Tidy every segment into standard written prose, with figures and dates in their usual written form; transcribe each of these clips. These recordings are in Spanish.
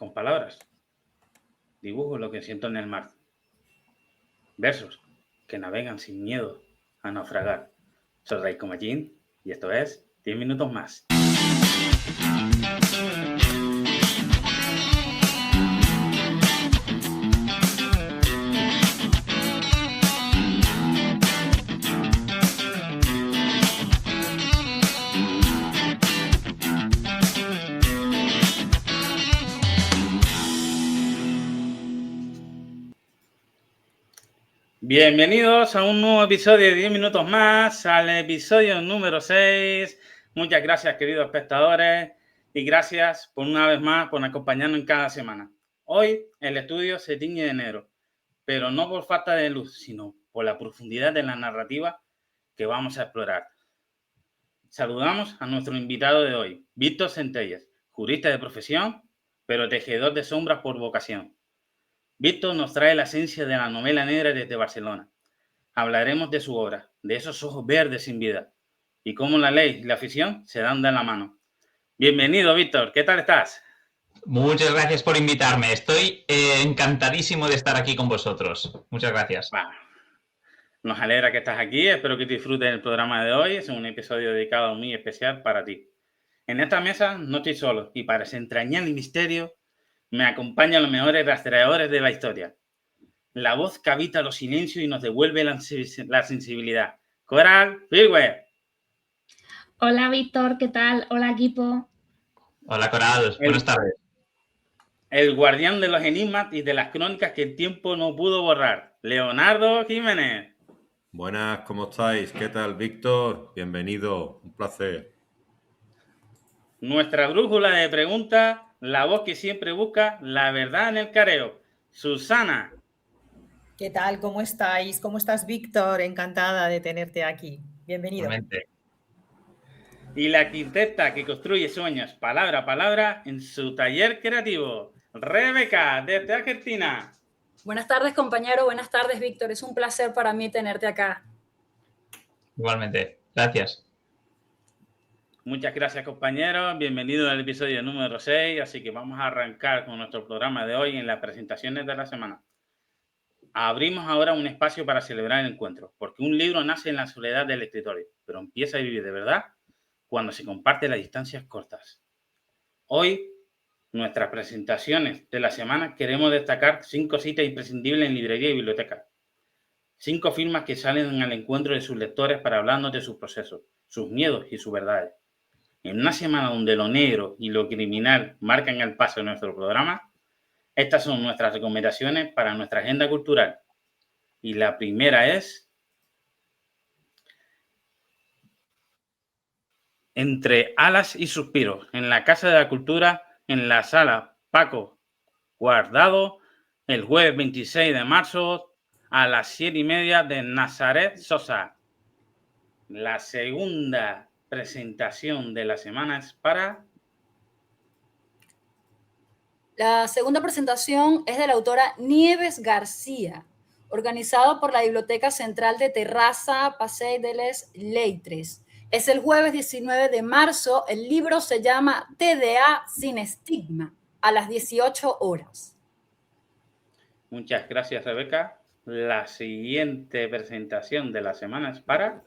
con palabras. Dibujo lo que siento en el mar. Versos que navegan sin miedo a naufragar. Soy Ray Comallín y esto es 10 minutos más. Bienvenidos a un nuevo episodio de 10 minutos más, al episodio número 6. Muchas gracias, queridos espectadores, y gracias por una vez más por acompañarnos en cada semana. Hoy el estudio se tiñe de negro, pero no por falta de luz, sino por la profundidad de la narrativa que vamos a explorar. Saludamos a nuestro invitado de hoy, Víctor Centelles, jurista de profesión, pero tejedor de sombras por vocación. Víctor nos trae la esencia de la novela negra desde Barcelona. Hablaremos de su obra, de esos ojos verdes sin vida, y cómo la ley y la afición se dan de la mano. Bienvenido, Víctor. ¿Qué tal estás? Muchas gracias por invitarme. Estoy encantadísimo de estar aquí con vosotros. Muchas gracias. Nos alegra que estás aquí. Espero que disfrutes el programa de hoy. Es un episodio dedicado muy especial para ti. En esta mesa no estoy solo, y para desentrañar el misterio me acompañan los mejores rastreadores de la historia. La voz que habita los silencios y nos devuelve la sensibilidad. Coral Firwe. Hola, Víctor, ¿qué tal? Hola, equipo. Hola, Coral. Buenas tardes. El guardián de los enigmas y de las crónicas que el tiempo no pudo borrar. Leonardo Jiménez. Buenas, ¿cómo estáis? ¿Qué tal, Víctor? Bienvenido, un placer. Nuestra brújula de preguntas, la voz que siempre busca la verdad en el careo. Susana. ¿Qué tal? ¿Cómo estáis? ¿Cómo estás, Víctor? Encantada de tenerte aquí. Bienvenido. Igualmente. Y la arquitecta que construye sueños palabra a palabra en su taller creativo. Rebeca, desde Argentina. Buenas tardes, compañero. Buenas tardes, Víctor. Es un placer para mí tenerte acá. Igualmente. Gracias. Muchas gracias, compañeros. Bienvenidos al episodio número 6. Así que vamos a arrancar con nuestro programa de hoy en las presentaciones de la semana. Abrimos ahora un espacio para celebrar el encuentro, porque un libro nace en la soledad del escritorio, pero empieza a vivir de verdad cuando se comparte las distancias cortas. Hoy, nuestras presentaciones de la semana, queremos destacar 5 citas imprescindibles en librería y biblioteca. 5 firmas que salen al encuentro de sus lectores para hablarnos de sus procesos, sus miedos y sus verdades. En una semana donde lo negro y lo criminal marcan el paso de nuestro programa, estas son nuestras recomendaciones para nuestra agenda cultural. Y la primera es Entre alas y suspiros, en la Casa de la Cultura, en la sala Paco Guardado, el jueves 26 de marzo a las 7:30 de Nazaret Sosa. La segunda presentación de la semana es para... La segunda presentación es de la autora Nieves García, organizado por la Biblioteca Central de Terrassa, Passeig de les Lletres. Es el jueves 19 de marzo. El libro se llama TDA sin estigma, a las 18 horas. Muchas gracias, Rebeca. La siguiente presentación de la semana es para...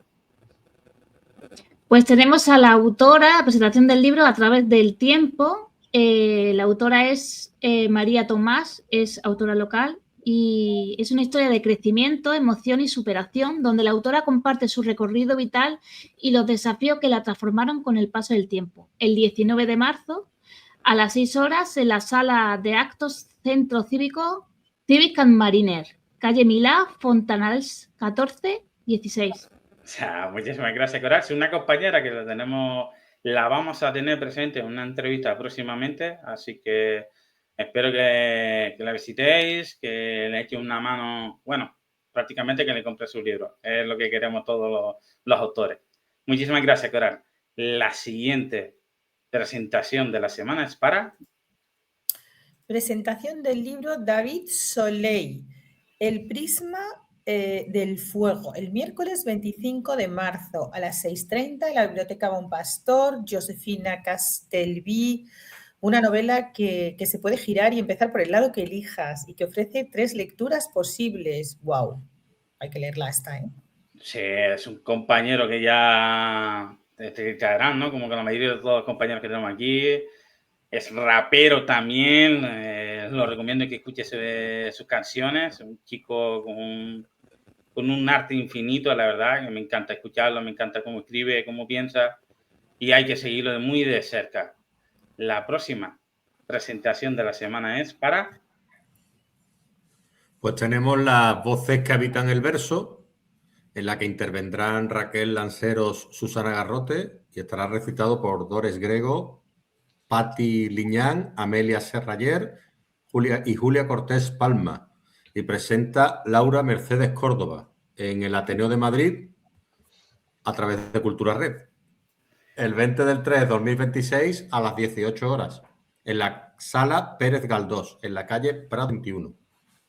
Pues tenemos a la autora, la presentación del libro A través del tiempo. La autora es María Tomás, es autora local y es una historia de crecimiento, emoción y superación donde la autora comparte su recorrido vital y los desafíos que la transformaron con el paso del tiempo. El 19 de marzo a las 6 horas en la sala de actos Centro Cívico Civic and Mariner, calle Milá, Fontanals 14, 16. O sea, muchísimas gracias, Coral. Es una compañera que la vamos a tener presente en una entrevista próximamente, así que espero que la visitéis, que le eche una mano, bueno, prácticamente que le compre su libro. Es lo que queremos todos los autores. Muchísimas gracias, Coral. La siguiente presentación de la semana es para... Presentación del libro David Soleil, El prisma del fuego, el miércoles 25 de marzo a las 6:30 en la Biblioteca Bon Pastor, Josefina Castelví, una novela que se puede girar y empezar por el lado que elijas y que ofrece 3 lecturas posibles. ¡Wow! Hay que leerla esta, ¿eh? Sí, es un compañero que ya te caerán, ¿no? Como que la mayoría de todos los compañeros que tenemos aquí. Es rapero también, lo recomiendo que escuches sus canciones. Un chico con un arte infinito, la verdad, que me encanta escucharlo, me encanta cómo escribe, cómo piensa, y hay que seguirlo muy de cerca. La próxima presentación de la semana es para... Pues tenemos las voces que habitan el verso, en la que intervendrán Raquel Lanceros, Susana Garrote, y estará recitado por Dores Grego, Patti Liñán, Amelia Serrayer y Julia Cortés Palma. Y presenta Laura Mercedes Córdoba en el Ateneo de Madrid a través de Cultura Red. El 20 del 3 de 2026 a las 18 horas en la Sala Pérez Galdós, en la calle Prado 21.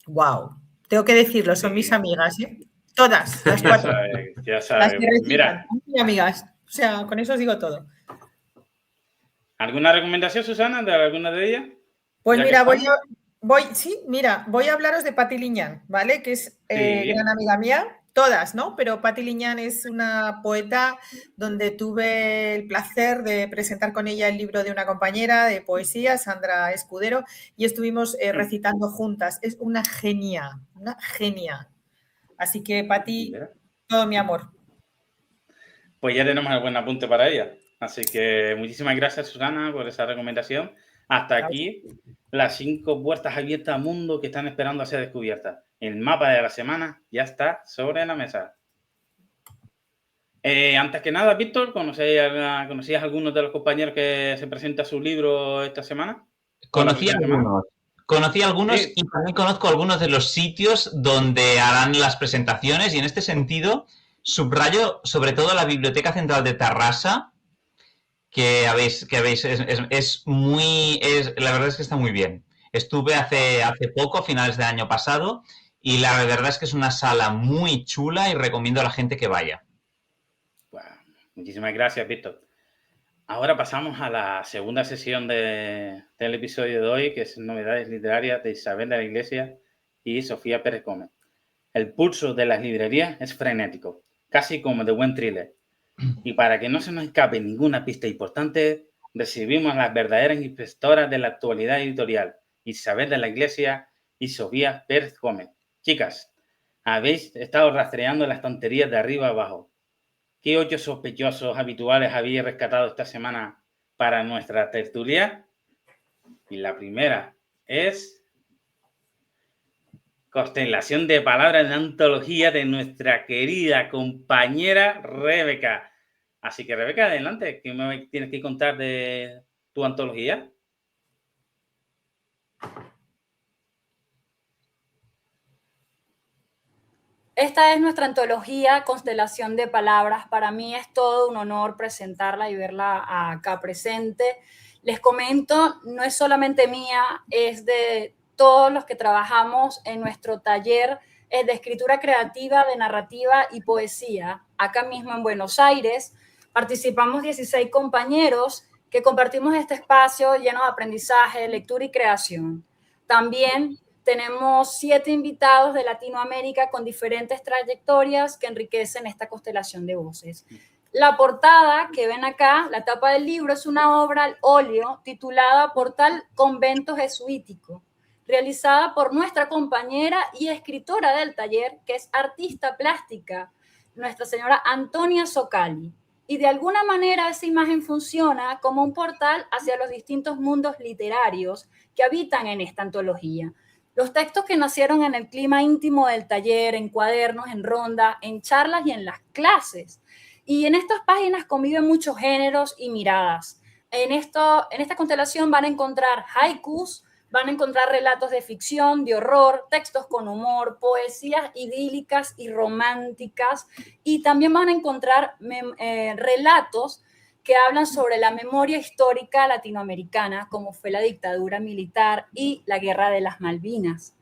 ¡Wow! Tengo que decirlo, son mis amigas, ¿eh? Todas, las 4. Ya Las sabes. que recitan, Mira, son mis amigas. O sea, con eso os digo todo. ¿alguna recomendación, Susana, de alguna de ellas? Pues Ya que mira, estamos. voy a hablaros de Patti Liñán, ¿vale? Que es Sí. gran amiga mía, todas, ¿no? Pero Patti Liñán es una poeta donde tuve el placer de presentar con ella el libro de una compañera de poesía, Sandra Escudero, y estuvimos recitando juntas. Es una genia, una genia. Así que, Patti, Mira. todo mi amor. Pues ya tenemos el buen apunte para ella. Así que muchísimas gracias, Susana, por esa recomendación. Hasta aquí las 5 puertas abiertas al mundo que están esperando a ser descubiertas. El mapa de la semana ya está sobre la mesa. Antes que nada, Víctor, ¿conocías algunos de los compañeros que se presenta su libro esta semana? Conocí algunos Sí. y también conozco algunos de los sitios donde harán las presentaciones, y en este sentido subrayo sobre todo la Biblioteca Central de Tarrasa, la verdad es que está muy bien. Estuve hace poco, a finales del año pasado, y la verdad es que es una sala muy chula y recomiendo a la gente que vaya. Bueno, muchísimas gracias, Víctor. Ahora pasamos a la segunda sesión del episodio de hoy, que es Novedades Literarias de Isabel de la Iglesia y Sofía Pérez Gómez. El pulso de las librerías es frenético, casi como de buen thriller. Y para que no se nos escape ninguna pista importante, recibimos a las verdaderas inspectoras de la actualidad editorial, Isabel de la Iglesia y Sofía Pérez Gómez. Chicas, habéis estado rastreando las tonterías de arriba a abajo. ¿Qué 8 sospechosos habituales habéis rescatado esta semana para nuestra tertulia? Y la primera es constelación de palabras de antología de nuestra querida compañera Rebeca. Así que, Rebeca, adelante. ¿Qué me tienes que contar de tu antología? Esta es nuestra antología Constelación de Palabras. Para mí es todo un honor presentarla y verla acá presente. Les comento, no es solamente mía, es de todos los que trabajamos en nuestro taller de escritura creativa, de narrativa y poesía, acá mismo en Buenos Aires. Participamos 16 compañeros que compartimos este espacio lleno de aprendizaje, lectura y creación. También tenemos 7 invitados de Latinoamérica con diferentes trayectorias que enriquecen esta constelación de voces. La portada que ven acá, la tapa del libro, es una obra al óleo titulada Portal Convento Jesuítico, realizada por nuestra compañera y escritora del taller, que es artista plástica, nuestra señora Antonia Socali. Y de alguna manera esa imagen funciona como un portal hacia los distintos mundos literarios que habitan en esta antología. Los textos que nacieron en el clima íntimo del taller, en cuadernos, en ronda, en charlas y en las clases. Y en estas páginas conviven muchos géneros y miradas. En esta constelación van a encontrar haikus, van a encontrar relatos de ficción, de horror, textos con humor, poesías idílicas y románticas, y también van a encontrar relatos que hablan sobre la memoria histórica latinoamericana, como fue la dictadura militar y la Guerra de las Malvinas.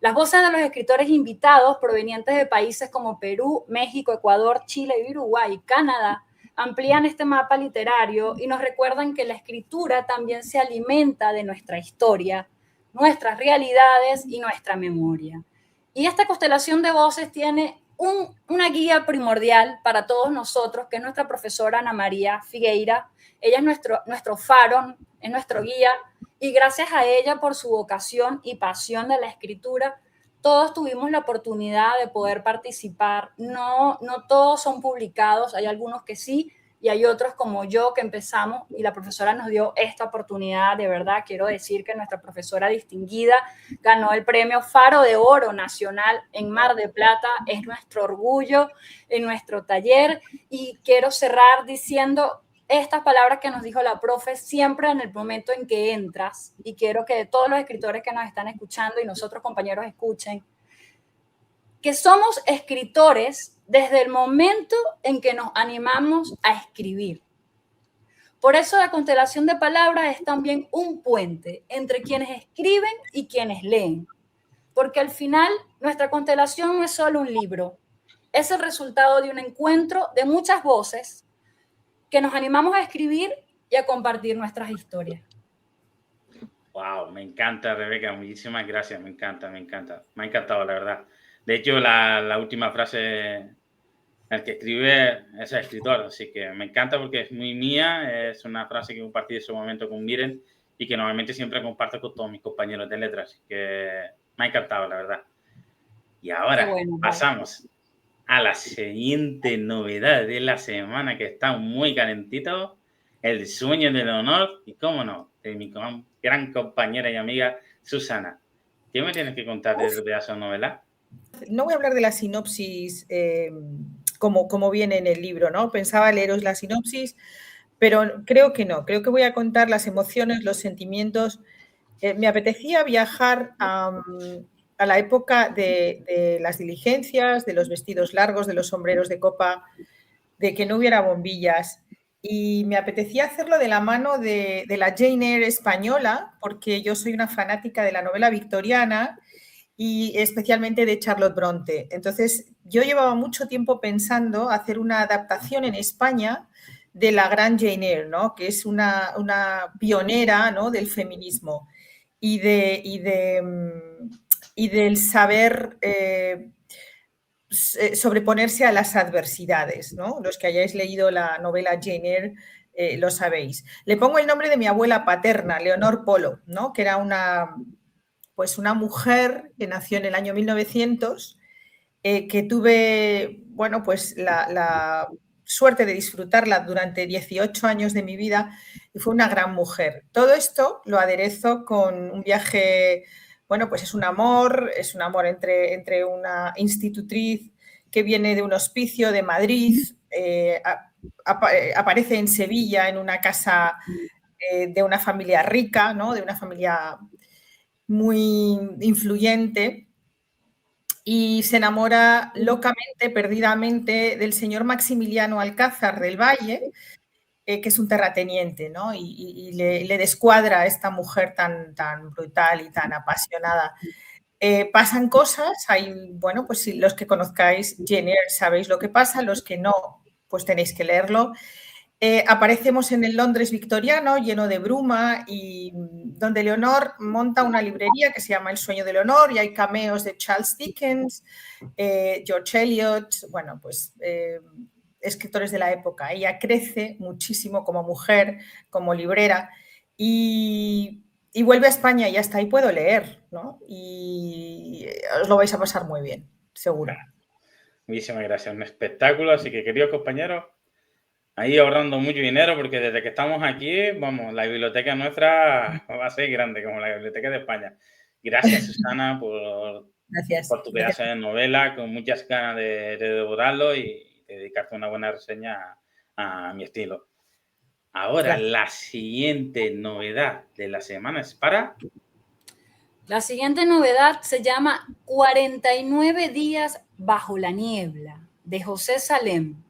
Las voces de los escritores invitados provenientes de países como Perú, México, Ecuador, Chile, Uruguay y Canadá amplían este mapa literario y nos recuerdan que la escritura también se alimenta de nuestra historia, nuestras realidades y nuestra memoria. Y esta constelación de voces tiene una guía primordial para todos nosotros, que es nuestra profesora Ana María Figueira. Ella es nuestro faro, es nuestro guía, y gracias a ella, por su vocación y pasión de la escritura, todos tuvimos la oportunidad de poder participar. No todos son publicados, hay algunos que sí, y hay otros como yo que empezamos y la profesora nos dio esta oportunidad. De verdad, quiero decir que nuestra profesora distinguida ganó el premio Faro de Oro Nacional en Mar de Plata. Es nuestro orgullo en nuestro taller, y quiero cerrar diciendo estas palabras que nos dijo la profe siempre en el momento en que entras, y quiero que todos los escritores que nos están escuchando y nosotros compañeros escuchen, que somos escritores desde el momento en que nos animamos a escribir. Por eso la constelación de palabras es también un puente entre quienes escriben y quienes leen, porque al final nuestra constelación no es solo un libro, es el resultado de un encuentro de muchas voces que nos animamos a escribir y a compartir nuestras historias. Wow, me encanta, Rebeca, muchísimas gracias, me encanta, me ha encantado, la verdad. De hecho, la última frase, el que escribe es el escritor, así que me encanta porque es muy mía, es una frase que compartí en su momento con Miren y que normalmente siempre comparto con todos mis compañeros de letras, así que me ha encantado, la verdad. Y ahora pasamos a la siguiente novedad de la semana, que está muy calentito, El sueño de Leonor, y cómo no, de mi gran compañera y amiga Susana. ¿Qué me tienes que contar de esa novela? No voy a hablar de la sinopsis como viene en el libro, ¿no? Pensaba leeros la sinopsis, pero creo que no. Creo que voy a contar las emociones, los sentimientos. Me apetecía viajar a la época de las diligencias, de los vestidos largos, de los sombreros de copa, de que no hubiera bombillas. Y me apetecía hacerlo de la mano de la Jane Eyre española, porque yo soy una fanática de la novela victoriana y especialmente de Charlotte Bronte. Entonces, yo llevaba mucho tiempo pensando hacer una adaptación en España de la gran Jane Eyre, ¿no? Que es una pionera, ¿no?, del feminismo y del saber sobreponerse a las adversidades, ¿no? Los que hayáis leído la novela Jane Eyre lo sabéis. Le pongo el nombre de mi abuela paterna, Leonor Polo, ¿no?, que era una mujer que nació en el año 1900, que tuve, bueno, pues la suerte de disfrutarla durante 18 años de mi vida, y fue una gran mujer. Todo esto lo aderezo con un viaje, bueno, pues es un amor entre una institutriz que viene de un hospicio de Madrid, aparece en Sevilla en una casa de una familia rica, ¿no?, de una familia muy influyente, y se enamora locamente, perdidamente, del señor Maximiliano Alcázar del Valle, que es un terrateniente, ¿no? Y le descuadra a esta mujer tan brutal y tan apasionada. Pasan cosas, bueno, pues si los que conozcáis Jane Eyre sabéis lo que pasa, los que no, pues tenéis que leerlo. Aparecemos en el Londres victoriano, lleno de bruma, y donde Leonor monta una librería que se llama El sueño de Leonor, y hay cameos de Charles Dickens, George Eliot, bueno, pues escritores de la época. Ella crece muchísimo como mujer, como librera, y vuelve a España y hasta ahí puedo leer, ¿no? Y os lo vais a pasar muy bien, seguro. Muchísimas gracias, un espectáculo, así que, queridos compañeros, ahí ahorrando mucho dinero, porque desde que estamos aquí, vamos, la biblioteca nuestra va a ser grande, como la Biblioteca de España. Gracias, Susana, por tu pedazo de novela, con muchas ganas de devorarlo y dedicarte una buena reseña a mi estilo. Ahora, la siguiente novedad de la semana es para... La siguiente novedad se llama 49 días bajo la niebla, de José Salem.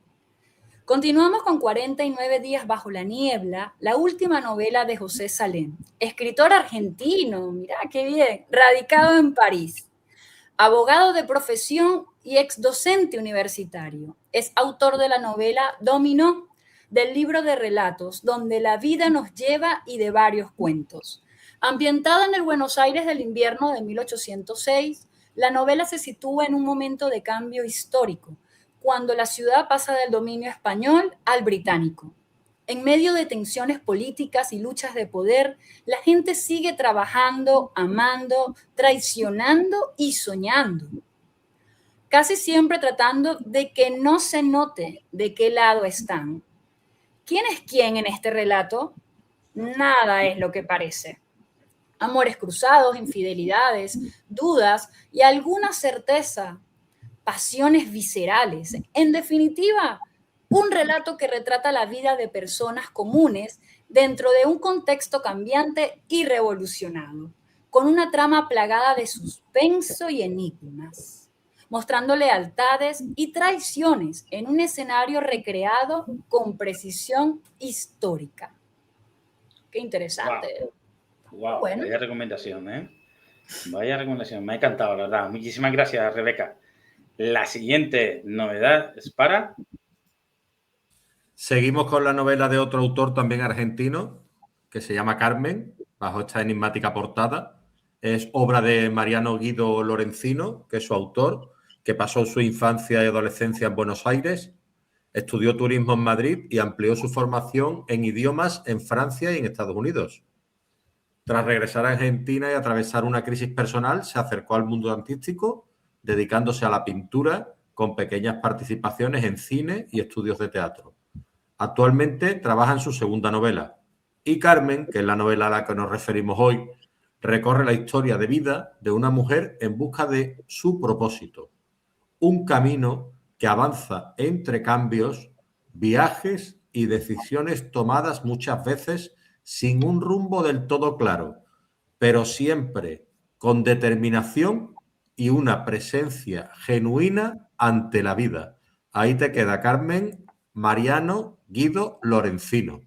Continuamos con 49 días bajo la niebla, la última novela de José Salem, escritor argentino, mirá qué bien, radicado en París, abogado de profesión y ex docente universitario. Es autor de la novela Dominó, del libro de relatos Donde la vida nos lleva y de varios cuentos. Ambientada en el Buenos Aires del invierno de 1806, la novela se sitúa en un momento de cambio histórico, cuando la ciudad pasa del dominio español al británico. En medio de tensiones políticas y luchas de poder, la gente sigue trabajando, amando, traicionando y soñando. Casi siempre tratando de que no se note de qué lado están. ¿Quién es quién en este relato? Nada es lo que parece. Amores cruzados, infidelidades, dudas y alguna certeza, pasiones viscerales. En definitiva, un relato que retrata la vida de personas comunes dentro de un contexto cambiante y revolucionado, con una trama plagada de suspenso y enigmas, mostrando lealtades y traiciones en un escenario recreado con precisión histórica. Qué interesante. Wow, Bueno. Vaya recomendación, ¿eh? Vaya recomendación, me ha encantado, la verdad. Muchísimas gracias, Rebeca. La siguiente novedad es para... Seguimos con la novela de otro autor también argentino, que se llama Carmen, bajo esta enigmática portada. Es obra de Mariano Guido Lorenzino, que es su autor, que pasó su infancia y adolescencia en Buenos Aires, estudió turismo en Madrid y amplió su formación en idiomas en Francia y en Estados Unidos. Tras regresar a Argentina y atravesar una crisis personal, se acercó al mundo artístico, dedicándose a la pintura, con pequeñas participaciones en cine y estudios de teatro. Actualmente trabaja en su segunda novela. Y Carmen, que es la novela a la que nos referimos hoy, recorre la historia de vida de una mujer en busca de su propósito. Un camino que avanza entre cambios, viajes y decisiones tomadas muchas veces sin un rumbo del todo claro, pero siempre con determinación y una presencia genuina ante la vida. Ahí te queda, Carmen, Mariano Guido Lorenzino.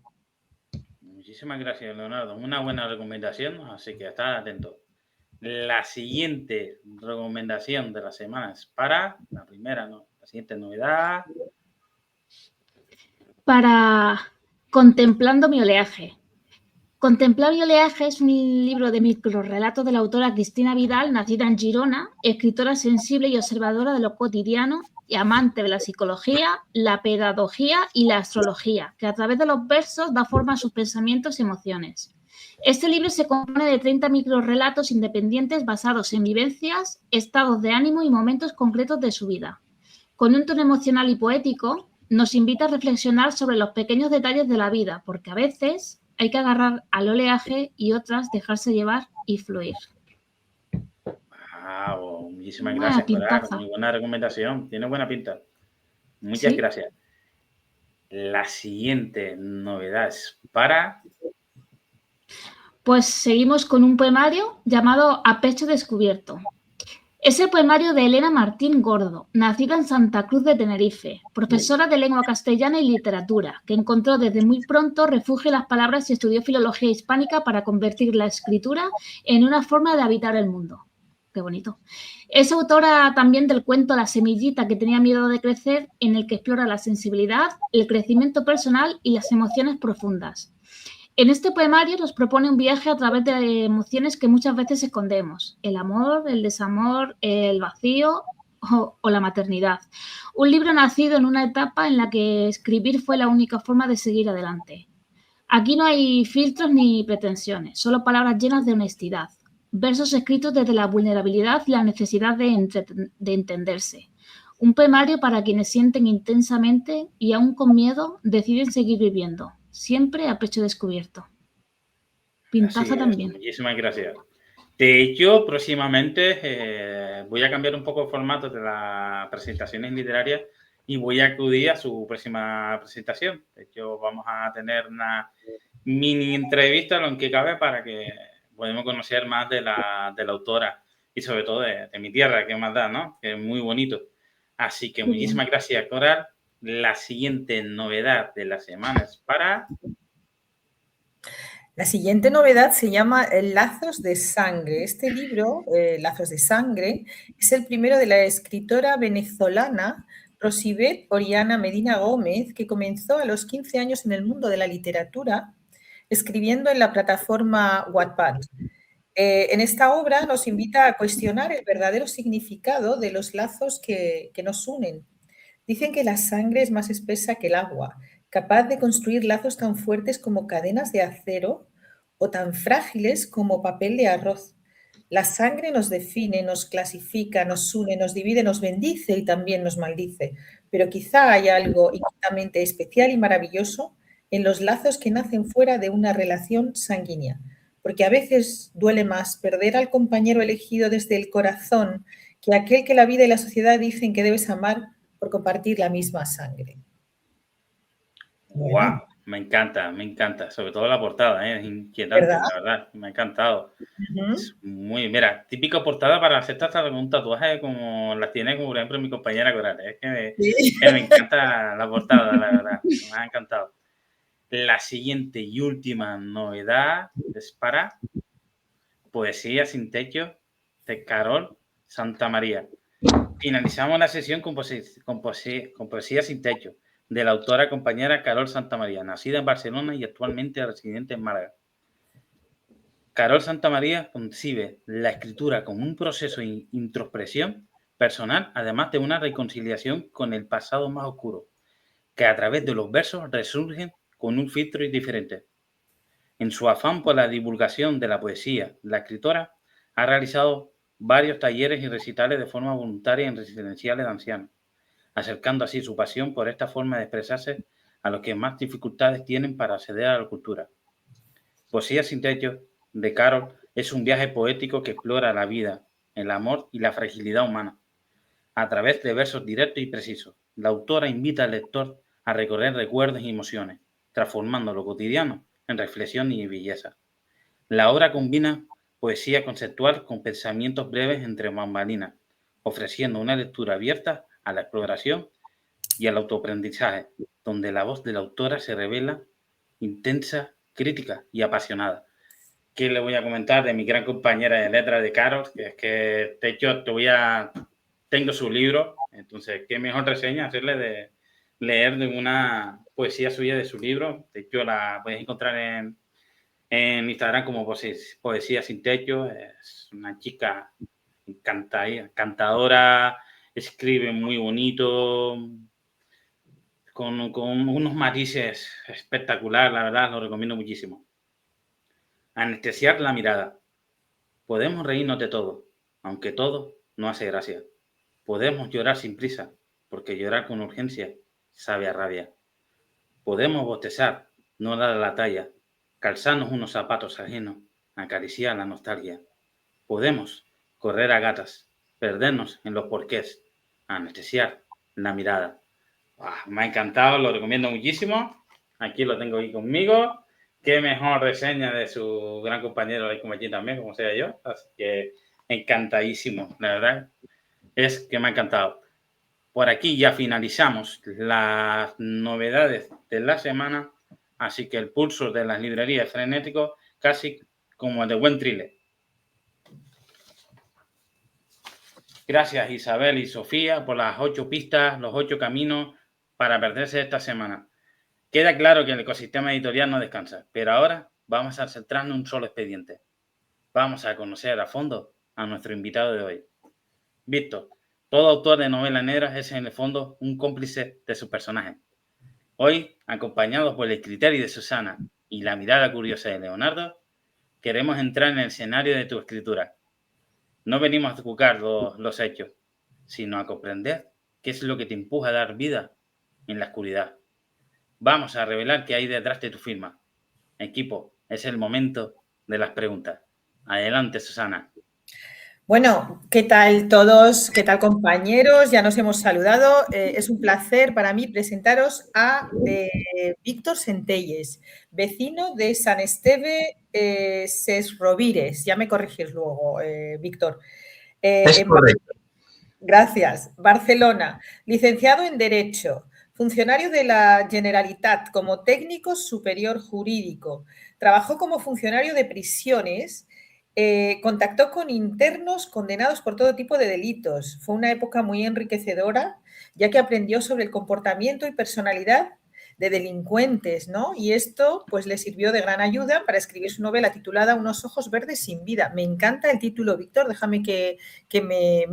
Muchísimas gracias, Leonardo. Una buena recomendación, así que estad atentos. La siguiente recomendación de la semana es para la primera, ¿no? La siguiente novedad. Para Contemplando mi oleaje. Contemplar mi oleaje es un libro de microrrelatos de la autora Cristina Vidal, nacida en Girona, escritora sensible y observadora de lo cotidiano y amante de la psicología, la pedagogía y la astrología, que a través de los versos da forma a sus pensamientos y emociones. Este libro se compone de 30 microrrelatos independientes basados en vivencias, estados de ánimo y momentos concretos de su vida. Con un tono emocional y poético, nos invita a reflexionar sobre los pequeños detalles de la vida, porque a veces hay que agarrar al oleaje y otras dejarse llevar y fluir. Wow, muchísimas gracias, Coral. Muy buena recomendación. Tiene buena pinta. Muchas gracias. La siguiente novedad es para... Pues seguimos con un poemario llamado A pecho descubierto. Es el poemario de Elena Martín Gordo, nacida en Santa Cruz de Tenerife, profesora de lengua castellana y literatura, que encontró desde muy pronto refugio en las palabras y estudió filología hispánica para convertir la escritura en una forma de habitar el mundo. Qué bonito. Es autora también del cuento La semillita que tenía miedo de crecer, en el que explora la sensibilidad, el crecimiento personal y las emociones profundas. En este poemario nos propone un viaje a través de emociones que muchas veces escondemos: el amor, el desamor, el vacío o la maternidad. Un libro nacido en una etapa en la que escribir fue la única forma de seguir adelante. Aquí no hay filtros ni pretensiones, solo palabras llenas de honestidad. Versos escritos desde la vulnerabilidad y la necesidad de entenderse. Un poemario para quienes sienten intensamente y aún con miedo deciden seguir viviendo. Siempre a pecho descubierto. Pintaza también. Muchísimas gracias. De hecho, próximamente voy a cambiar un poco el formato de las presentaciones literarias y voy a acudir a su próxima presentación. De hecho, vamos a tener una mini entrevista, lo que cabe, para que podamos conocer más de la autora y sobre todo de mi tierra, que más da, ¿no? Que es muy bonito. Así que muchísimas gracias, Coral. La siguiente novedad de la semana es para... La siguiente novedad se llama Lazos de Sangre. Este libro, Lazos de Sangre, es el primero de la escritora venezolana Rosibet Oriana Medina Gómez, que comenzó a los 15 años en el mundo de la literatura, escribiendo en la plataforma Wattpad. En esta obra nos invita a cuestionar el verdadero significado de los lazos que nos unen. Dicen que la sangre es más espesa que el agua, capaz de construir lazos tan fuertes como cadenas de acero o tan frágiles como papel de arroz. La sangre nos define, nos clasifica, nos une, nos divide, nos bendice y también nos maldice. Pero quizá hay algo infinitamente especial y maravilloso en los lazos que nacen fuera de una relación sanguínea. Porque a veces duele más perder al compañero elegido desde el corazón que aquel que la vida y la sociedad dicen que debes amar por compartir la misma sangre. ¡Wow! Me encanta. Sobre todo la portada, es inquietante, ¿Verdad? la verdad. Me ha encantado. Es muy, mira, típica portada para hacerte hasta un tatuaje como las tiene, como por ejemplo mi compañera Coral. Es que me encanta la portada, la verdad. Me ha encantado. La siguiente y última novedad es para Poesía sin techo de Carol Santamaría. Finalizamos la sesión con Poesía sin techo de la autora compañera Carol Santamaría, nacida en Barcelona y actualmente residente en Málaga. Carol Santamaría concibe la escritura como un proceso de introspección personal, además de una reconciliación con el pasado más oscuro, que a través de los versos resurgen con un filtro diferente. En su afán por la divulgación de la poesía, la escritora ha realizado varios talleres y recitales de forma voluntaria en residenciales de ancianos, acercando así su pasión por esta forma de expresarse a los que más dificultades tienen para acceder a la cultura. Poesía sin techo de Carol es un viaje poético que explora la vida, el amor y la fragilidad humana. A través de versos directos y precisos, la autora invita al lector a recorrer recuerdos y emociones, transformando lo cotidiano en reflexión y belleza. La obra combina poesía conceptual con pensamientos breves entre bambalinas, ofreciendo una lectura abierta a la exploración y al autoaprendizaje, donde la voz de la autora se revela intensa, crítica y apasionada. ¿Qué le voy a comentar de mi gran compañera de letras de Carol? Que es que, de hecho, tengo su libro, entonces, qué mejor reseña hacerle de leer de una poesía suya de su libro. De hecho, la puedes encontrar en Instagram como Poesía sin techo. Es una chica encantadora, escribe muy bonito, con unos matices espectaculares, la verdad, lo recomiendo muchísimo. Anestesiar la mirada. Podemos reírnos de todo, aunque todo no hace gracia. Podemos llorar sin prisa, porque llorar con urgencia sabe a rabia. Podemos bostezar, no dar la talla, calzarnos unos zapatos ajenos, acariciar la nostalgia. Podemos correr a gatas, perdernos en los porqués, anestesiar la mirada. Me ha encantado, lo recomiendo muchísimo. Aquí lo tengo aquí conmigo. Qué mejor reseña de su gran compañero de como allí también, como sea yo. Así que encantadísimo, la verdad. Es que me ha encantado. Por aquí ya finalizamos las novedades de la semana. Así que el pulso de las librerías es frenético, casi como el de buen thriller. Gracias Isabel y Sofía por las 8 pistas, los 8 caminos para perderse esta semana. Queda claro que el ecosistema editorial no descansa, pero ahora vamos a centrarnos en un solo expediente. Vamos a conocer a fondo a nuestro invitado de hoy. Víctor, todo autor de novelas negras es en el fondo un cómplice de su personaje. Hoy, acompañados por el criterio de Susana y la mirada curiosa de Leonardo, queremos entrar en el escenario de tu escritura. No venimos a juzgar los hechos, sino a comprender qué es lo que te empuja a dar vida en la oscuridad. Vamos a revelar qué hay detrás de tu firma. Equipo, es el momento de las preguntas. Adelante, Susana. Bueno, ¿qué tal todos? ¿Qué tal compañeros? Ya nos hemos saludado. Es un placer para mí presentaros a Víctor Centelles, vecino de San Esteve Sesrovires. Ya me corregís luego, Víctor. Es correcto. Gracias. Barcelona, licenciado en Derecho, funcionario de la Generalitat como técnico superior jurídico. Trabajó como funcionario de prisiones Contactó con internos condenados por todo tipo de delitos. Fue una época muy enriquecedora, ya que aprendió sobre el comportamiento y personalidad de delincuentes, ¿no? Y esto pues le sirvió de gran ayuda para escribir su novela titulada Unos ojos verdes sin vida. Me encanta el título, Víctor, déjame que me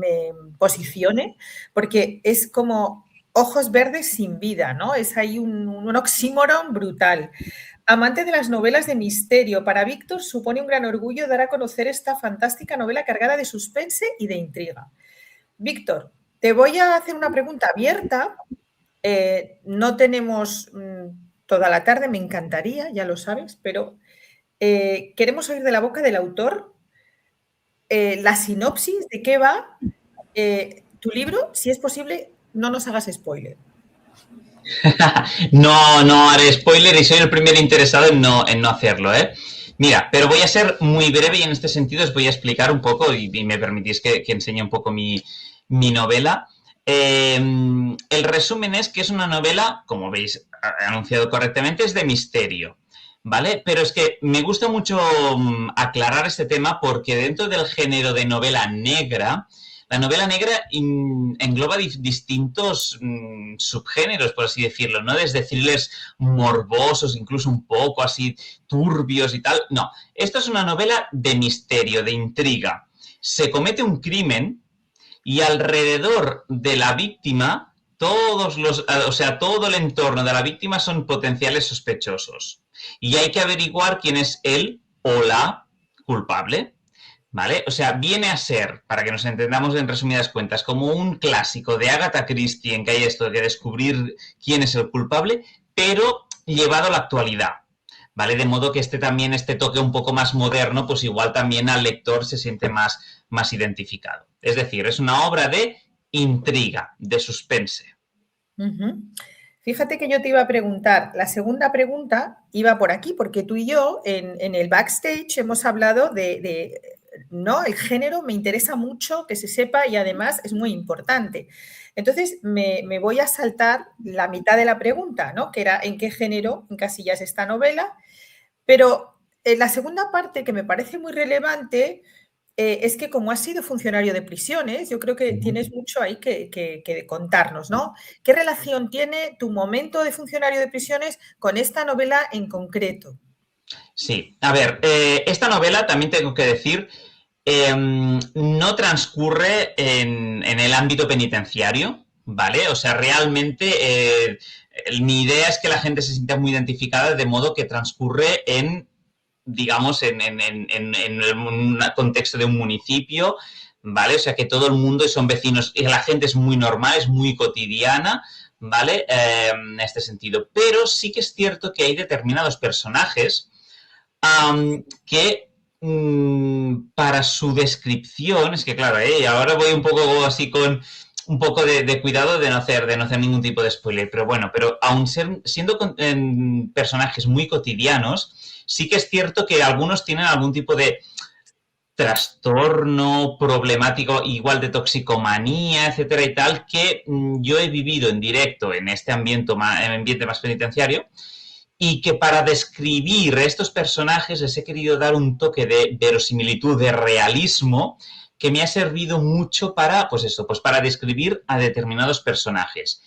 posicione, porque es como ojos verdes sin vida, ¿no? Es ahí un oxímoron brutal. Amante de las novelas de misterio, para Víctor supone un gran orgullo dar a conocer esta fantástica novela cargada de suspense y de intriga. Víctor, te voy a hacer una pregunta abierta. No tenemos toda la tarde, me encantaría, ya lo sabes, pero queremos oír de la boca del autor la sinopsis de qué va tu libro. Si es posible, no nos hagas spoiler. No haré spoiler y soy el primer interesado en no hacerlo, ¿eh? Mira, pero voy a ser muy breve y en este sentido os voy a explicar un poco y me permitís que enseñe un poco mi novela. El resumen es que es una novela, como veis anunciado correctamente, es de misterio, ¿vale? Pero es que me gusta mucho aclarar este tema porque dentro del género de novela negra, la novela negra engloba distintos subgéneros, por así decirlo, ¿no? Desde thrillers morbosos, incluso un poco así turbios y tal. No, esto es una novela de misterio, de intriga. Se comete un crimen y alrededor de la víctima, todo el entorno de la víctima son potenciales sospechosos. Y hay que averiguar quién es él o la culpable. ¿Vale? O sea, viene a ser, para que nos entendamos en resumidas cuentas, como un clásico de Agatha Christie en que hay esto de descubrir quién es el culpable, pero llevado a la actualidad, ¿vale? De modo que este toque un poco más moderno, pues igual también al lector se siente más identificado. Es decir, es una obra de intriga, de suspense. Fíjate que yo te iba a preguntar, la segunda pregunta iba por aquí, porque tú y yo en el backstage hemos hablado no, el género me interesa mucho que se sepa y además es muy importante. Entonces me voy a saltar la mitad de la pregunta, ¿no? Que era ¿en qué género encasillas esta novela? Pero la segunda parte que me parece muy relevante es que como has sido funcionario de prisiones, yo creo que tienes mucho ahí que contarnos, ¿no? ¿Qué relación tiene tu momento de funcionario de prisiones con esta novela en concreto? Sí, a ver, esta novela también tengo que decir, no transcurre en el ámbito penitenciario, ¿vale? O sea, realmente mi idea es que la gente se sienta muy identificada de modo que transcurre en un contexto de un municipio, ¿vale? O sea, que todo el mundo son vecinos y la gente es muy normal, es muy cotidiana, ¿vale? En este sentido. Pero sí que es cierto que hay determinados personajes que para su descripción, es que claro, ahora voy un poco así con un poco de cuidado de no hacer ningún tipo de spoiler, pero bueno, aún siendo personajes muy cotidianos, sí que es cierto que algunos tienen algún tipo de trastorno problemático, igual de toxicomanía, etcétera y tal, que yo he vivido en directo en este ambiente más penitenciario, y que para describir estos personajes les he querido dar un toque de verosimilitud, de realismo, que me ha servido mucho para describir a determinados personajes.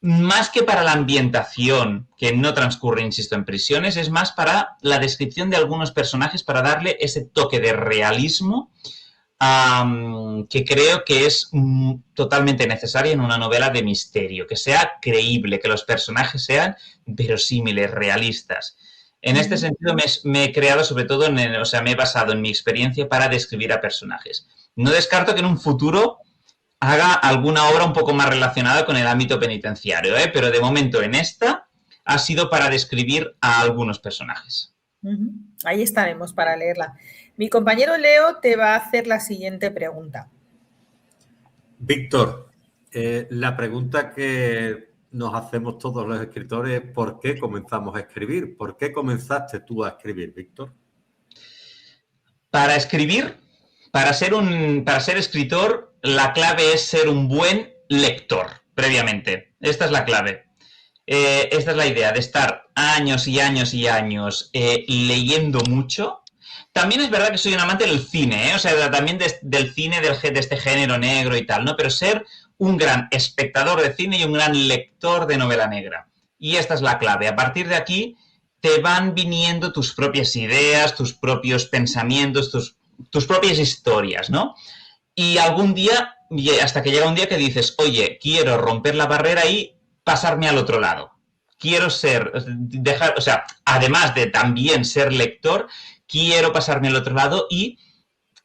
Más que para la ambientación, que no transcurre, insisto, en prisiones, es más para la descripción de algunos personajes, para darle ese toque de realismo que creo que es totalmente necesaria en una novela de misterio, que sea creíble, que los personajes sean verosímiles, realistas. En este sentido me he creado sobre todo, me he basado en mi experiencia para describir a personajes. No descarto que en un futuro haga alguna obra un poco más relacionada con el ámbito penitenciario, pero de momento en esta ha sido para describir a algunos personajes. Ahí estaremos para leerla. Mi compañero Leo te va a hacer la siguiente pregunta. Víctor, la pregunta que nos hacemos todos los escritores es ¿por qué comenzamos a escribir? ¿Por qué comenzaste tú a escribir, Víctor? Para escribir, para ser escritor, la clave es ser un buen lector, previamente. Esta es la clave. Esta es la idea, de estar años y años y años leyendo mucho, También es verdad que soy un amante del cine, ¿eh? O sea, también del cine de este género negro y tal, ¿no? Pero ser un gran espectador de cine y un gran lector de novela negra. Y esta es la clave. A partir de aquí te van viniendo tus propias ideas, tus propios pensamientos, tus propias historias, ¿no? Y algún día, hasta que llega un día que dices, oye, quiero romper la barrera y pasarme al otro lado. Quiero o sea, además de también ser lector, quiero pasarme al otro lado y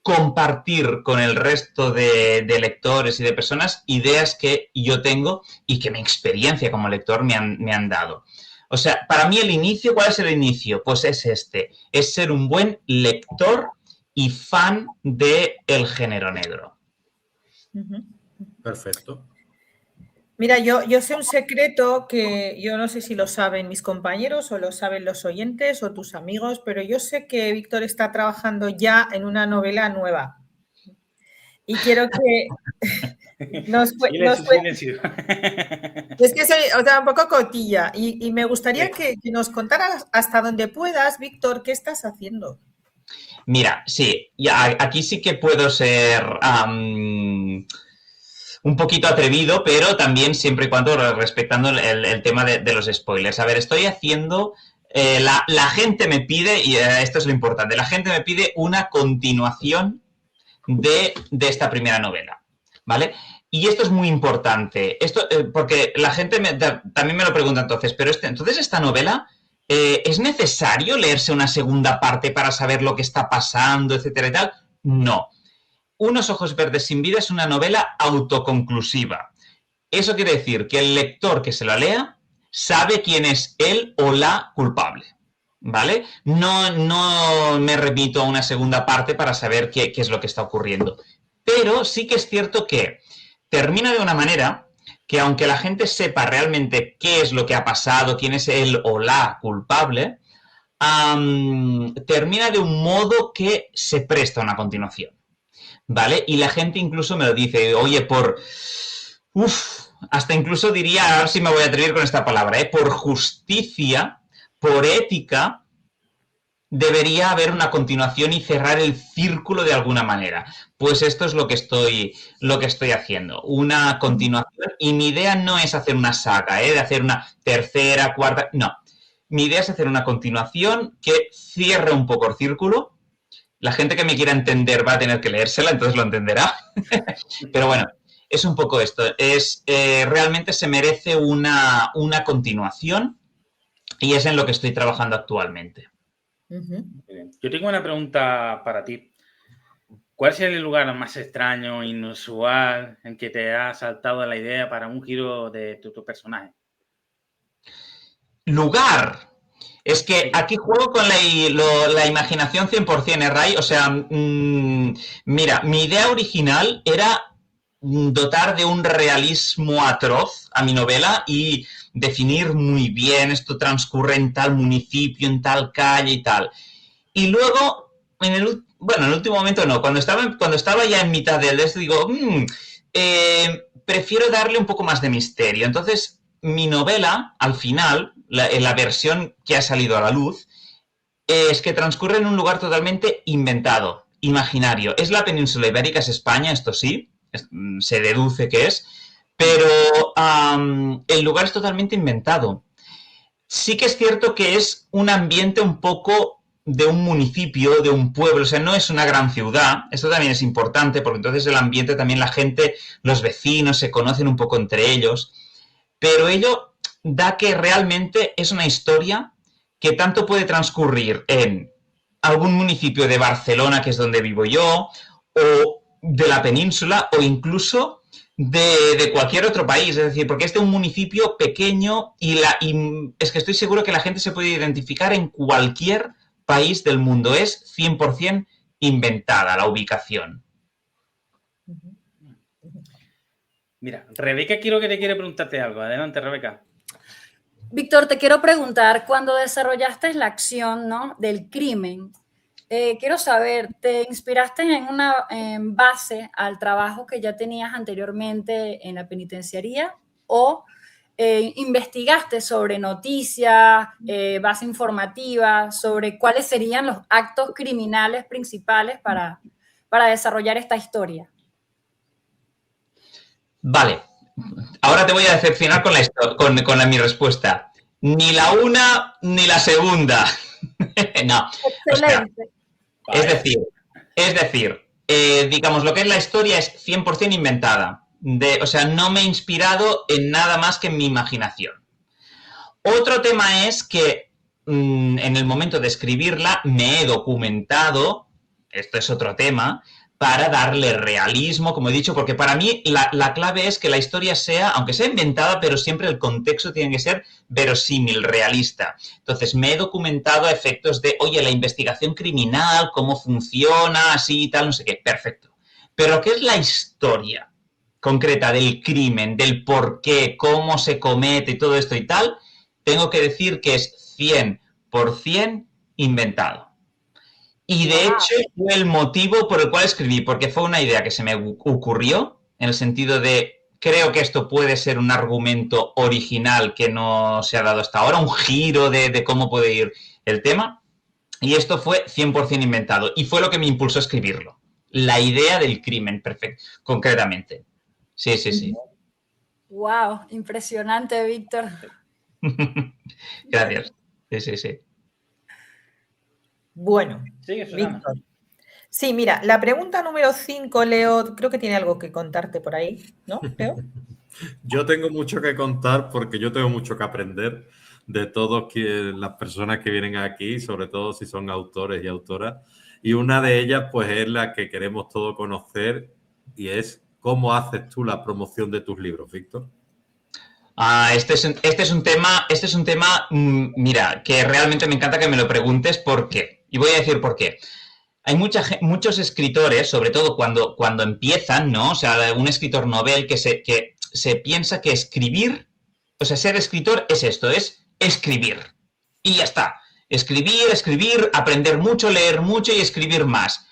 compartir con el resto de lectores y de personas ideas que yo tengo y que mi experiencia como lector me han dado. O sea, para mí el inicio, ¿cuál es el inicio? Pues es es ser un buen lector y fan del género negro. Perfecto. Mira, yo sé un secreto que yo no sé si lo saben mis compañeros o lo saben los oyentes o tus amigos, pero yo sé que Víctor está trabajando ya en una novela nueva. Y quiero que nos Silencio. Es que soy un poco cotilla y me gustaría que nos contaras hasta donde puedas, Víctor, qué estás haciendo. Mira, sí, aquí sí que puedo ser un poquito atrevido, pero también siempre y cuando respetando el tema de los spoilers. A ver, estoy haciendo... la gente me pide, y esto es lo importante, la gente me pide una continuación de esta primera novela, ¿vale? Y esto es muy importante, porque la gente también me lo pregunta entonces, pero entonces esta novela, ¿es necesario leerse una segunda parte para saber lo que está pasando, etcétera y tal? No. Unos ojos verdes sin vida es una novela autoconclusiva. Eso quiere decir que el lector que se la lea sabe quién es él o la culpable, ¿vale? No me remito a una segunda parte para saber qué es lo que está ocurriendo. Pero sí que es cierto que termina de una manera que aunque la gente sepa realmente qué es lo que ha pasado, quién es él o la culpable, termina de un modo que se presta a una continuación, ¿vale? Y la gente incluso me lo dice, oye, hasta incluso diría, a ver si me voy a atrever con esta palabra, por justicia, por ética, debería haber una continuación y cerrar el círculo de alguna manera. Pues esto es lo que estoy haciendo, una continuación. Y mi idea no es hacer una saga, de hacer una tercera, cuarta, no. Mi idea es hacer una continuación que cierre un poco el círculo. La gente que me quiera entender va a tener que leérsela, entonces lo entenderá. Pero bueno, es un poco esto. Realmente se merece una continuación y es en lo que estoy trabajando actualmente. Yo tengo una pregunta para ti. ¿Cuál es el lugar más extraño, inusual, en que te ha saltado la idea para un giro de tu personaje? Lugar. Es que aquí juego con la imaginación 100%, Ray. O sea, mira, mi idea original era dotar de un realismo atroz a mi novela y definir muy bien esto transcurre en tal municipio, en tal calle y tal. Y luego, en el último momento no, cuando estaba ya en mitad del esto, digo, prefiero darle un poco más de misterio. Entonces, mi novela, al final, la versión que ha salido a la luz, es que transcurre en un lugar totalmente inventado, imaginario. Es la península ibérica, es España, esto sí, se deduce que es, pero el lugar es totalmente inventado. Sí que es cierto que es un ambiente un poco de un municipio, de un pueblo, o sea, no es una gran ciudad. Esto también es importante porque entonces el ambiente también la gente, los vecinos se conocen un poco entre ellos, pero ello da que realmente es una historia que tanto puede transcurrir en algún municipio de Barcelona, que es donde vivo yo, o de la península, o incluso de cualquier otro país, es decir, porque es de un municipio pequeño y es que estoy seguro que la gente se puede identificar en cualquier país del mundo, es 100% inventada la ubicación. Mira, Rebeca quiero que te quiere preguntarte algo. Adelante, Rebeca. Víctor, te quiero preguntar, cuando desarrollaste la acción, ¿no?, del crimen, quiero saber, ¿te inspiraste en base al trabajo que ya tenías anteriormente en la penitenciaría o investigaste sobre noticias, base informativa, sobre cuáles serían los actos criminales principales para desarrollar esta historia. Vale, ahora te voy a decepcionar con mi respuesta. Ni la una ni la segunda. No. Excelente. O sea, es decir, digamos, lo que es la historia es 100% inventada. O sea, no me he inspirado en nada más que en mi imaginación. Otro tema es que en el momento de escribirla me he documentado, esto es otro tema, para darle realismo, como he dicho, porque para mí la clave es que la historia sea, aunque sea inventada, pero siempre el contexto tiene que ser verosímil, realista. Entonces, me he documentado a efectos de, oye, la investigación criminal, cómo funciona, así y tal, no sé qué, perfecto. Pero ¿qué es la historia concreta del crimen, del por qué, cómo se comete y todo esto y tal? Tengo que decir que es 100% inventado. Y de hecho fue el motivo por el cual escribí, porque fue una idea que se me ocurrió, en el sentido de, creo que esto puede ser un argumento original que no se ha dado hasta ahora, un giro de cómo puede ir el tema, y esto fue 100% inventado, y fue lo que me impulsó a escribirlo. La idea del crimen, perfecto, concretamente. Sí, sí, sí. Wow, impresionante, Víctor. Gracias. Sí, sí, sí. Bueno, Víctor. Sí, mira, la pregunta número 5, Leo, creo que tiene algo que contarte por ahí, ¿no, Leo? Yo tengo mucho que contar porque yo tengo mucho que aprender de todas las personas que vienen aquí, sobre todo si son autores y autoras. Y una de ellas, pues, es la que queremos todos conocer y es ¿cómo haces tú la promoción de tus libros, Víctor? Este es un tema, mira, que realmente me encanta que me lo preguntes por qué. Y voy a decir por qué. Hay muchos escritores, sobre todo cuando empiezan, ¿no? O sea, un escritor novel que se piensa que escribir, o sea, ser escritor es esto, es escribir. Y ya está. Escribir, aprender mucho, leer mucho y escribir más.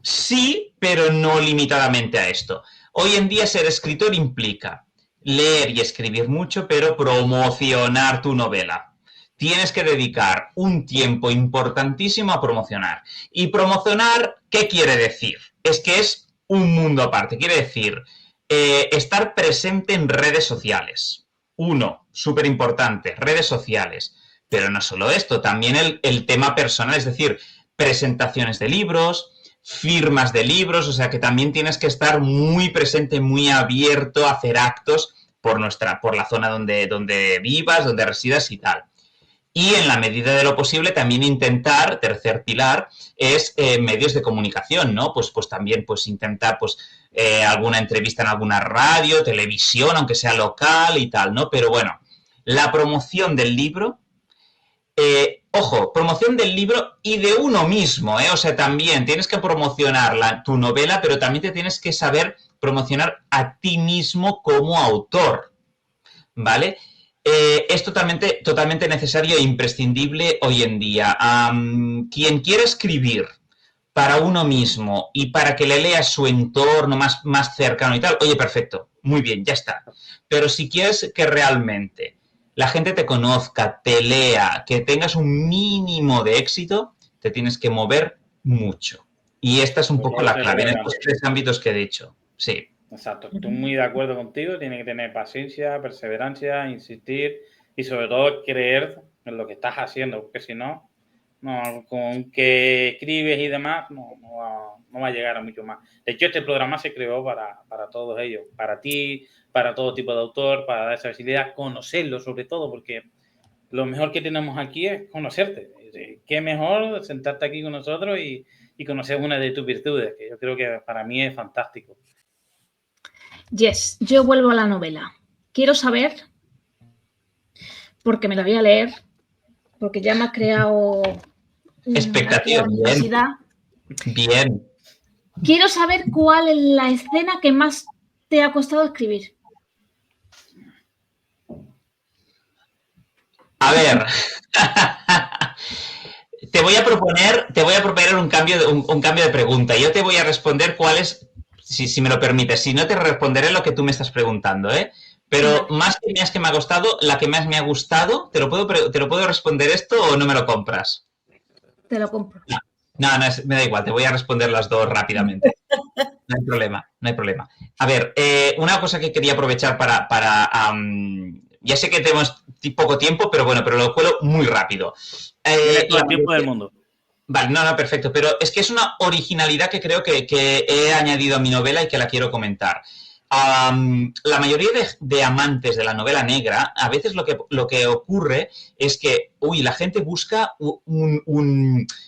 Sí, pero no limitadamente a esto. Hoy en día ser escritor implica leer y escribir mucho, pero promocionar tu novela. Tienes que dedicar un tiempo importantísimo a promocionar. Y promocionar, ¿qué quiere decir? Es que es un mundo aparte. Quiere decir estar presente en redes sociales. Uno, súper importante, redes sociales. Pero no solo esto, también el tema personal, es decir, presentaciones de libros, firmas de libros, o sea que también tienes que estar muy presente, muy abierto a hacer actos por la zona donde vivas, donde residas y tal. Y en la medida de lo posible también intentar, tercer pilar, es medios de comunicación, ¿no? Pues también pues intentar pues alguna entrevista en alguna radio, televisión, aunque sea local y tal, ¿no? Pero bueno, la promoción del libro, ojo, promoción del libro y de uno mismo, ¿eh? O sea, también tienes que promocionar tu novela, pero también te tienes que saber promocionar a ti mismo como autor, ¿vale? Es totalmente necesario e imprescindible hoy en día. Quien quiera escribir para uno mismo y para que le lea su entorno más cercano y tal, oye, perfecto, muy bien, ya está. Pero si quieres que realmente la gente te conozca, te lea, que tengas un mínimo de éxito, te tienes que mover mucho. Y esta es un poco la clave en estos 3 ámbitos que he dicho. Sí. Exacto, estoy muy de acuerdo contigo, tiene que tener paciencia, perseverancia, insistir y sobre todo creer en lo que estás haciendo, porque si no, con que escribes y demás, no va a llegar a mucho más. De hecho, este programa se creó para todos ellos, para ti, para todo tipo de autor, para dar esa visibilidad, conocerlo sobre todo, porque lo mejor que tenemos aquí es conocerte. Qué mejor sentarte aquí con nosotros y conocer una de tus virtudes, que yo creo que para mí es fantástico. Yes, yo vuelvo a la novela. Quiero saber, porque me la voy a leer, porque ya me ha creado expectativa. Bien. Quiero saber cuál es la escena que más te ha costado escribir. A ver, te voy a proponer un cambio de pregunta. Yo te voy a responder cuál es, si me lo permites. Si no, te responderé lo que tú me estás preguntando, ¿eh? Pero más que me ha costado, la que más me ha gustado, ¿te lo puedo responder esto o no me lo compras? Te lo compro. No, me da igual, te voy a responder las dos rápidamente. No hay problema, no hay problema. A ver, una cosa que quería aprovechar ya sé que tenemos poco tiempo, pero bueno, pero lo cuelo muy rápido. Todo el tiempo del mundo. Vale, no, perfecto, pero es que es una originalidad que creo que he añadido a mi novela y que la quiero comentar. La mayoría de amantes de la novela negra, a veces lo que ocurre es que, la gente busca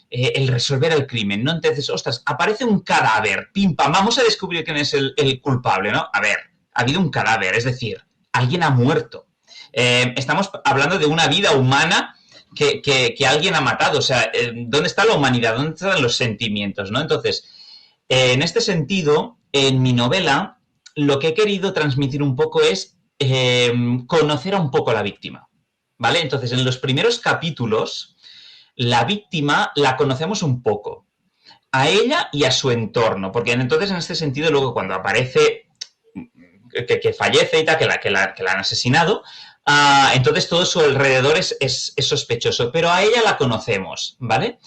el resolver el crimen, ¿no? Entonces, ostras, aparece un cadáver, pim, pam, vamos a descubrir quién es el culpable, ¿no? A ver, ha habido un cadáver, es decir, alguien ha muerto. Estamos hablando de una vida humana que alguien ha matado. O sea, ¿dónde está la humanidad? ¿Dónde están los sentimientos, ¿no? Entonces, en este sentido, en mi novela, lo que he querido transmitir un poco es conocer a un poco a la víctima, ¿vale? Entonces, en los primeros capítulos, la víctima la conocemos un poco, a ella y a su entorno, porque entonces, en este sentido, luego cuando aparece que fallece y tal, que la han asesinado, entonces todo su alrededor es sospechoso, pero a ella la conocemos, ¿vale?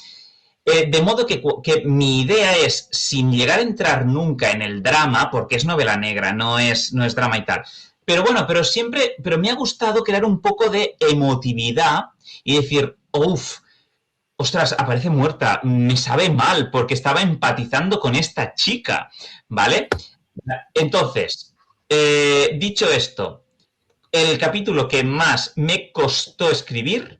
De modo que mi idea es, sin llegar a entrar nunca en el drama, porque es novela negra, no es drama y tal, pero bueno, pero me ha gustado crear un poco de emotividad y decir, ostras, aparece muerta, me sabe mal, porque estaba empatizando con esta chica, ¿vale? Entonces, dicho esto, el capítulo que más me costó escribir,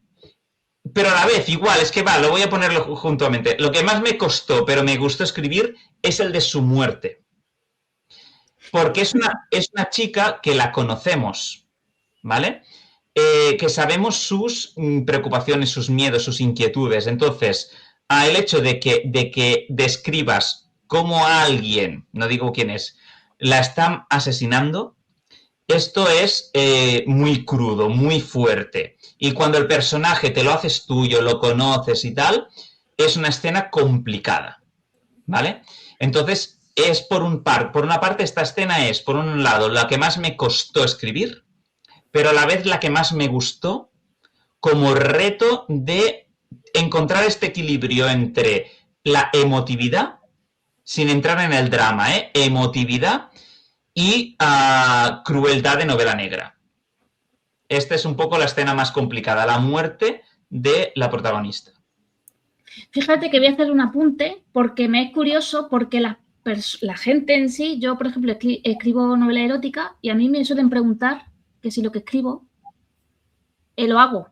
pero a la vez, igual, es que lo voy a ponerlo juntamente. Lo que más me costó, pero me gustó escribir, es el de su muerte. Porque es una chica que la conocemos, ¿vale? Que sabemos sus preocupaciones, sus miedos, sus inquietudes. Entonces, el hecho de que describas cómo alguien, no digo quién es, la están asesinando, esto es muy crudo, muy fuerte. Y cuando el personaje te lo haces tuyo, lo conoces y tal, es una escena complicada, ¿vale? Entonces, por una parte, esta escena es, por un lado, la que más me costó escribir, pero a la vez la que más me gustó como reto de encontrar este equilibrio entre la emotividad, sin entrar en el drama, emotividad y crueldad de novela negra. Esta es un poco la escena más complicada, la muerte de la protagonista. Fíjate que voy a hacer un apunte porque me es curioso, porque la gente en sí, yo por ejemplo escribo novela erótica y a mí me suelen preguntar que si lo que escribo lo hago.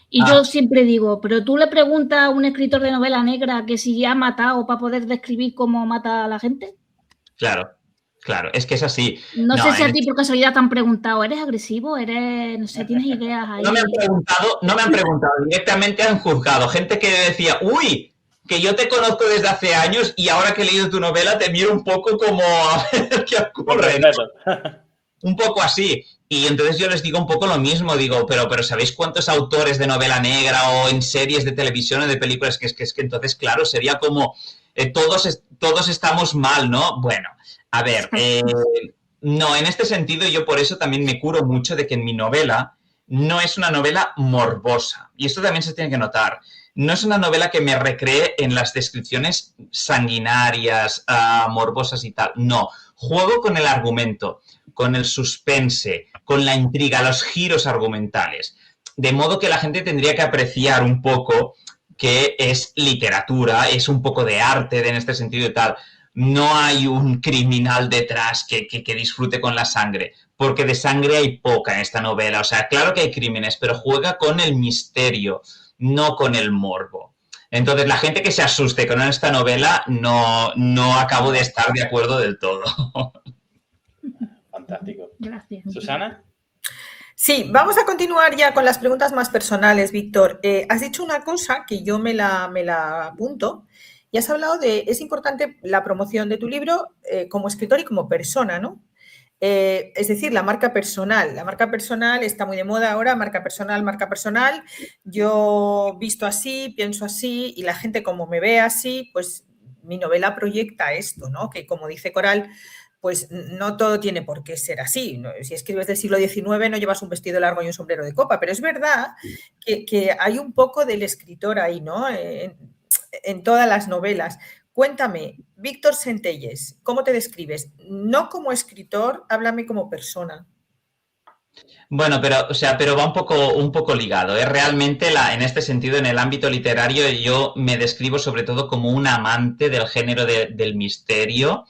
Y yo siempre digo, pero tú le preguntas a un escritor de novela negra que si ya ha matado para poder describir cómo mata a la gente. Claro, es que es así. No sé si a ti por casualidad te han preguntado, ¿eres agresivo? No sé, ¿tienes ideas ahí? No me han preguntado, directamente han juzgado. Gente que decía, que yo te conozco desde hace años y ahora que he leído tu novela te miro un poco como a ver qué ocurre. Un poco así. Y entonces yo les digo un poco lo mismo, digo, pero ¿sabéis cuántos autores de novela negra o en series de televisión o de películas? Que es que entonces, claro, sería como todos estamos mal, ¿no? Bueno, a ver, no, en este sentido yo por eso también me curo mucho de que en mi novela no es una novela morbosa. Y esto también se tiene que notar. No es una novela que me recree en las descripciones sanguinarias, morbosas y tal. No, juego con el argumento, con el suspense, con la intriga, los giros argumentales. De modo que la gente tendría que apreciar un poco que es literatura, es un poco de arte en este sentido y tal. No hay un criminal detrás que disfrute con la sangre, porque de sangre hay poca en esta novela. O sea, claro que hay crímenes, pero juega con el misterio, no con el morbo. Entonces, la gente que se asuste con esta novela no acabo de estar de acuerdo del todo. Fantástico. Gracias. ¿Susana? Sí, vamos a continuar ya con las preguntas más personales, Víctor. Has dicho una cosa que yo me la apunto y has hablado es importante la promoción de tu libro como escritor y como persona, ¿no? Es decir, la marca personal. La marca personal está muy de moda ahora, marca personal. Yo visto así, pienso así y la gente como me ve así, pues mi novela proyecta esto, ¿no? Que como dice Coral, pues no todo tiene por qué ser así. ¿No? Si escribes del siglo XIX no llevas un vestido largo y un sombrero de copa, pero es verdad que hay un poco del escritor ahí, ¿no? En todas las novelas. Cuéntame, Víctor Centelles, ¿cómo te describes? No como escritor, háblame como persona. Bueno, pero va un poco ligado. Realmente, en este sentido, en el ámbito literario, yo me describo sobre todo como un amante del género del misterio,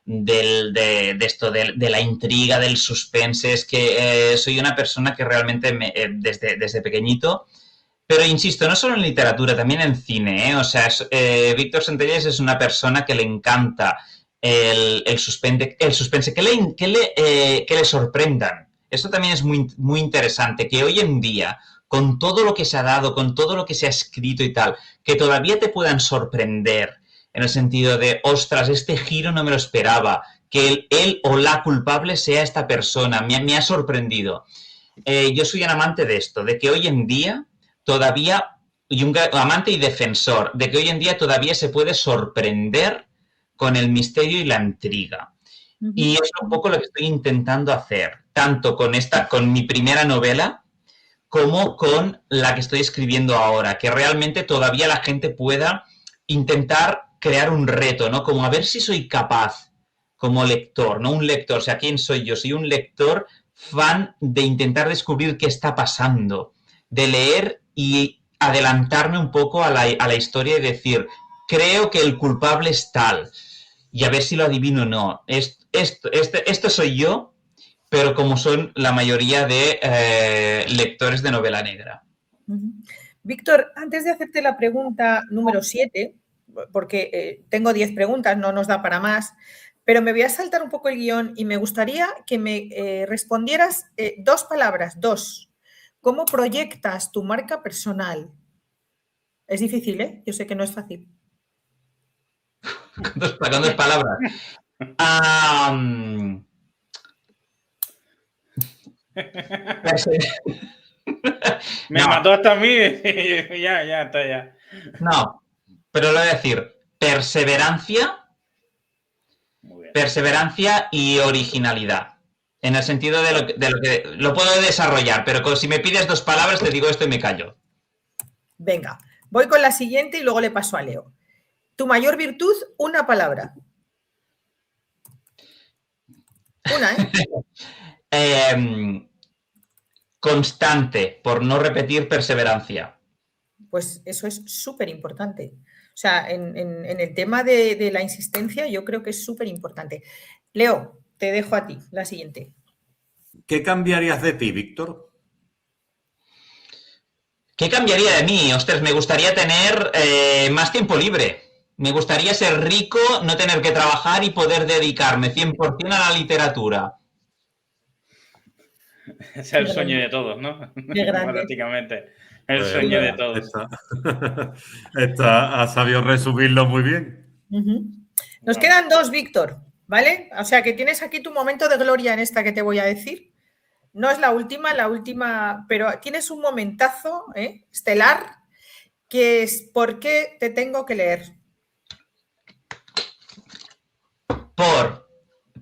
de la intriga, del suspense. Es que soy una persona que realmente desde pequeñito. Pero insisto, no solo en literatura, también en cine, ¿eh? O sea, Víctor Centelles es una persona que le encanta el suspense, que le sorprendan. Esto también es muy, muy interesante, que hoy en día, con todo lo que se ha dado, con todo lo que se ha escrito y tal, que todavía te puedan sorprender, en el sentido de, ostras, este giro no me lo esperaba, que él o la culpable sea esta persona, me ha sorprendido. Yo soy un amante de esto, de que hoy en día todavía, y un amante y defensor, de que hoy en día todavía se puede sorprender con el misterio y la intriga. Y es un poco lo que estoy intentando hacer, tanto con mi primera novela, como con la que estoy escribiendo ahora, que realmente todavía la gente pueda intentar crear un reto, ¿no? Como a ver si soy capaz, como lector, no un lector, o sea, ¿quién soy yo? Soy un lector fan de intentar descubrir qué está pasando, de leer y adelantarme un poco a la historia y decir, creo que el culpable es tal, y a ver si lo adivino o no. Esto soy yo, pero como son la mayoría de lectores de novela negra. Víctor, antes de hacerte la pregunta número 7, porque tengo 10 preguntas, no nos da para más, pero me voy a saltar un poco el guión y me gustaría que me respondieras 2 palabras, 2. ¿Cómo proyectas tu marca personal? Es difícil, ¿eh? Yo sé que no es fácil. Con dos palabras. Me mató hasta a mí. ya está, ya. No, pero lo voy a decir. Perseverancia y originalidad. En el sentido de lo que lo puedo desarrollar, pero si me pides 2 palabras te digo esto y me callo. Venga, voy con la siguiente y luego le paso a Leo. Tu mayor virtud, 1 palabra. Una, ¿eh? Constante, por no repetir perseverancia. Pues eso es súper importante. O sea, en el tema de la insistencia yo creo que es súper importante. Leo, te dejo a ti la siguiente. ¿Qué cambiarías de ti, Víctor? ¿Qué cambiaría de mí? Ostras, me gustaría tener más tiempo libre. Me gustaría ser rico, no tener que trabajar y poder dedicarme 100% a la literatura. Ese es el sueño de todos, ¿no? Qué grande. Prácticamente. El sueño de todos. Ha sabido resumirlo muy bien. Nos quedan 2, Víctor, ¿vale? O sea que tienes aquí tu momento de gloria en esta que te voy a decir. No es la última, pero tienes un momentazo estelar que es ¿por qué te tengo que leer?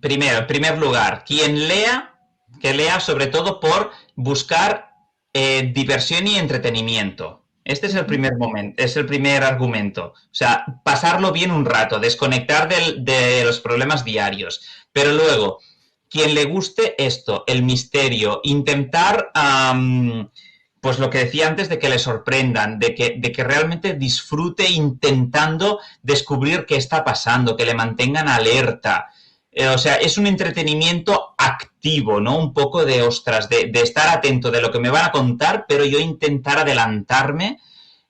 En primer lugar, quien lea, que lea sobre todo por buscar diversión y entretenimiento. Este es el primer momento, es el primer argumento. O sea, pasarlo bien un rato, desconectar de los problemas diarios. Pero luego, quien le guste esto, el misterio, intentar, pues lo que decía antes, de que le sorprendan, de que realmente disfrute intentando descubrir qué está pasando, que le mantengan alerta. O sea, es un entretenimiento activo, ¿no? Un poco de, ostras, de estar atento de lo que me van a contar, pero yo intentar adelantarme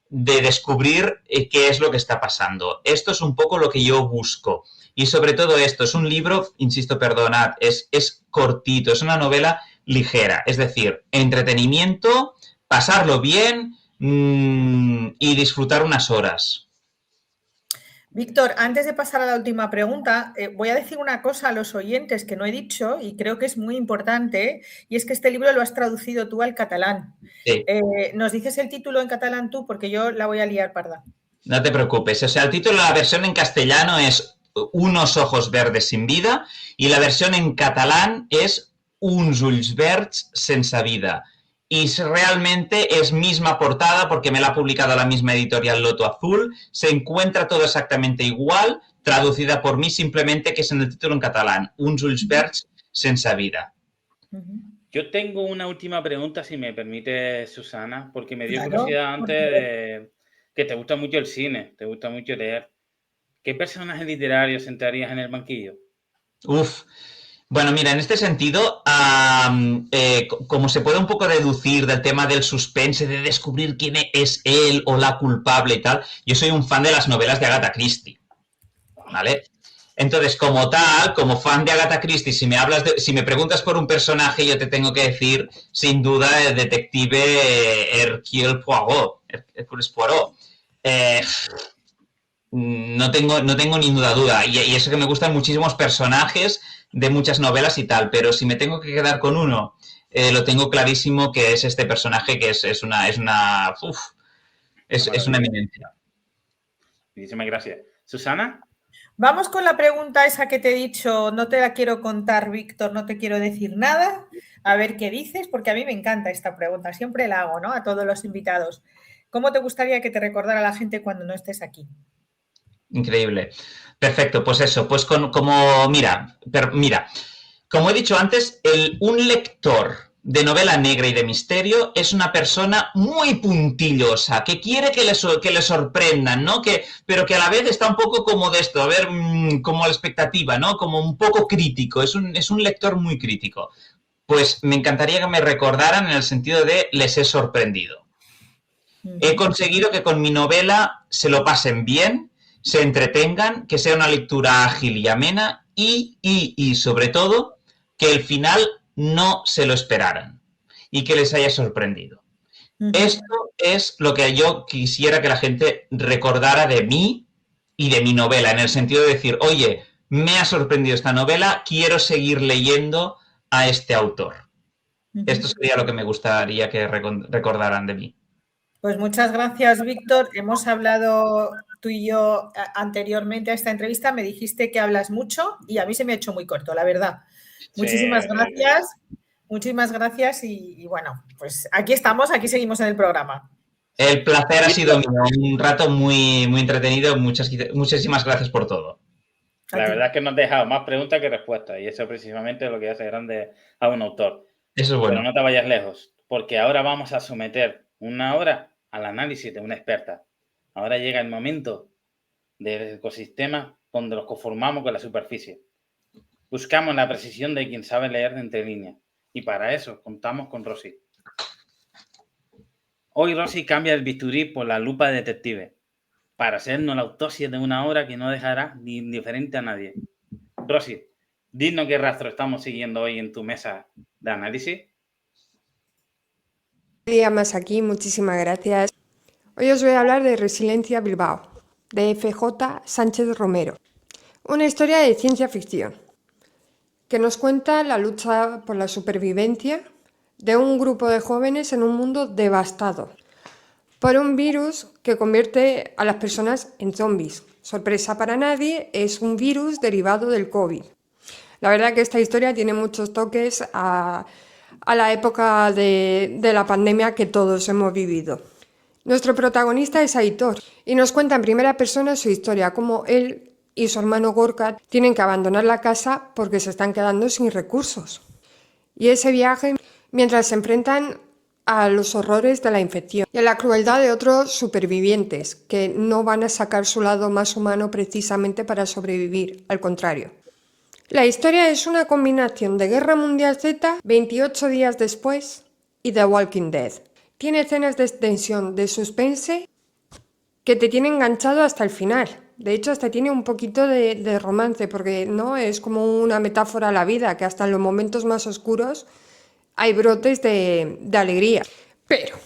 de descubrir qué es lo que está pasando. Esto es un poco lo que yo busco. Y sobre todo esto, es un libro, insisto, perdonad, es cortito, es una novela ligera. Es decir, entretenimiento, pasarlo bien y disfrutar unas horas. Víctor, antes de pasar a la última pregunta, voy a decir una cosa a los oyentes que no he dicho y creo que es muy importante, y es que este libro lo has traducido tú al catalán. Sí. ¿Nos dices el título en catalán tú? Porque yo la voy a liar parda. No te preocupes. O sea, el título de la versión en castellano es unos ojos verdes sin vida, y la versión en catalán es uns ulls verds sense vida. Y realmente es misma portada porque me la ha publicado la misma editorial Loto Azul, se encuentra todo exactamente igual, traducida por mí, simplemente que es en el título en catalán, uns ulls verds sense vida. Yo tengo una última pregunta, si me permite, Susana, porque me dio Claro, curiosidad antes porque- de que te gusta mucho el cine, te gusta mucho leer. ¿Qué personaje literario sentarías en el banquillo? Uf. Bueno, mira, en este sentido, como se puede un poco deducir del tema del suspense, de descubrir quién es él o la culpable y tal, yo soy un fan de las novelas de Agatha Christie, ¿vale? Entonces, como tal, como fan de Agatha Christie, si me preguntas por un personaje, yo te tengo que decir, sin duda, el detective Hercule Poirot. No tengo ni duda. Y eso que me gustan muchísimos personajes de muchas novelas y tal, pero si me tengo que quedar con uno, lo tengo clarísimo que es este personaje que es una eminencia. Muchísimas gracias. ¿Susana? Vamos con la pregunta esa que te he dicho, no te la quiero contar, Víctor, no te quiero decir nada, a ver qué dices, porque a mí me encanta esta pregunta, siempre la hago, ¿no? A todos los invitados. ¿Cómo te gustaría que te recordara la gente cuando no estés aquí? Increíble. Perfecto, pues eso, pues mira, como he dicho antes, un lector de novela negra y de misterio es una persona muy puntillosa, que quiere que le sorprendan, ¿no? Pero que a la vez está un poco como de esto, a ver, como a la expectativa, ¿no? Como un poco crítico, es un lector muy crítico. Pues me encantaría que me recordaran en el sentido de les he sorprendido. He conseguido que con mi novela se lo pasen bien, se entretengan, que sea una lectura ágil y amena y sobre todo, que el final no se lo esperaran y que les haya sorprendido. Esto es lo que yo quisiera que la gente recordara de mí y de mi novela, en el sentido de decir, oye, me ha sorprendido esta novela, quiero seguir leyendo a este autor. Esto sería lo que me gustaría que recordaran de mí. Pues muchas gracias, Víctor. Hemos hablado tú y yo anteriormente a esta entrevista, me dijiste que hablas mucho y a mí se me ha hecho muy corto, la verdad. Muchísimas gracias y bueno, pues aquí estamos, aquí seguimos en el programa. El placer ha sido mío, un rato muy, muy entretenido, muchísimas gracias por todo. La verdad es que nos has dejado más preguntas que respuestas y eso precisamente es lo que hace grande a un autor. Eso es bueno. Pero no te vayas lejos, porque ahora vamos a someter una obra al análisis de una experta. Ahora llega el momento del ecosistema donde los conformamos con la superficie. Buscamos la precisión de quien sabe leer de entre líneas y para eso contamos con Rosy. Hoy Rosy cambia el bisturí por la lupa de detective para hacernos la autopsia de una obra que no dejará ni indiferente a nadie. Rosy, dinos qué rastro estamos siguiendo hoy en tu mesa de análisis. Un día más aquí, muchísimas gracias. Hoy os voy a hablar de Resiliencia Bilbao, de F.J. Sánchez Romero. Una historia de ciencia ficción que nos cuenta la lucha por la supervivencia de un grupo de jóvenes en un mundo devastado por un virus que convierte a las personas en zombies. Sorpresa para nadie, es un virus derivado del COVID. La verdad que esta historia tiene muchos toques a la época de la pandemia que todos hemos vivido. Nuestro protagonista es Aitor y nos cuenta en primera persona su historia, cómo él y su hermano Gorka tienen que abandonar la casa porque se están quedando sin recursos. Y ese viaje mientras se enfrentan a los horrores de la infección y a la crueldad de otros supervivientes que no van a sacar su lado más humano precisamente para sobrevivir, al contrario. La historia es una combinación de Guerra Mundial Z, 28 días después y The Walking Dead. Tiene escenas de tensión, de suspense que te tiene enganchado hasta el final. De hecho, hasta tiene un poquito de romance porque no es como una metáfora a la vida, que hasta en los momentos más oscuros hay brotes de alegría. Pero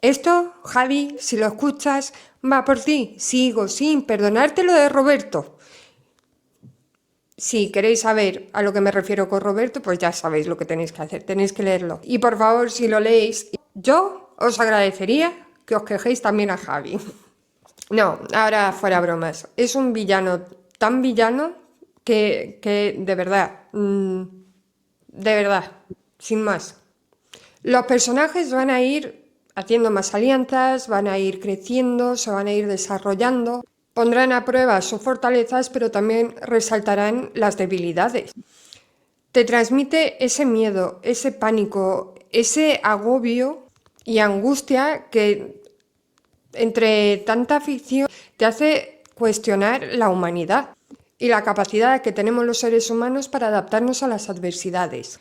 esto, Javi, si lo escuchas, va por ti. Sigo sin perdonarte lo de Roberto. Si queréis saber a lo que me refiero con Roberto, pues ya sabéis lo que tenéis que hacer. Tenéis que leerlo. Y por favor, si lo leéis, yo os agradecería que os quejéis también a Javi. No, ahora fuera bromas. Es un villano tan villano que de verdad, sin más. Los personajes van a ir haciendo más alianzas, van a ir creciendo, se van a ir desarrollando, pondrán a prueba sus fortalezas, pero también resaltarán las debilidades. Te transmite ese miedo, ese pánico, ese agobio y angustia que entre tanta ficción te hace cuestionar la humanidad y la capacidad que tenemos los seres humanos para adaptarnos a las adversidades.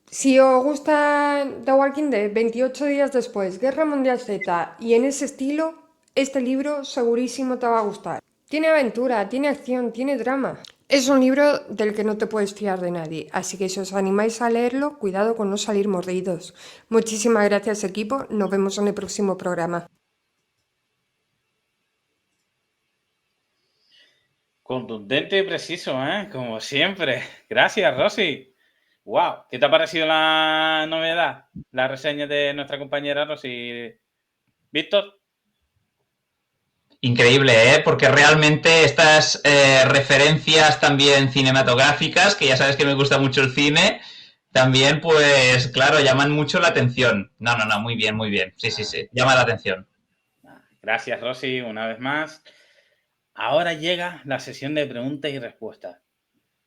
Si os gusta The Walking Dead, 28 días después, Guerra Mundial Z y en ese estilo, este libro segurísimo te va a gustar. Tiene aventura, tiene acción, tiene drama. Es un libro del que no te puedes fiar de nadie, así que si os animáis a leerlo, cuidado con no salir mordidos. Muchísimas gracias, equipo. Nos vemos en el próximo programa. Contundente y preciso, ¿eh? Como siempre. Gracias, Rosy. Wow, ¿qué te ha parecido la novedad? La reseña de nuestra compañera Rosy. Víctor. Increíble, ¿eh? Porque realmente estas referencias también cinematográficas, que ya sabes que me gusta mucho el cine, también, pues, claro, llaman mucho la atención. No, muy bien, muy bien. Sí, llama la atención. Gracias, Rosy, una vez más. Ahora llega la sesión de preguntas y respuestas.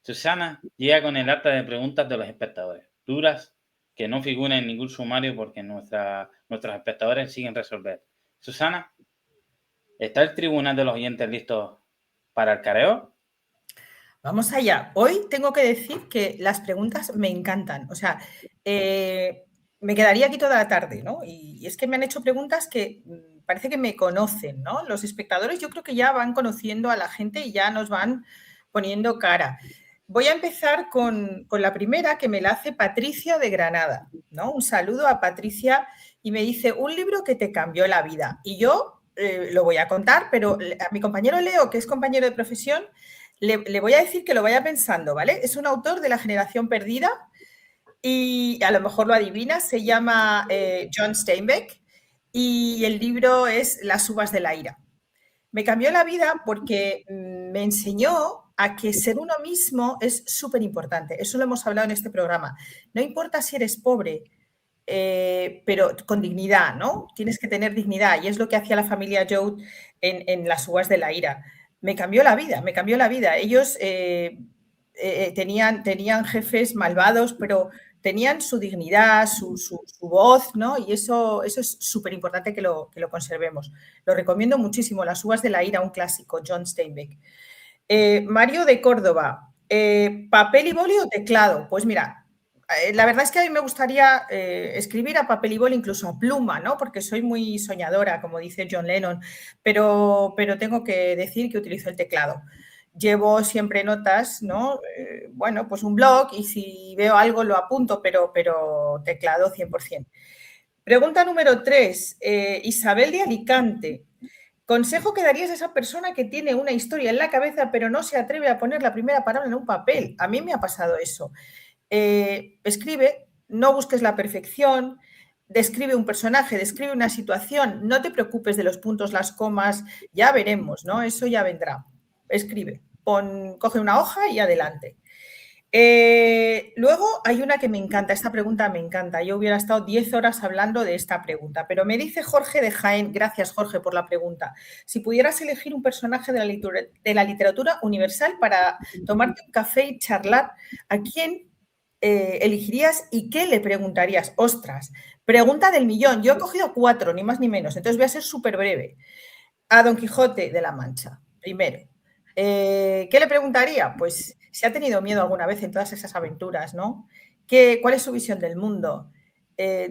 Susana llega con el acta de preguntas de los espectadores, duras que no figuran en ningún sumario porque nuestros espectadores siguen resolver. Susana, ¿está el tribunal de los oyentes listo para el careo? Vamos allá. Hoy tengo que decir que las preguntas me encantan. O sea, me quedaría aquí toda la tarde, ¿no? Y es que me han hecho preguntas que parece que me conocen, ¿no? Los espectadores yo creo que ya van conociendo a la gente y ya nos van poniendo cara. Voy a empezar con la primera, que me la hace Patricia de Granada, ¿no? Un saludo a Patricia y me dice, un libro que te cambió la vida. Y yo lo voy a contar, pero a mi compañero Leo, que es compañero de profesión, le voy a decir que lo vaya pensando, ¿vale? Es un autor de la generación perdida y a lo mejor lo adivina, se llama John Steinbeck y el libro es Las uvas de la ira. Me cambió la vida porque me enseñó a que ser uno mismo es súper importante. Eso lo hemos hablado en este programa. No importa si eres pobre, pero con dignidad, ¿no? Tienes que tener dignidad y es lo que hacía la familia Joad en Las uvas de la ira. Me cambió la vida. Ellos tenían jefes malvados, pero tenían su dignidad, su voz, ¿no? Y eso es súper importante que lo conservemos. Lo recomiendo muchísimo, Las uvas de la ira, un clásico, John Steinbeck. Mario de Córdoba, ¿papel y boli o teclado? Pues mira, la verdad es que a mí me gustaría escribir a papel y boli, incluso a pluma, ¿no? Porque soy muy soñadora, como dice John Lennon, pero tengo que decir que utilizo el teclado. Llevo siempre notas, ¿no? Bueno, pues un blog y si veo algo lo apunto, pero teclado 100%. Pregunta número 3, Isabel de Alicante. ¿Consejo que darías a esa persona que tiene una historia en la cabeza pero no se atreve a poner la primera palabra en un papel? A mí me ha pasado eso. Escribe, no busques la perfección, describe un personaje, describe una situación, no te preocupes de los puntos, las comas, ya veremos, ¿no? Eso ya vendrá. Escribe, coge una hoja y adelante. Luego hay una que me encanta, esta pregunta me encanta. Yo hubiera estado 10 horas hablando de esta pregunta, pero me dice Jorge de Jaén, gracias Jorge por la pregunta, si pudieras elegir un personaje de la literatura universal para tomarte un café y charlar, ¿a quién elegirías y qué le preguntarías? Ostras, pregunta del millón. Yo he cogido 4, ni más ni menos, entonces voy a ser súper breve. A Don Quijote de la Mancha, primero. ¿Qué le preguntaría? Pues si ha tenido miedo alguna vez en todas esas aventuras, ¿no? ¿Cuál es su visión del mundo?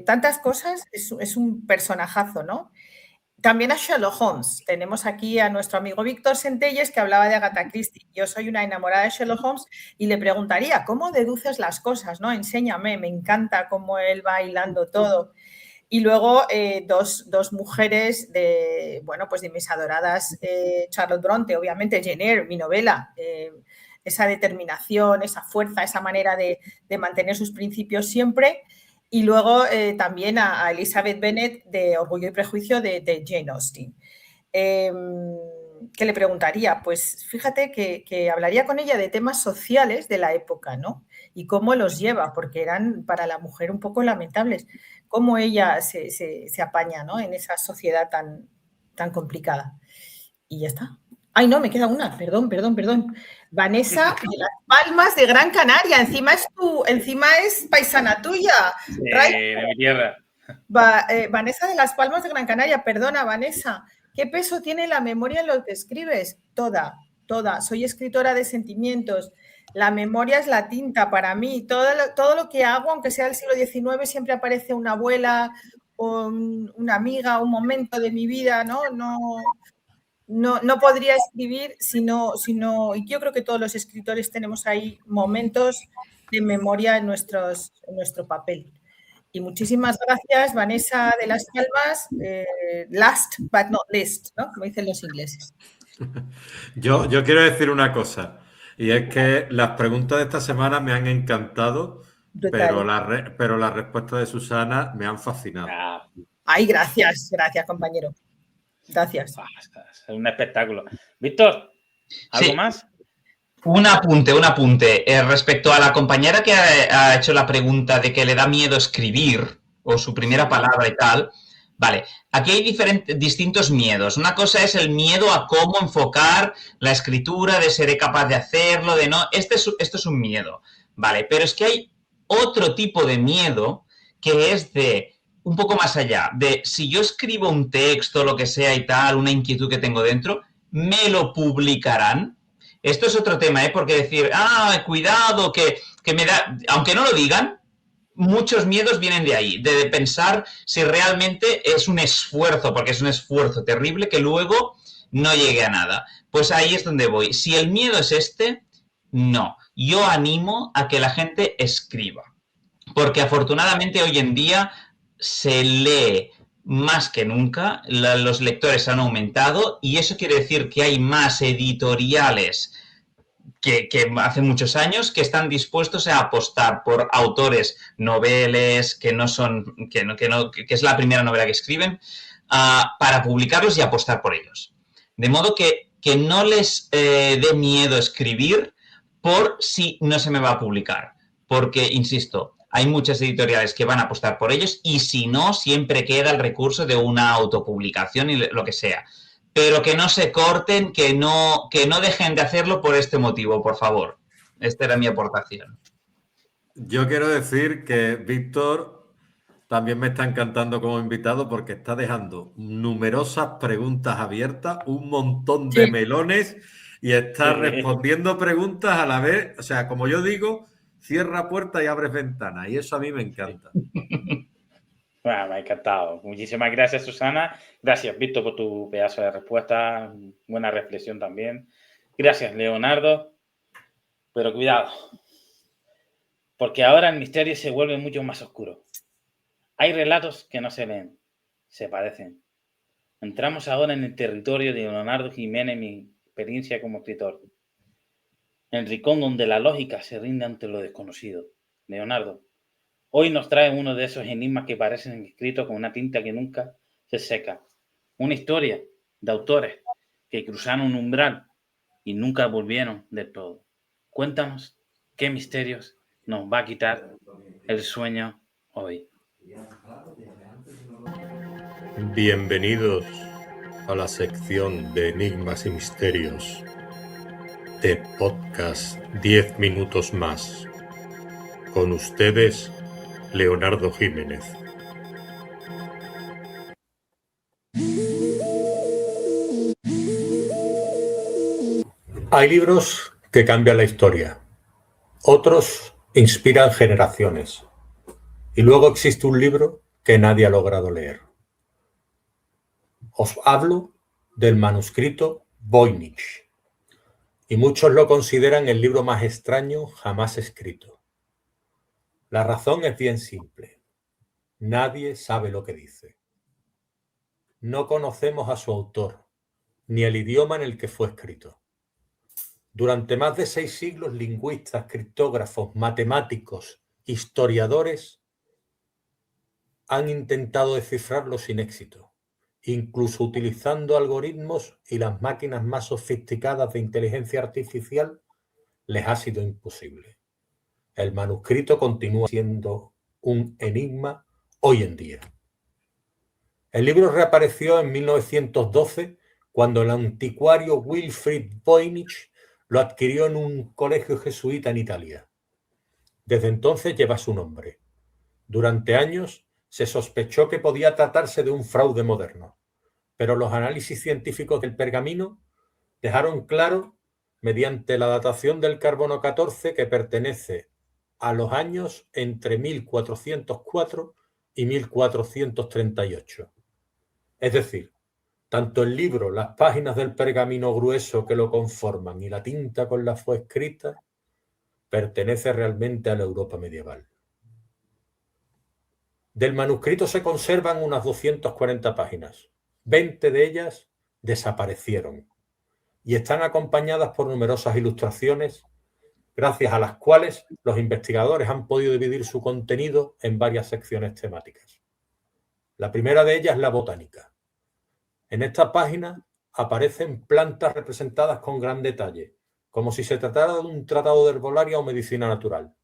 Tantas cosas, es un personajazo, ¿no? También a Sherlock Holmes. Tenemos aquí a nuestro amigo Víctor Centelles que hablaba de Agatha Christie. Yo soy una enamorada de Sherlock Holmes y le preguntaría, ¿cómo deduces las cosas? ¿No? Enséñame, me encanta cómo él va hilando todo. Y luego dos mujeres de mis adoradas, Charlotte Bronte, obviamente, Jane Eyre, mi novela, esa determinación, esa fuerza, esa manera de mantener sus principios siempre. Y luego también a Elizabeth Bennet de Orgullo y Prejuicio de Jane Austen. ¿qué le preguntaría? Pues fíjate que hablaría con ella de temas sociales de la época, ¿no? Y cómo los lleva, porque eran para la mujer un poco lamentables. Cómo ella se apaña, ¿no? En esa sociedad tan complicada. Y ya está. Ay, no, me queda una. Perdón. Vanessa de Las Palmas de Gran Canaria. Encima es paisana tuya. Sí, de mi tierra. Vanessa de Las Palmas de Gran Canaria. Perdona, Vanessa. ¿Qué peso tiene la memoria en lo que escribes? Toda. Soy escritora de sentimientos. La memoria es la tinta para mí. Todo lo que hago, aunque sea del siglo XIX, siempre aparece una abuela, o una amiga, un momento de mi vida, ¿no? No podría escribir sino, y yo creo que todos los escritores tenemos ahí momentos de memoria en nuestro papel. Y muchísimas gracias, Vanessa de Las Palmas, last but not least, ¿no? Como dicen los ingleses. Yo quiero decir una cosa, y es que las preguntas de esta semana me han encantado, pero las respuestas de Susana me han fascinado. Ay, gracias, compañero. Gracias. Es un espectáculo. Víctor, ¿algo más? Un apunte. Respecto a la compañera que ha hecho la pregunta de que le da miedo escribir, o su primera palabra y tal, vale, aquí hay distintos miedos. Una cosa es el miedo a cómo enfocar la escritura, de seré capaz de hacerlo, de no. Esto es un miedo, vale, pero es que hay otro tipo de miedo que es de un poco más allá, de si yo escribo un texto, lo que sea y tal, una inquietud que tengo dentro, ¿me lo publicarán? Esto es otro tema, porque decir, cuidado, que me da, aunque no lo digan, muchos miedos vienen de ahí, de pensar si realmente es un esfuerzo, porque es un esfuerzo terrible que luego no llegue a nada. Pues ahí es donde voy. Si el miedo es no. Yo animo a que la gente escriba, porque afortunadamente hoy en día se lee más que nunca, los lectores han aumentado y eso quiere decir que hay más editoriales que hace muchos años que están dispuestos a apostar por autores noveles que es la primera novela que escriben, para publicarlos y apostar por ellos. De modo que no les dé miedo escribir por si no se me va a publicar, porque, insisto, hay muchas editoriales que van a apostar por ellos y si no, siempre queda el recurso de una autopublicación y lo que sea. Pero que no se corten, que no dejen de hacerlo por este motivo, por favor. Esta era mi aportación. Yo quiero decir que Víctor también me está encantando como invitado porque está dejando numerosas preguntas abiertas, un montón de melones y está respondiendo preguntas a la vez. O sea, como yo digo, cierra puerta y abres ventana y eso a mí me encanta. Me ha encantado. Muchísimas gracias, Susana. Gracias, Víctor, por tu pedazo de respuesta. Buena reflexión también. Gracias, Leonardo. Pero cuidado, porque ahora el misterio se vuelve mucho más oscuro. Hay relatos que no se leen, se padecen. Entramos ahora en el territorio de Leonardo Jiménez, mi experiencia como escritor. El rincón donde la lógica se rinde ante lo desconocido. Leonardo, hoy nos trae uno de esos enigmas que parecen escritos con una tinta que nunca se seca. Una historia de autores que cruzaron un umbral y nunca volvieron del todo. Cuéntanos qué misterios nos va a quitar el sueño hoy. Bienvenidos a la sección de Enigmas y Misterios de Podcast 10 Minutos Más. Con ustedes, Leonardo Jiménez. Hay libros que cambian la historia, otros inspiran generaciones, y luego existe un libro que nadie ha logrado leer. Os hablo del manuscrito Voynich, y muchos lo consideran el libro más extraño jamás escrito. La razón es bien simple. Nadie sabe lo que dice. No conocemos a su autor, ni el idioma en el que fue escrito. Durante más de 6 siglos, lingüistas, criptógrafos, matemáticos, historiadores han intentado descifrarlo sin éxito. incluso utilizando algoritmos y las máquinas más sofisticadas de inteligencia artificial, les ha sido imposible. El manuscrito continúa siendo un enigma hoy en día. El libro reapareció en 1912 cuando el anticuario Wilfrid Voynich lo adquirió en un colegio jesuita en Italia. Desde entonces lleva su nombre. Durante años se sospechó que podía tratarse de un fraude moderno, pero los análisis científicos del pergamino dejaron claro, mediante la datación del carbono 14, que pertenece a los años entre 1404 y 1438. Es decir, tanto el libro, las páginas del pergamino grueso que lo conforman y la tinta con la que fue escrita pertenece realmente a la Europa medieval. Del manuscrito se conservan unas 240 páginas. 20 de ellas desaparecieron y están acompañadas por numerosas ilustraciones, gracias a las cuales los investigadores han podido dividir su contenido en varias secciones temáticas. La primera de ellas es la botánica. En esta página aparecen plantas representadas con gran detalle, como si se tratara de un tratado de herbolaria o medicina natural.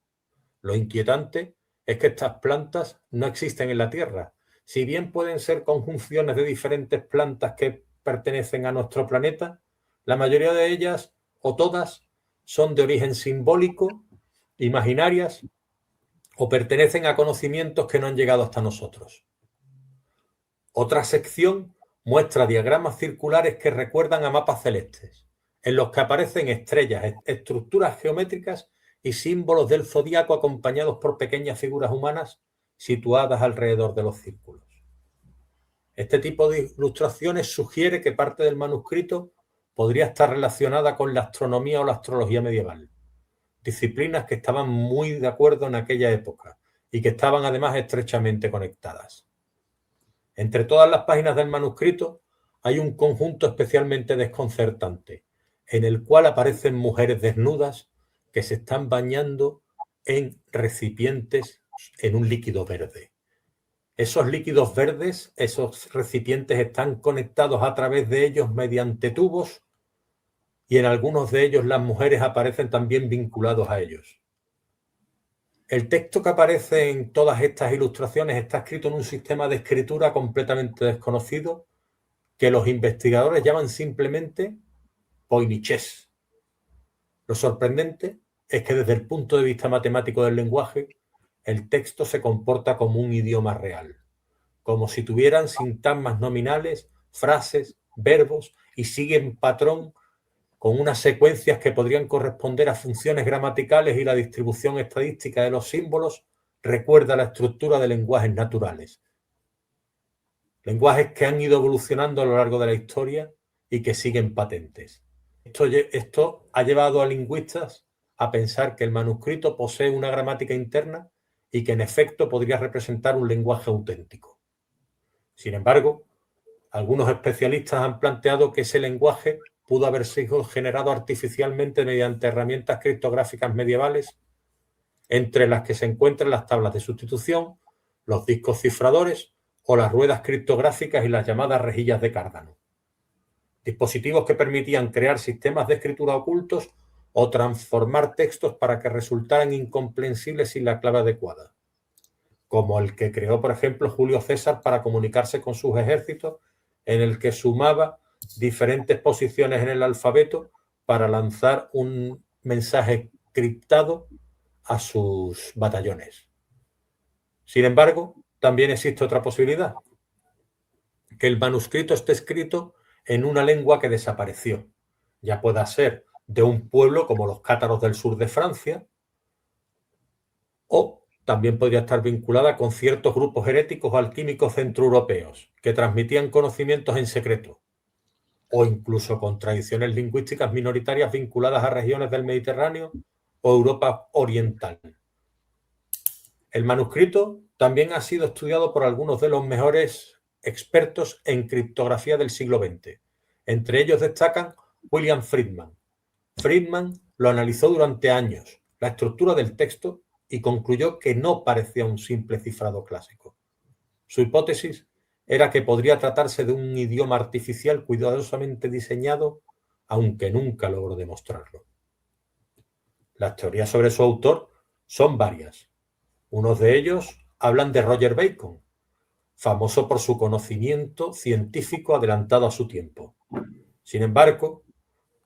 Lo inquietante es que estas plantas no existen en la Tierra. Si bien pueden ser conjunciones de diferentes plantas que pertenecen a nuestro planeta, la mayoría de ellas, o todas, son de origen simbólico, imaginarias, o pertenecen a conocimientos que no han llegado hasta nosotros. Otra sección muestra diagramas circulares que recuerdan a mapas celestes, en los que aparecen estrellas, estructuras geométricas y símbolos del zodíaco acompañados por pequeñas figuras humanas situadas alrededor de los círculos. Este tipo de ilustraciones sugiere que parte del manuscrito podría estar relacionada con la astronomía o la astrología medieval, disciplinas que estaban muy de acuerdo en aquella época y que estaban además estrechamente conectadas. Entre todas las páginas del manuscrito hay un conjunto especialmente desconcertante, en el cual aparecen mujeres desnudas que se están bañando en recipientes en un líquido verde. Esos líquidos verdes, esos recipientes están conectados a través de ellos mediante tubos y en algunos de ellos las mujeres aparecen también vinculados a ellos. El texto que aparece en todas estas ilustraciones está escrito en un sistema de escritura completamente desconocido que los investigadores llaman simplemente voynichés. Lo sorprendente es que desde el punto de vista matemático del lenguaje, el texto se comporta como un idioma real, como si tuvieran sintagmas nominales, frases, verbos y siguen patrón con unas secuencias que podrían corresponder a funciones gramaticales y la distribución estadística de los símbolos recuerda la estructura de lenguajes naturales. Lenguajes que han ido evolucionando a lo largo de la historia y que siguen patentes. Esto ha llevado a lingüistas a pensar que el manuscrito posee una gramática interna y que en efecto podría representar un lenguaje auténtico. Sin embargo, algunos especialistas han planteado que ese lenguaje pudo haber sido generado artificialmente mediante herramientas criptográficas medievales, entre las que se encuentran las tablas de sustitución, los discos cifradores o las ruedas criptográficas y las llamadas rejillas de cárdano. Dispositivos que permitían crear sistemas de escritura ocultos o transformar textos para que resultaran incomprensibles sin la clave adecuada, como el que creó, por ejemplo, Julio César para comunicarse con sus ejércitos, en el que sumaba diferentes posiciones en el alfabeto para lanzar un mensaje criptado a sus batallones. Sin embargo, también existe otra posibilidad, que el manuscrito esté escrito en una lengua que desapareció, ya pueda ser de un pueblo como los cátaros del sur de Francia, o también podría estar vinculada con ciertos grupos heréticos o alquímicos centroeuropeos que transmitían conocimientos en secreto, o incluso con tradiciones lingüísticas minoritarias vinculadas a regiones del Mediterráneo o Europa oriental. El manuscrito también ha sido estudiado por algunos de los mejores expertos en criptografía del siglo XX. Entre ellos destacan William Friedman. Friedman lo analizó durante años, la estructura del texto, y concluyó que no parecía un simple cifrado clásico. Su hipótesis era que podría tratarse de un idioma artificial cuidadosamente diseñado, aunque nunca logró demostrarlo. Las teorías sobre su autor son varias. Unos de ellos hablan de Roger Bacon, famoso por su conocimiento científico adelantado a su tiempo. Sin embargo,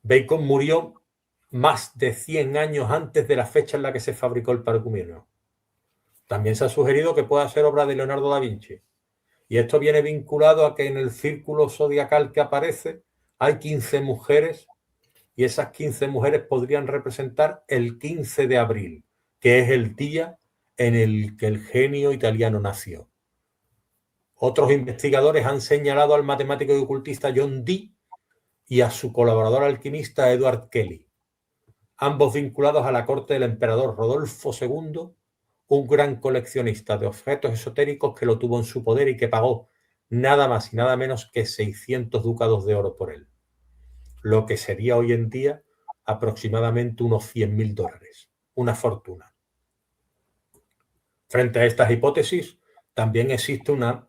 Bacon murió más de 100 años antes de la fecha en la que se fabricó el pergamino. También se ha sugerido que pueda ser obra de Leonardo da Vinci. Y esto viene vinculado a que en el círculo zodiacal que aparece hay 15 mujeres y esas 15 mujeres podrían representar el 15 de abril, que es el día en el que el genio italiano nació. Otros investigadores han señalado al matemático y ocultista John Dee y a su colaborador alquimista Edward Kelly, ambos vinculados a la corte del emperador Rodolfo II, un gran coleccionista de objetos esotéricos que lo tuvo en su poder y que pagó nada más y nada menos que 600 ducados de oro por él, lo que sería hoy en día aproximadamente unos $100.000, una fortuna. Frente a estas hipótesis, también existe una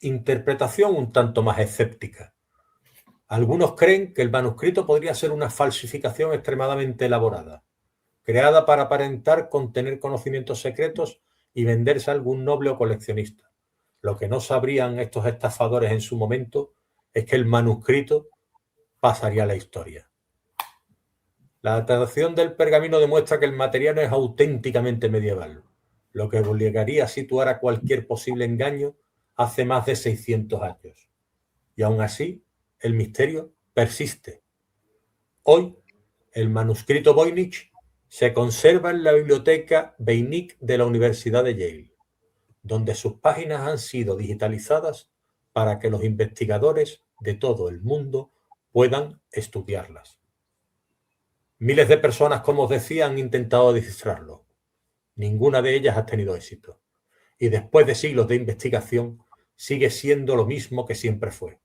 interpretación un tanto más escéptica. Algunos creen que el manuscrito podría ser una falsificación extremadamente elaborada, creada para aparentar contener conocimientos secretos y venderse a algún noble o coleccionista. Lo que no sabrían estos estafadores en su momento es que el manuscrito pasaría a la historia. La datación del pergamino demuestra que el material es auténticamente medieval, lo que obligaría a situar a cualquier posible engaño hace más de 600 años. Y aún así, el misterio persiste. Hoy, el manuscrito Voynich se conserva en la biblioteca Beinecke de la Universidad de Yale, donde sus páginas han sido digitalizadas para que los investigadores de todo el mundo puedan estudiarlas. Miles de personas, como os decía, han intentado descifrarlo. Ninguna de ellas ha tenido éxito. Y después de siglos de investigación, sigue siendo lo mismo que siempre fue.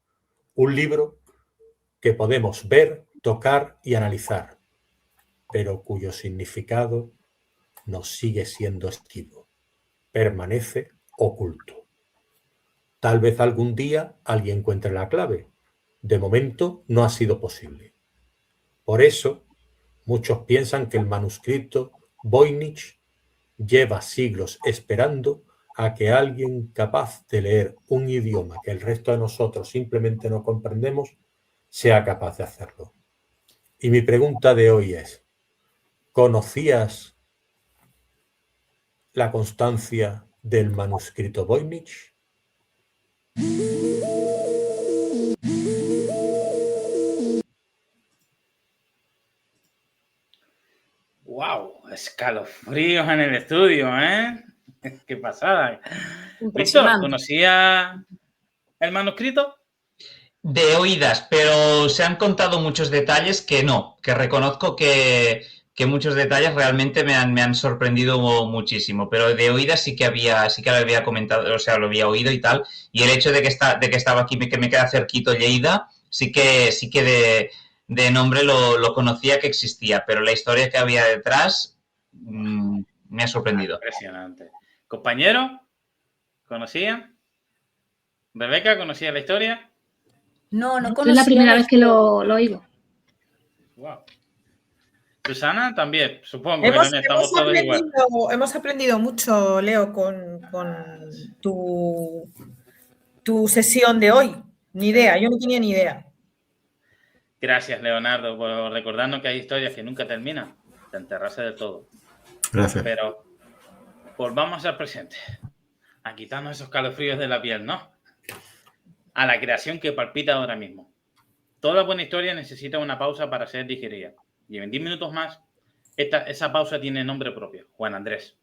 Un libro que podemos ver, tocar y analizar, pero cuyo significado nos sigue siendo esquivo, permanece oculto. Tal vez algún día alguien encuentre la clave. De momento no ha sido posible. Por eso, muchos piensan que el manuscrito Voynich lleva siglos esperando a que alguien capaz de leer un idioma que el resto de nosotros simplemente no comprendemos sea capaz de hacerlo. Y mi pregunta de hoy es, ¿conocías la constancia del manuscrito Voynich? ¡Wow! Escalofríos en el estudio, ¿eh? ¡Qué pasada! Víctor, Impresionante. ¿conocía el manuscrito? De oídas, pero se han contado muchos detalles que no, que reconozco que muchos detalles realmente me han sorprendido muchísimo, pero de oídas sí que lo había comentado, o sea, lo había oído y tal, y el hecho de que estaba aquí, que me queda cerquito Lleida, sí que de nombre lo conocía que existía, pero la historia que había detrás me ha sorprendido. Impresionante. ¿Compañero? ¿Conocía? ¿Rebeca conocía la historia? No Es conocía la primera la vez que lo oigo. Wow. Susana también, supongo que también estamos todos igual. Hemos aprendido mucho, Leo, con tu sesión de hoy. Ni idea, yo no tenía ni idea. Gracias, Leonardo, por recordarnos que hay historias que nunca terminan de enterrarse de todo. Gracias. Pero volvamos al presente, a quitarnos esos calofríos de la piel, ¿no? A la creación que palpita ahora mismo. Toda buena historia necesita una pausa para ser digerida. Y en 10 minutos más, esa pausa tiene nombre propio, Juan Andrés.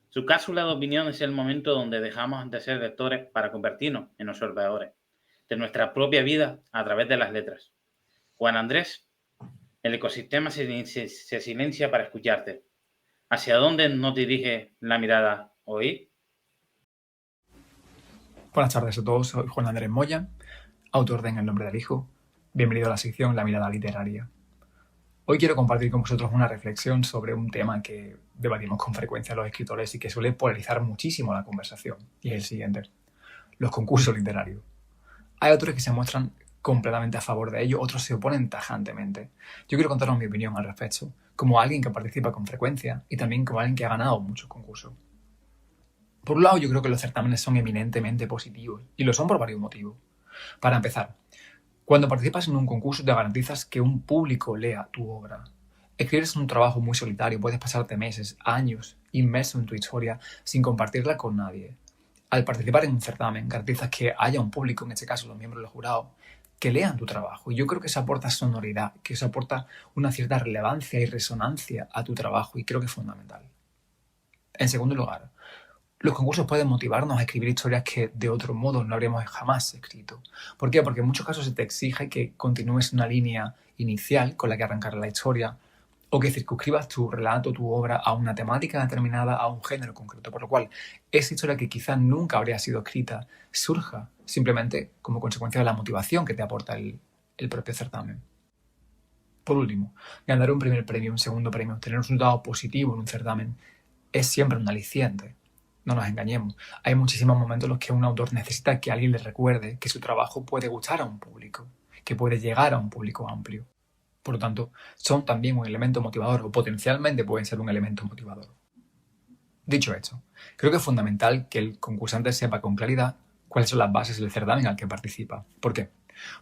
Su cápsula de opinión es el momento donde dejamos de ser lectores para convertirnos en observadores de nuestra propia vida a través de las letras. Juan Andrés, el ecosistema se silencia para escucharte. ¿Hacia dónde nos dirige la mirada hoy? Buenas tardes a todos, soy Juan Andrés Moya, autor de En el nombre del hijo. Bienvenido a la sección La mirada literaria. Hoy quiero compartir con vosotros una reflexión sobre un tema que debatimos con frecuencia los escritores y que suele polarizar muchísimo la conversación, y es el siguiente. los concursos literarios. Hay autores que se muestran completamente a favor de ello, otros se oponen tajantemente. Yo quiero contaros mi opinión al respecto, como alguien que participa con frecuencia y también como alguien que ha ganado muchos concursos. Por un lado, yo creo que los certámenes son eminentemente positivos, y lo son por varios motivos. Para empezar, cuando participas en un concurso te garantizas que un público lea tu obra. Escribir es un trabajo muy solitario, puedes pasarte meses, años, inmerso en tu historia sin compartirla con nadie. Al participar en un certamen, garantizas que haya un público, en este caso los miembros del jurado, que lean tu trabajo. Y yo creo que eso aporta sonoridad, que eso aporta una cierta relevancia y resonancia a tu trabajo, y creo que es fundamental. En segundo lugar, los concursos pueden motivarnos a escribir historias que de otro modo no habríamos jamás escrito. ¿Por qué? Porque en muchos casos se te exige que continúes una línea inicial con la que arrancar la historia, o que circunscribas tu relato, tu obra, a una temática determinada, a un género concreto, por lo cual esa historia que quizá nunca habría sido escrita surja simplemente como consecuencia de la motivación que te aporta el propio certamen. Por último, ganar un primer premio, un segundo premio, tener un resultado positivo en un certamen es siempre un aliciente. No nos engañemos, hay muchísimos momentos en los que un autor necesita que alguien le recuerde que su trabajo puede gustar a un público, que puede llegar a un público amplio. Por lo tanto, son también un elemento motivador, o potencialmente pueden ser un elemento motivador. Dicho esto, creo que es fundamental que el concursante sepa con claridad cuáles son las bases del certamen al que participa. ¿Por qué?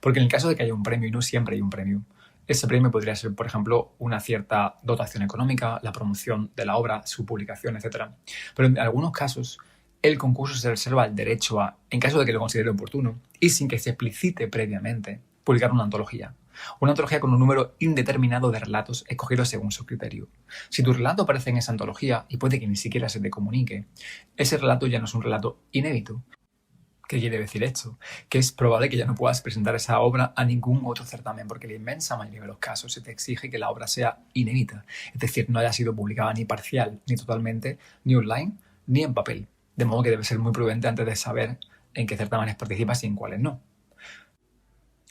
Porque en el caso de que haya un premio, y no siempre hay un premio, ese premio podría ser, por ejemplo, una cierta dotación económica, la promoción de la obra, su publicación, etc. Pero en algunos casos, el concurso se reserva el derecho a, en caso de que lo considere oportuno, y sin que se explicite previamente, publicar una antología. Una antología con un número indeterminado de relatos escogidos según su criterio. Si tu relato aparece en esa antología, y puede que ni siquiera se te comunique, ese relato ya no es un relato inédito. ¿Qué quiere decir esto? Que es probable que ya no puedas presentar esa obra a ningún otro certamen, porque en la inmensa mayoría de los casos se te exige que la obra sea inédita, es decir, no haya sido publicada ni parcial, ni totalmente, ni online, ni en papel. De modo que debes ser muy prudente antes de saber en qué certámenes participas y en cuáles no.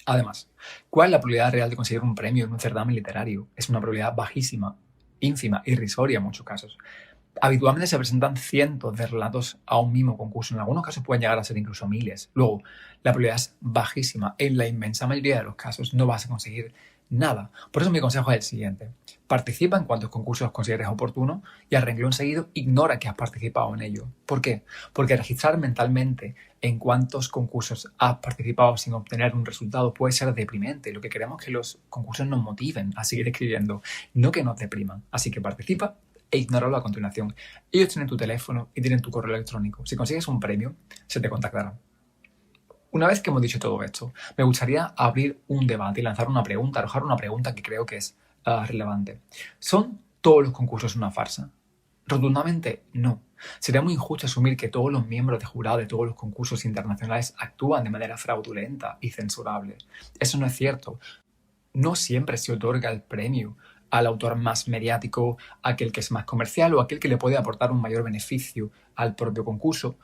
Además, ¿cuál es la probabilidad real de conseguir un premio en un certamen literario? Es una probabilidad bajísima, ínfima, irrisoria en muchos casos. Habitualmente se presentan cientos de relatos a un mismo concurso. En algunos casos pueden llegar a ser incluso miles. Luego, la probabilidad es bajísima. En la inmensa mayoría de los casos no vas a conseguir nada. Por eso mi consejo es el siguiente. Participa en cuantos concursos consideres oportuno y al renglón seguido ignora que has participado en ello. ¿Por qué? Porque registrar mentalmente en cuántos concursos has participado sin obtener un resultado puede ser deprimente. Lo que queremos es que los concursos nos motiven a seguir escribiendo, no que nos depriman. Así que participa e ignóralo a continuación. Ellos tienen tu teléfono y tienen tu correo electrónico. Si consigues un premio, se te contactarán. Una vez que hemos dicho todo esto, me gustaría abrir un debate y lanzar una pregunta, arrojar una pregunta que creo que es relevante. ¿Son todos los concursos una farsa? Rotundamente no. Sería muy injusto asumir que todos los miembros de jurado de todos los concursos internacionales actúan de manera fraudulenta y censurable. Eso no es cierto. No siempre se otorga el premio al autor más mediático, aquel que es más comercial o aquel que le puede aportar un mayor beneficio al propio concurso.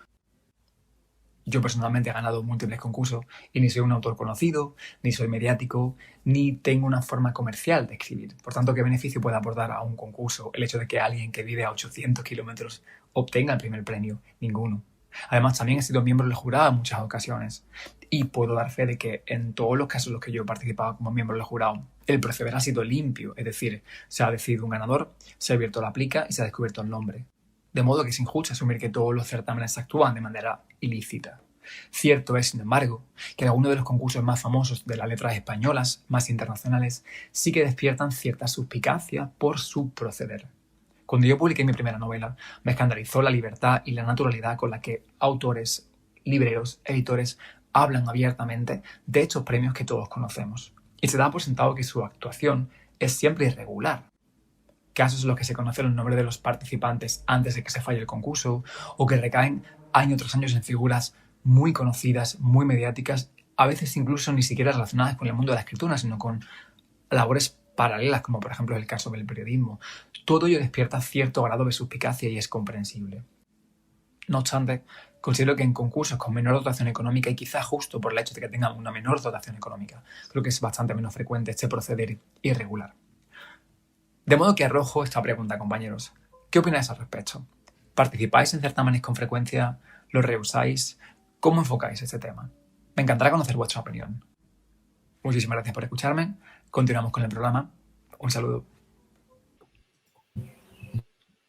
Yo personalmente he ganado múltiples concursos y ni soy un autor conocido, ni soy mediático, ni tengo una forma comercial de escribir. Por tanto, ¿qué beneficio puede aportar a un concurso el hecho de que alguien que vive a 800 kilómetros obtenga el primer premio? Ninguno. Además, también he sido miembro del jurado en muchas ocasiones y puedo dar fe de que en todos los casos en los que yo he participado como miembro del jurado, el proceder ha sido limpio, es decir, se ha decidido un ganador, se ha abierto la plica y se ha descubierto el nombre. De modo que es injusto asumir que todos los certámenes actúan de manera ilícita. Cierto es, sin embargo, que algunos de los concursos más famosos de las letras españolas, más internacionales, sí que despiertan cierta suspicacia por su proceder. Cuando yo publiqué mi primera novela, me escandalizó la libertad y la naturalidad con la que autores, libreros, editores hablan abiertamente de estos premios que todos conocemos. Y se da por sentado que su actuación es siempre irregular. Casos en los que se conocen los nombres de los participantes antes de que se falle el concurso, o que recaen año tras año en figuras muy conocidas, muy mediáticas, a veces incluso ni siquiera relacionadas con el mundo de la escritura, sino con labores paralelas, como por ejemplo el caso del periodismo. Todo ello despierta cierto grado de suspicacia y es comprensible. No obstante, considero que en concursos con menor dotación económica, y quizá justo por el hecho de que tengan una menor dotación económica, creo que es bastante menos frecuente este proceder irregular. De modo que arrojo esta pregunta, compañeros. ¿Qué opináis al respecto? ¿Participáis en certámenes con frecuencia? ¿Los rehusáis? ¿Cómo enfocáis este tema? Me encantará conocer vuestra opinión. Muchísimas gracias por escucharme. Continuamos con el programa. Un saludo.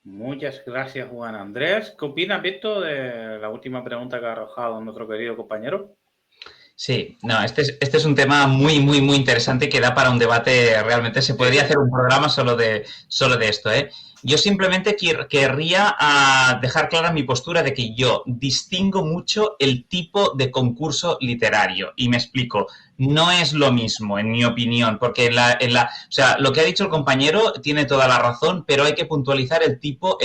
Muchas gracias, Juan Andrés. ¿Qué opinas, Víctor, de la última pregunta que ha arrojado nuestro querido compañero? Sí, no, este es un tema muy, muy, muy interesante que da para un debate. Realmente se podría hacer un programa solo de esto, ¿eh? Yo simplemente querría dejar clara mi postura de que yo distingo mucho el tipo de concurso literario. Y me explico. No es lo mismo, en mi opinión, porque o sea, lo que ha dicho el compañero tiene toda la razón, pero hay que puntualizar el tipo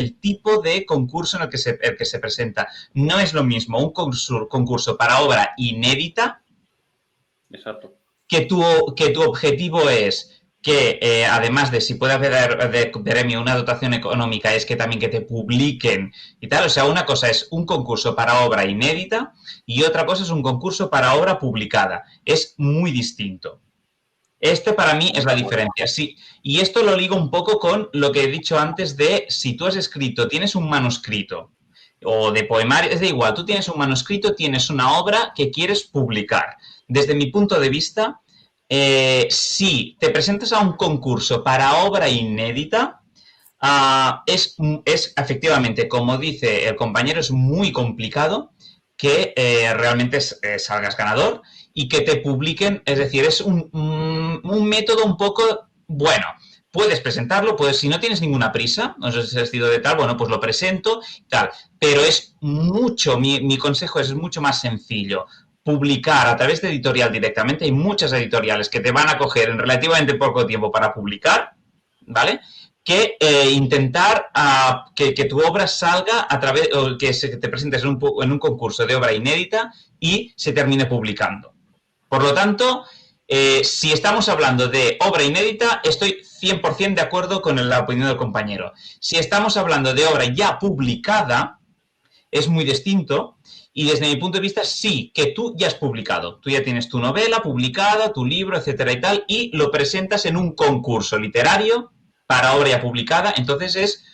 de concurso en el que se presenta. No es lo mismo un concurso para obra inédita. Exacto. Que tu objetivo es que, además de si puede haber de premio una dotación económica, es que también que te publiquen y tal. O sea, una cosa es un concurso para obra inédita y otra cosa es un concurso para obra publicada. Es muy distinto. Este para mí es la diferencia, sí. Y esto lo ligo un poco con lo que he dicho antes de si tú has escrito, tienes un manuscrito o de poemario, es de igual, tú tienes un manuscrito, tienes una obra que quieres publicar. Desde mi punto de vista, si te presentas a un concurso para obra inédita, es efectivamente, como dice el compañero, es muy complicado que realmente salgas ganador y que te publiquen, es decir, es un método un poco, bueno, puedes presentarlo, si no tienes ninguna prisa, no sé si has sido de tal, bueno, pues lo presento, tal, pero es mucho, mi consejo es mucho más sencillo. Publicar a través de editorial directamente, hay muchas editoriales que te van a coger en relativamente poco tiempo para publicar, ¿vale? Que intentar que tu obra salga a través, o que te presentes en un concurso de obra inédita y se termine publicando. Por lo tanto, si estamos hablando de obra inédita, estoy 100% de acuerdo con la opinión del compañero. Si estamos hablando de obra ya publicada, es muy distinto. Y desde mi punto de vista, sí, que tú ya has publicado. Tú ya tienes tu novela publicada, tu libro, etcétera y tal, y lo presentas en un concurso literario para obra ya publicada. Entonces es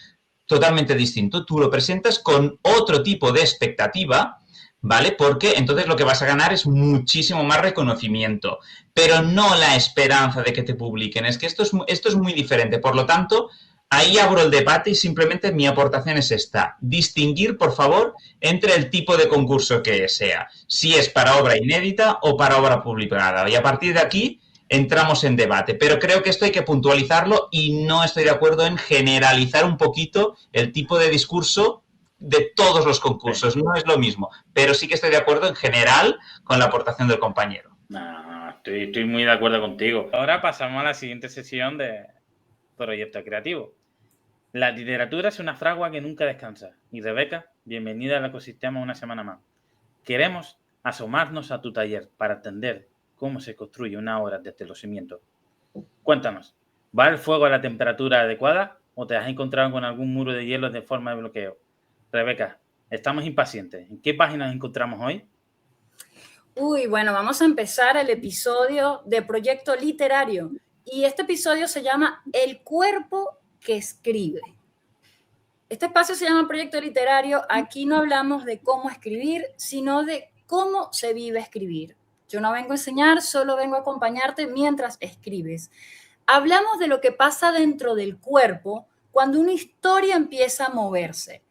totalmente distinto. Tú lo presentas con otro tipo de expectativa, ¿vale? Porque entonces lo que vas a ganar es muchísimo más reconocimiento, pero no la esperanza de que te publiquen. Es que esto es muy diferente. Por lo tanto, ahí abro el debate y simplemente mi aportación es esta. Distinguir, por favor, entre el tipo de concurso que sea. Si es para obra inédita o para obra publicada. Y a partir de aquí entramos en debate. Pero creo que esto hay que puntualizarlo y no estoy de acuerdo en generalizar un poquito el tipo de discurso de todos los concursos. No es lo mismo. Pero sí que estoy de acuerdo en general con la aportación del compañero. No, estoy muy de acuerdo contigo. Ahora pasamos a la siguiente sesión de Proyecto Creativo. La literatura es una fragua que nunca descansa. Y Rebeca, bienvenida al ecosistema una semana más. Queremos asomarnos a tu taller para entender cómo se construye una obra desde los cimientos. Cuéntanos, ¿va el fuego a la temperatura adecuada o te has encontrado con algún muro de hielo de forma de bloqueo? Rebeca, estamos impacientes. ¿En qué página nos encontramos hoy? Bueno, vamos a empezar el episodio de Proyecto Literario. Y este episodio se llama El cuerpo que escribe. Este espacio se llama Proyecto Literario. Aquí no hablamos de cómo escribir, sino de cómo se vive escribir. Yo no vengo a enseñar, solo vengo a acompañarte mientras escribes. Hablamos de lo que pasa dentro del cuerpo cuando una historia empieza a moverse.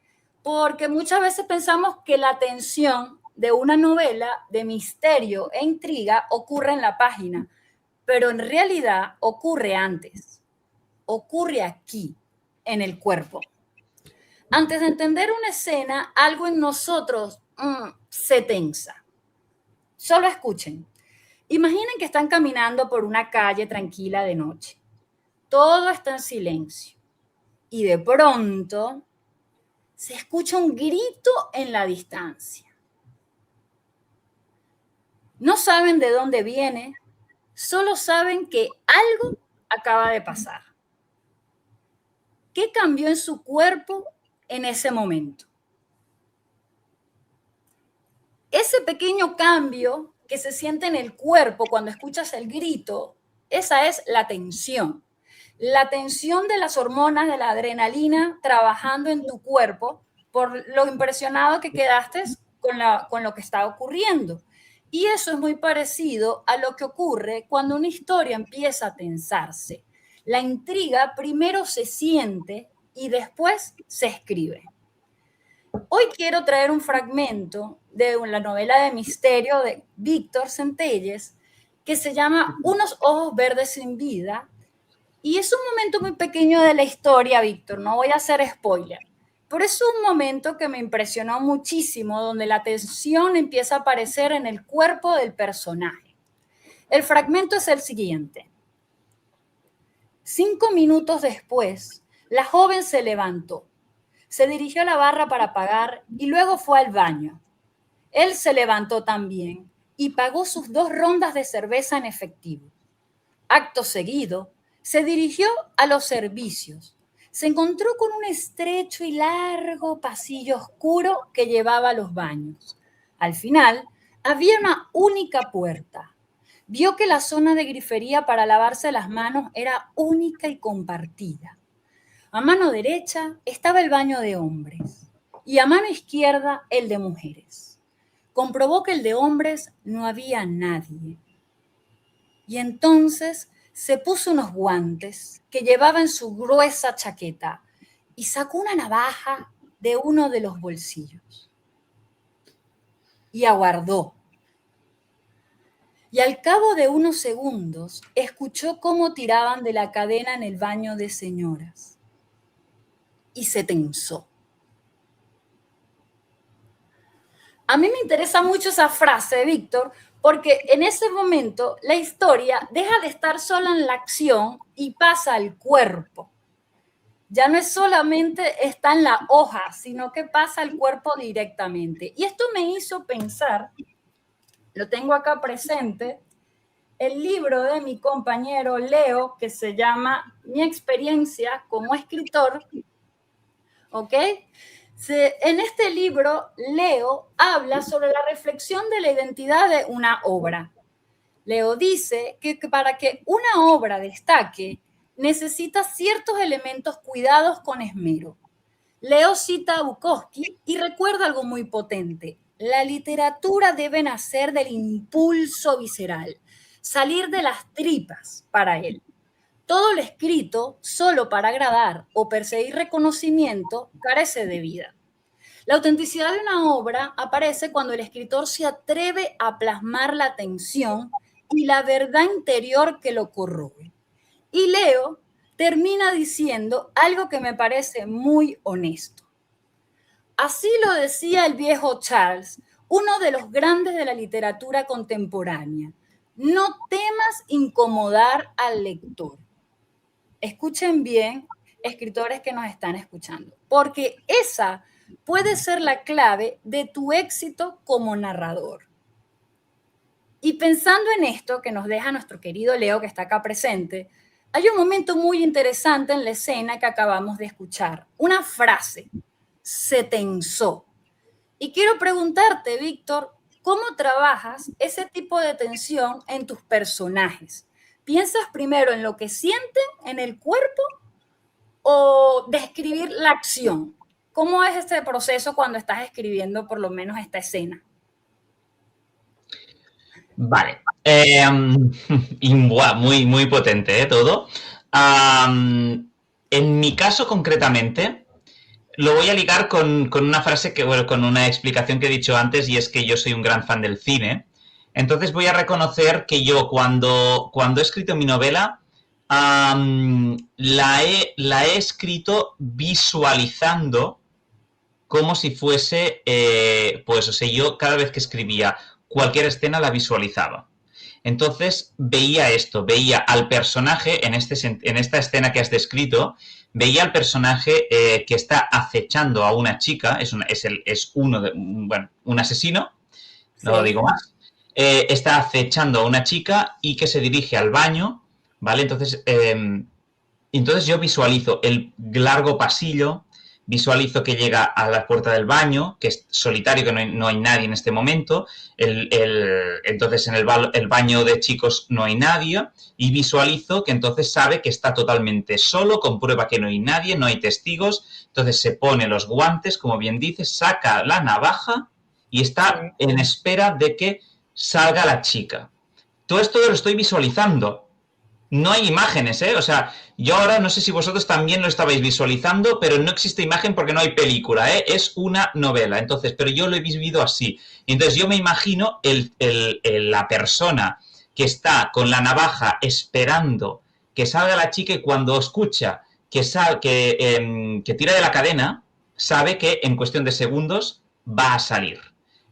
Porque muchas veces pensamos que la tensión de una novela de misterio e intriga ocurre en la página, pero en realidad ocurre antes. Ocurre aquí, en el cuerpo. Antes de entender una escena, algo en nosotros se tensa. Solo escuchen. Imaginen que están caminando por una calle tranquila de noche. Todo está en silencio. Y de pronto se escucha un grito en la distancia. No saben de dónde viene, solo saben que algo acaba de pasar. ¿Qué cambió en su cuerpo en ese momento? Ese pequeño cambio que se siente en el cuerpo cuando escuchas el grito, esa es la tensión. La tensión de las hormonas de la adrenalina trabajando en tu cuerpo por lo impresionado que quedaste con lo que está ocurriendo. Y eso es muy parecido a lo que ocurre cuando una historia empieza a tensarse. La intriga primero se siente y después se escribe. Hoy quiero traer un fragmento de la novela de misterio de Víctor Centelles que se llama Unos ojos verdes sin vida. Y es un momento muy pequeño de la historia, Víctor, no voy a hacer spoiler. Pero es un momento que me impresionó muchísimo, donde la tensión empieza a aparecer en el cuerpo del personaje. El fragmento es el siguiente. 5 minutos después, la joven se levantó, se dirigió a la barra para pagar y luego fue al baño. Él se levantó también y pagó sus 2 rondas de cerveza en efectivo. Acto seguido, se dirigió a los servicios. Se encontró con un estrecho y largo pasillo oscuro que llevaba a los baños. Al final, había una única puerta. Vio que la zona de grifería para lavarse las manos era única y compartida. A mano derecha estaba el baño de hombres y a mano izquierda el de mujeres. Comprobó que el de hombres no había nadie. Y entonces se puso unos guantes que llevaba en su gruesa chaqueta y sacó una navaja de uno de los bolsillos. Y aguardó. Y al cabo de unos segundos escuchó cómo tiraban de la cadena en el baño de señoras. Y se tensó. A mí me interesa mucho esa frase, Víctor, porque en ese momento la historia deja de estar sola en la acción y pasa al cuerpo. Ya no es solamente está en la hoja, sino que pasa al cuerpo directamente. Y esto me hizo pensar, lo tengo acá presente, el libro de mi compañero Leo, que se llama Mi experiencia como escritor, ¿ok? En este libro, Leo habla sobre la reflexión de la identidad de una obra. Leo dice que para que una obra destaque, necesita ciertos elementos cuidados con esmero. Leo cita a Bukowski y recuerda algo muy potente. La literatura debe nacer del impulso visceral, salir de las tripas para él. Todo lo escrito solo para agradar o perseguir reconocimiento carece de vida. La autenticidad de una obra aparece cuando el escritor se atreve a plasmar la atención y la verdad interior que lo corroe. Y Leo termina diciendo algo que me parece muy honesto. Así lo decía el viejo Charles, uno de los grandes de la literatura contemporánea. No temas incomodar al lector. Escuchen bien, escritores que nos están escuchando, porque esa puede ser la clave de tu éxito como narrador. Y pensando en esto que nos deja nuestro querido Leo, que está acá presente, hay un momento muy interesante en la escena que acabamos de escuchar. Una frase, se tensó. Y quiero preguntarte, Víctor, ¿cómo trabajas ese tipo de tensión en tus personajes? ¿Piensas primero en lo que sienten en el cuerpo o describir la acción? ¿Cómo es este proceso cuando estás escribiendo por lo menos esta escena? Vale. Muy, muy potente, todo. En mi caso, concretamente, lo voy a ligar con una frase que, bueno, con una explicación que he dicho antes, y es que yo soy un gran fan del cine. Entonces voy a reconocer que yo cuando he escrito mi novela, la he escrito visualizando como si fuese, pues, o sea, yo cada vez que escribía cualquier escena la visualizaba. Entonces veía esto, veía al personaje, en esta escena que has descrito, veía al personaje que está acechando a una chica, es un asesino, no lo digo más, está acechando a una chica y que se dirige al baño, ¿vale? Entonces yo visualizo el largo pasillo, visualizo que llega a la puerta del baño, que es solitario, que no hay nadie en este momento. Entonces en el baño de chicos no hay nadie, y visualizo que entonces sabe que está totalmente solo, comprueba que no hay nadie, no hay testigos. Entonces se pone los guantes, como bien dices, saca la navaja y está en espera de que salga la chica. Todo esto lo estoy visualizando. No hay imágenes, ¿eh? O sea, yo ahora no sé si vosotros también lo estabais visualizando, pero no existe imagen porque no hay película, ¿eh? Es una novela. Entonces, pero yo lo he vivido así. Entonces, yo me imagino la persona que está con la navaja esperando que salga la chica y cuando escucha que tira de la cadena, sabe que en cuestión de segundos va a salir.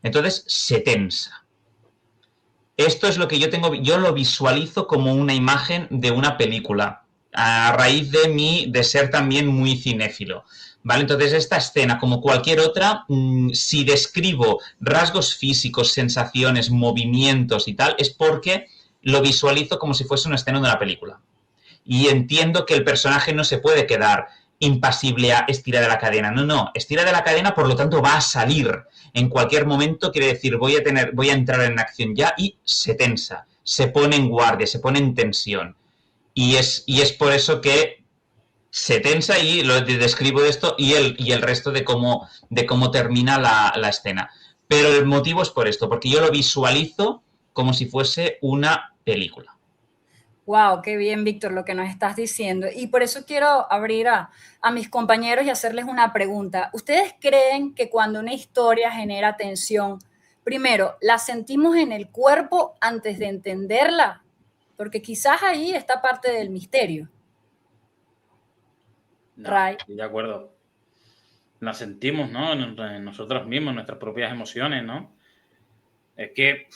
Entonces, se tensa. Esto es lo que yo lo visualizo como una imagen de una película, a raíz de ser también muy cinéfilo. ¿Vale? Entonces, esta escena, como cualquier otra, si describo rasgos físicos, sensaciones, movimientos y tal, es porque lo visualizo como si fuese una escena de una película. Y entiendo que el personaje no se puede quedar impasible a estira de la cadena. No, estira de la cadena, por lo tanto va a salir. En cualquier momento quiere decir voy a entrar en acción ya y se tensa, se pone en guardia, se pone en tensión. Y es por eso que se tensa y lo describo de esto y el resto de cómo termina la escena. Pero el motivo es por esto, porque yo lo visualizo como si fuese una película. Wow, qué bien, Víctor, lo que nos estás diciendo. Y por eso quiero abrir a mis compañeros y hacerles una pregunta. ¿Ustedes creen que cuando una historia genera tensión, primero, la sentimos en el cuerpo antes de entenderla? Porque quizás ahí está parte del misterio. No, Ray. estoy de acuerdo. La sentimos, ¿no? En nosotros mismos, nuestras propias emociones, ¿no? Es que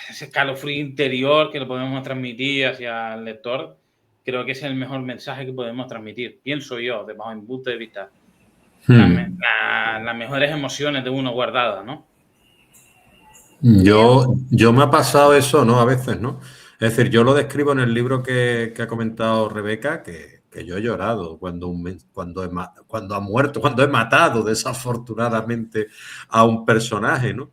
ese escalofrío interior que lo podemos transmitir hacia el lector, creo que es el mejor mensaje que podemos transmitir, pienso yo, bajo mi punto de vista. Las mejores emociones de uno guardadas, ¿no? Yo me ha pasado eso, ¿no? A veces, ¿no? Es decir, yo lo describo en el libro que ha comentado Rebeca, que yo he llorado cuando ha muerto, cuando he matado desafortunadamente a un personaje, ¿no?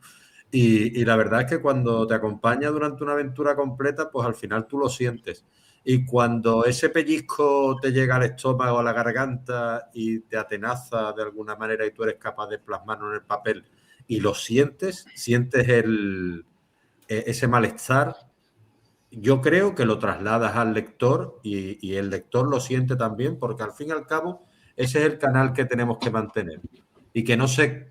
Y la verdad es que cuando te acompaña durante una aventura completa, pues al final tú lo sientes. Y cuando ese pellizco te llega al estómago, a la garganta y te atenaza de alguna manera y tú eres capaz de plasmarlo en el papel y lo sientes ese malestar, yo creo que lo trasladas al lector y el lector lo siente también, porque al fin y al cabo ese es el canal que tenemos que mantener y que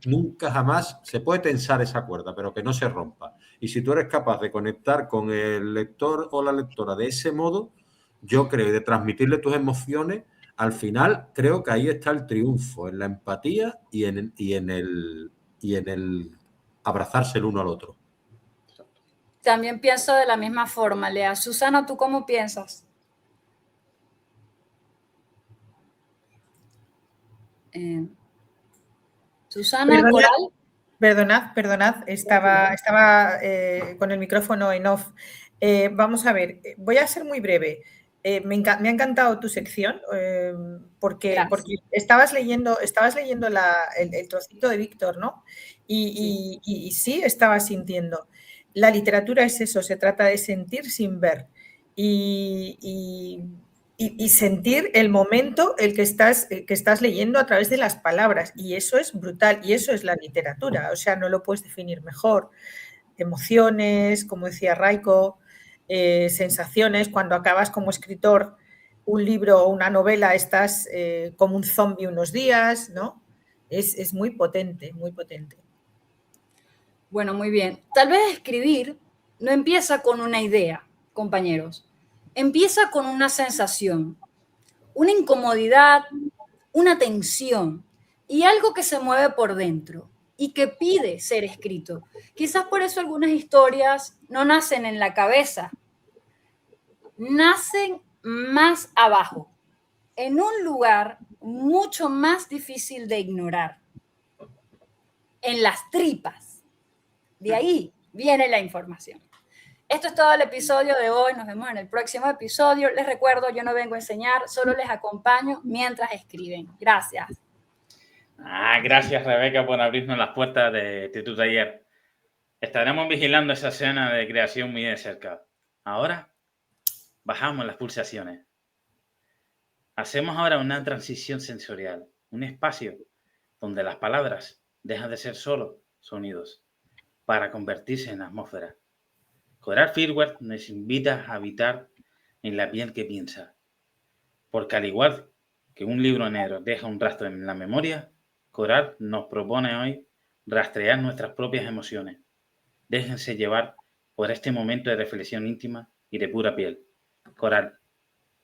nunca jamás se puede tensar esa cuerda, pero que no se rompa. Y si tú eres capaz de conectar con el lector o la lectora de ese modo, yo creo, y de transmitirle tus emociones, al final creo que ahí está el triunfo, en la empatía y en el abrazarse el uno al otro. También pienso de la misma forma, Lea. Susana, ¿tú cómo piensas? Susana, Coral. Perdonad, estaba con el micrófono en off. Vamos a ver, voy a ser muy breve. Me ha encantado tu sección porque estabas leyendo el trocito de Víctor, ¿no? Y sí, estaba sintiendo. La literatura es eso, se trata de sentir sin ver y sentir el momento el que estás leyendo a través de las palabras. Y eso es brutal y eso es la literatura. O sea, no lo puedes definir mejor. Emociones, como decía Raiko, sensaciones. Cuando acabas como escritor un libro o una novela, estás como un zombie unos días, ¿no? Es muy potente, muy potente. Bueno, muy bien. Tal vez escribir no empieza con una idea, compañeros. Empieza con una sensación, una incomodidad, una tensión y algo que se mueve por dentro y que pide ser escrito. Quizás por eso algunas historias no nacen en la cabeza, nacen más abajo, en un lugar mucho más difícil de ignorar, en las tripas. De ahí viene la información. Esto es todo el episodio de hoy. Nos vemos en el próximo episodio. Les recuerdo, yo no vengo a enseñar, solo les acompaño mientras escriben. Gracias. Gracias, Rebeca, por abrirnos las puertas de tu taller. Estaremos vigilando esa escena de creación muy de cerca. Ahora, bajamos las pulsaciones. Hacemos ahora una transición sensorial, un espacio donde las palabras dejan de ser solo sonidos para convertirse en atmósfera. Coral Firewall nos invita a habitar en la piel que piensa, porque al igual que un libro negro deja un rastro en la memoria, Coral nos propone hoy rastrear nuestras propias emociones. Déjense llevar por este momento de reflexión íntima y de pura piel. Coral,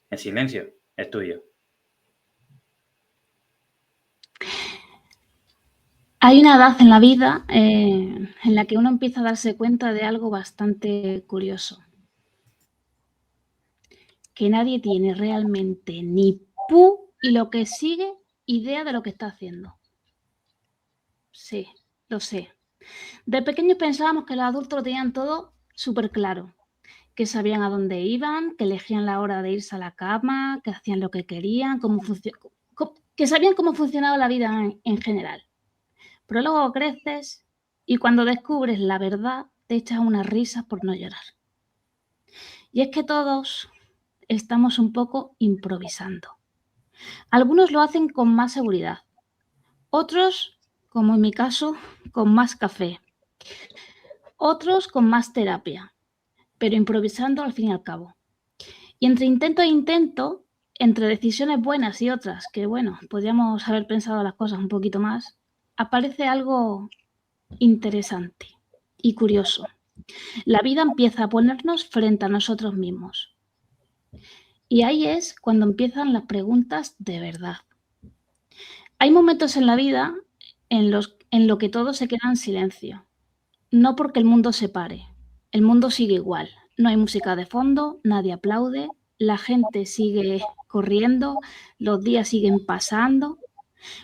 en silencio, es tuyo. Hay una edad en la vida en la que uno empieza a darse cuenta de algo bastante curioso. Que nadie tiene realmente ni y lo que sigue idea de lo que está haciendo. Sí, lo sé. De pequeños pensábamos que los adultos lo tenían todo súper claro, que sabían a dónde iban, que elegían la hora de irse a la cama, que hacían lo que querían, que sabían cómo funcionaba la vida en general. Pero luego creces y cuando descubres la verdad te echas unas risas por no llorar. Y es que todos estamos un poco improvisando. Algunos lo hacen con más seguridad, otros, como en mi caso, con más café, otros con más terapia, pero improvisando al fin y al cabo. Y entre intento e intento, entre decisiones buenas y otras, que bueno, podríamos haber pensado las cosas un poquito más, aparece algo interesante y curioso. La vida empieza a ponernos frente a nosotros mismos. Y ahí es cuando empiezan las preguntas de verdad. Hay momentos en la vida en lo que todo se queda en silencio. No porque el mundo se pare. El mundo sigue igual. No hay música de fondo, nadie aplaude, la gente sigue corriendo, los días siguen pasando,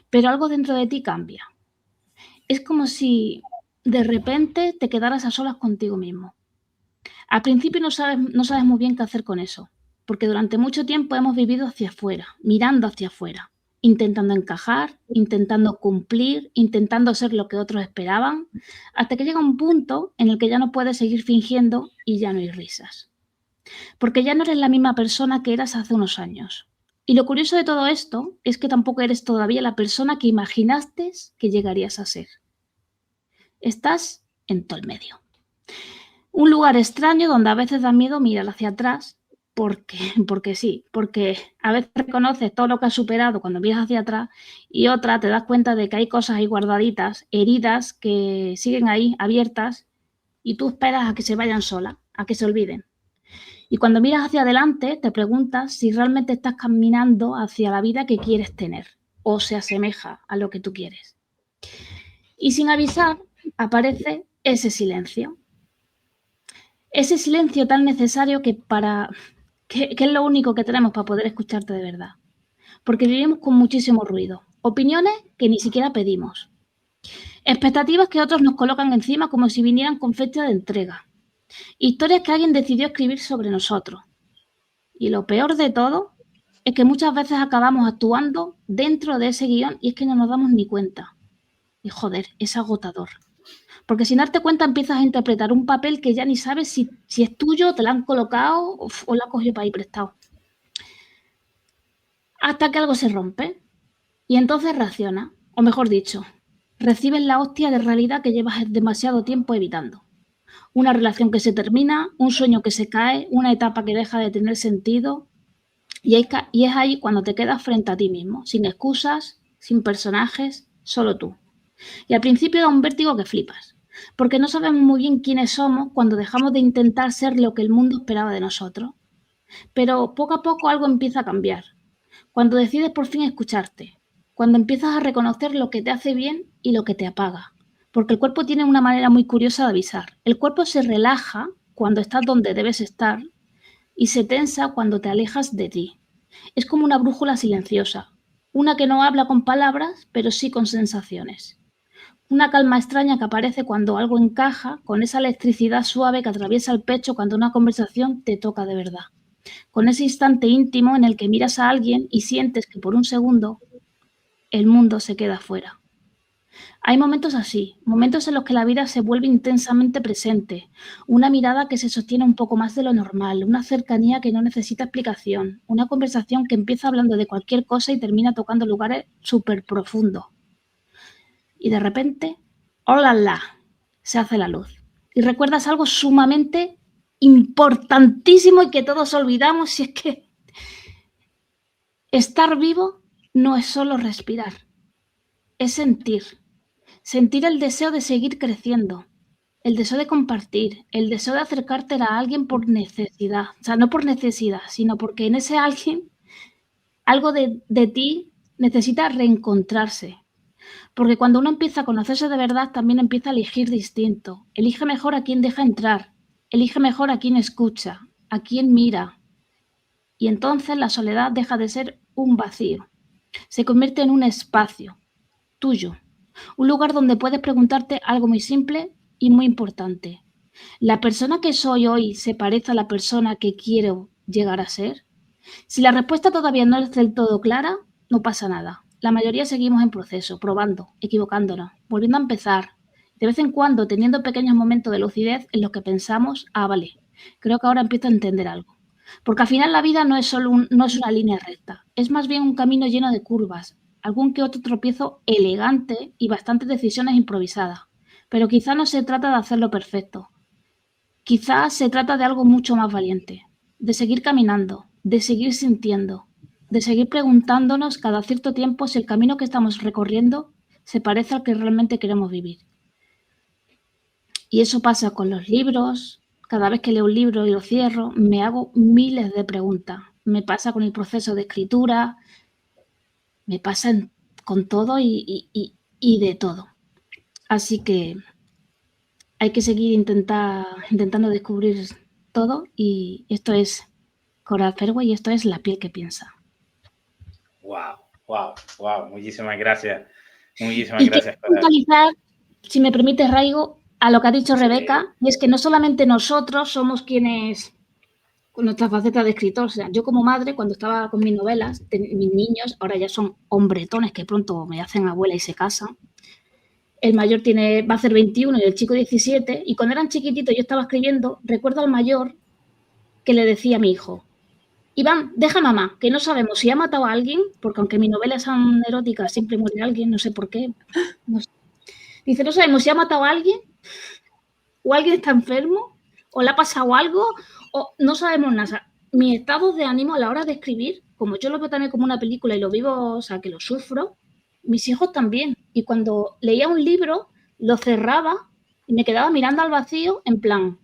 pero algo dentro de ti cambia. Es como si de repente te quedaras a solas contigo mismo. Al principio no sabes muy bien qué hacer con eso, porque durante mucho tiempo hemos vivido hacia afuera, mirando hacia afuera, intentando encajar, intentando cumplir, intentando ser lo que otros esperaban, hasta que llega un punto en el que ya no puedes seguir fingiendo y ya no hay risas. Porque ya no eres la misma persona que eras hace unos años. Y lo curioso de todo esto es que tampoco eres todavía la persona que imaginaste que llegarías a ser. Estás en todo el medio. Un lugar extraño donde a veces da miedo mirar hacia atrás, porque sí, porque a veces reconoces todo lo que has superado cuando miras hacia atrás y otra te das cuenta de que hay cosas ahí guardaditas, heridas que siguen ahí abiertas y tú esperas a que se vayan solas, a que se olviden. Y cuando miras hacia adelante te preguntas si realmente estás caminando hacia la vida que quieres tener o se asemeja a lo que tú quieres. Y sin avisar aparece ese silencio. Ese silencio tan necesario que es lo único que tenemos para poder escucharte de verdad. Porque vivimos con muchísimo ruido. Opiniones que ni siquiera pedimos. Expectativas que otros nos colocan encima como si vinieran con fecha de entrega. Historias que alguien decidió escribir sobre nosotros. Y lo peor de todo es que muchas veces acabamos actuando dentro de ese guión y es que no nos damos ni cuenta. Y joder, es agotador. Porque sin darte cuenta empiezas a interpretar un papel que ya ni sabes si es tuyo, te lo han colocado o lo has cogido para ir prestado. Hasta que algo se rompe y entonces reacciona, o mejor dicho, recibes la hostia de realidad que llevas demasiado tiempo evitando. Una relación que se termina, un sueño que se cae, una etapa que deja de tener sentido y es ahí cuando te quedas frente a ti mismo, sin excusas, sin personajes, solo tú. Y al principio da un vértigo que flipas. Porque no sabemos muy bien quiénes somos cuando dejamos de intentar ser lo que el mundo esperaba de nosotros. Pero poco a poco algo empieza a cambiar. Cuando decides por fin escucharte, cuando empiezas a reconocer lo que te hace bien y lo que te apaga. Porque el cuerpo tiene una manera muy curiosa de avisar. El cuerpo se relaja cuando estás donde debes estar y se tensa cuando te alejas de ti. Es como una brújula silenciosa, una que no habla con palabras, pero sí con sensaciones. Una calma extraña que aparece cuando algo encaja, con esa electricidad suave que atraviesa el pecho cuando una conversación te toca de verdad. Con ese instante íntimo en el que miras a alguien y sientes que por un segundo el mundo se queda fuera. Hay momentos así, momentos en los que la vida se vuelve intensamente presente, una mirada que se sostiene un poco más de lo normal, una cercanía que no necesita explicación, una conversación que empieza hablando de cualquier cosa y termina tocando lugares súper profundos. Y de repente, ¡hola! se hace la luz. Y recuerdas algo sumamente importantísimo y que todos olvidamos, si es que estar vivo no es solo respirar, es sentir. Sentir el deseo de seguir creciendo, el deseo de compartir, el deseo de acercarte a alguien por necesidad. O sea, no por necesidad, sino porque en ese alguien, algo de ti necesita reencontrarse. Porque cuando uno empieza a conocerse de verdad, también empieza a elegir distinto. Elige mejor a quién deja entrar, elige mejor a quién escucha, a quién mira. Y entonces la soledad deja de ser un vacío. Se convierte en un espacio tuyo. Un lugar donde puedes preguntarte algo muy simple y muy importante. ¿La persona que soy hoy se parece a la persona que quiero llegar a ser? Si la respuesta todavía no es del todo clara, no pasa nada. La mayoría seguimos en proceso, probando, equivocándonos, volviendo a empezar. De vez en cuando teniendo pequeños momentos de lucidez en los que pensamos, vale, creo que ahora empiezo a entender algo. Porque al final la vida no es una línea recta, es más bien un camino lleno de curvas, algún que otro tropiezo elegante y bastantes decisiones improvisadas. Pero quizá no se trata de hacerlo perfecto. Quizá se trata de algo mucho más valiente, de seguir caminando, de seguir sintiendo, de seguir preguntándonos cada cierto tiempo si el camino que estamos recorriendo se parece al que realmente queremos vivir. Y eso pasa con los libros. Cada vez que leo un libro y lo cierro, me hago miles de preguntas. Me pasa con el proceso de escritura, me pasa con todo y de todo. Así que hay que seguir intentando descubrir todo, y esto es Coral Fairway y esto es La piel que piensa. Wow. Muchísimas gracias. Muchísimas y gracias. Quiero puntualizar, si me permite, Raigo, a lo que ha dicho Rebeca, y es que no solamente nosotros somos quienes, con nuestra faceta de escritor, o sea, yo como madre, cuando estaba con mis novelas, mis niños ahora ya son hombretones que pronto me hacen abuela y se casan. El mayor va a hacer 21 y el chico 17, y cuando eran chiquititos yo estaba escribiendo, recuerdo al mayor que le decía a mi hijo: Iván, deja a mamá, que no sabemos si ha matado a alguien, porque aunque mis novelas son eróticas, siempre muere alguien, no sé por qué. No sé. Dice, no sabemos si ha matado a alguien, o alguien está enfermo, o le ha pasado algo, o no sabemos nada. Mis estados de ánimo a la hora de escribir, como yo lo veo también como una película y lo vivo, o sea, que lo sufro, mis hijos también. Y cuando leía un libro, lo cerraba y me quedaba mirando al vacío en plan,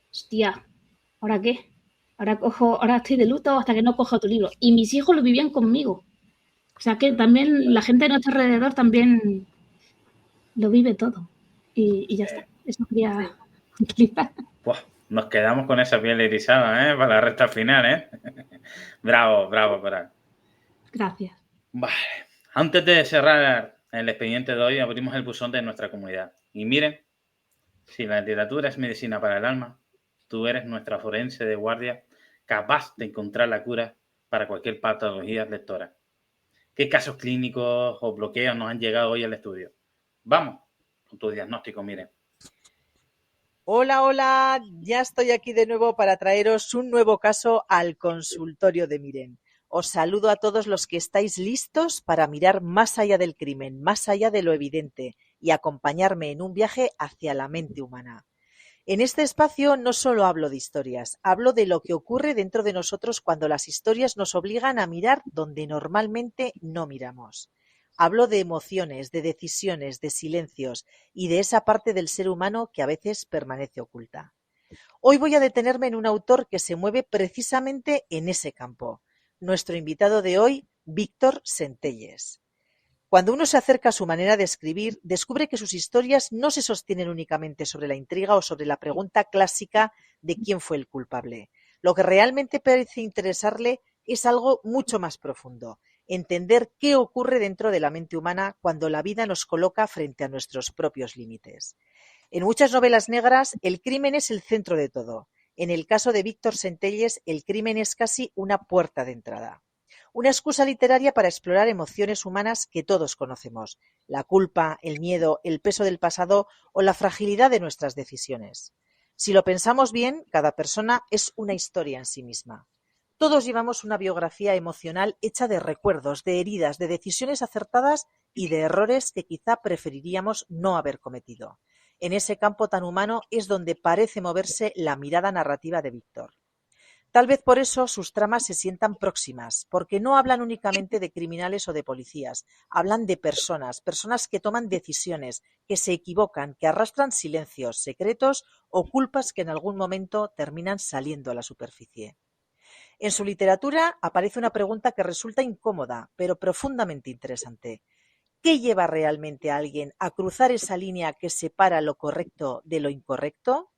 hostia, ¿ahora qué? Ahora estoy de luto hasta que no coja tu libro. Y mis hijos lo vivían conmigo. O sea que también la gente de nuestro alrededor también lo vive todo. Y ya está. Eso quería utilizar. Nos quedamos con esa piel erizada, para la recta final, Bravo, Coral. Gracias. Vale. Antes de cerrar el expediente de hoy, abrimos el buzón de nuestra comunidad. Y miren, si la literatura es medicina para el alma, tú eres nuestra forense de guardia, capaz de encontrar la cura para cualquier patología lectora. ¿Qué casos clínicos o bloqueos nos han llegado hoy al estudio? Vamos con tu diagnóstico, miren. Hola, ya estoy aquí de nuevo para traeros un nuevo caso al consultorio de Miren. Os saludo a todos los que estáis listos para mirar más allá del crimen, más allá de lo evidente, y acompañarme en un viaje hacia la mente humana. En este espacio no solo hablo de historias, hablo de lo que ocurre dentro de nosotros cuando las historias nos obligan a mirar donde normalmente no miramos. Hablo de emociones, de decisiones, de silencios y de esa parte del ser humano que a veces permanece oculta. Hoy voy a detenerme en un autor que se mueve precisamente en ese campo. Nuestro invitado de hoy, Víctor Centelles. Cuando uno se acerca a su manera de escribir, descubre que sus historias no se sostienen únicamente sobre la intriga o sobre la pregunta clásica de quién fue el culpable. Lo que realmente parece interesarle es algo mucho más profundo: entender qué ocurre dentro de la mente humana cuando la vida nos coloca frente a nuestros propios límites. En muchas novelas negras, el crimen es el centro de todo. En el caso de Víctor Centelles, el crimen es casi una puerta de entrada. Una excusa literaria para explorar emociones humanas que todos conocemos: la culpa, el miedo, el peso del pasado o la fragilidad de nuestras decisiones. Si lo pensamos bien, cada persona es una historia en sí misma. Todos llevamos una biografía emocional hecha de recuerdos, de heridas, de decisiones acertadas y de errores que quizá preferiríamos no haber cometido. En ese campo tan humano es donde parece moverse la mirada narrativa de Víctor. Tal vez por eso sus tramas se sientan próximas, porque no hablan únicamente de criminales o de policías, hablan de personas, personas que toman decisiones, que se equivocan, que arrastran silencios, secretos o culpas que en algún momento terminan saliendo a la superficie. En su literatura aparece una pregunta que resulta incómoda, pero profundamente interesante. ¿Qué lleva realmente a alguien a cruzar esa línea que separa lo correcto de lo incorrecto?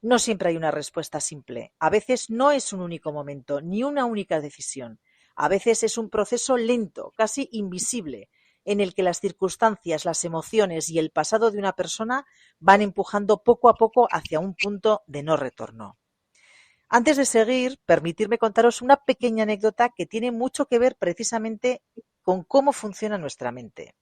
No siempre hay una respuesta simple. A veces no es un único momento, ni una única decisión. A veces es un proceso lento, casi invisible, en el que las circunstancias, las emociones y el pasado de una persona van empujando poco a poco hacia un punto de no retorno. Antes de seguir, permitidme contaros una pequeña anécdota que tiene mucho que ver precisamente con cómo funciona nuestra mente.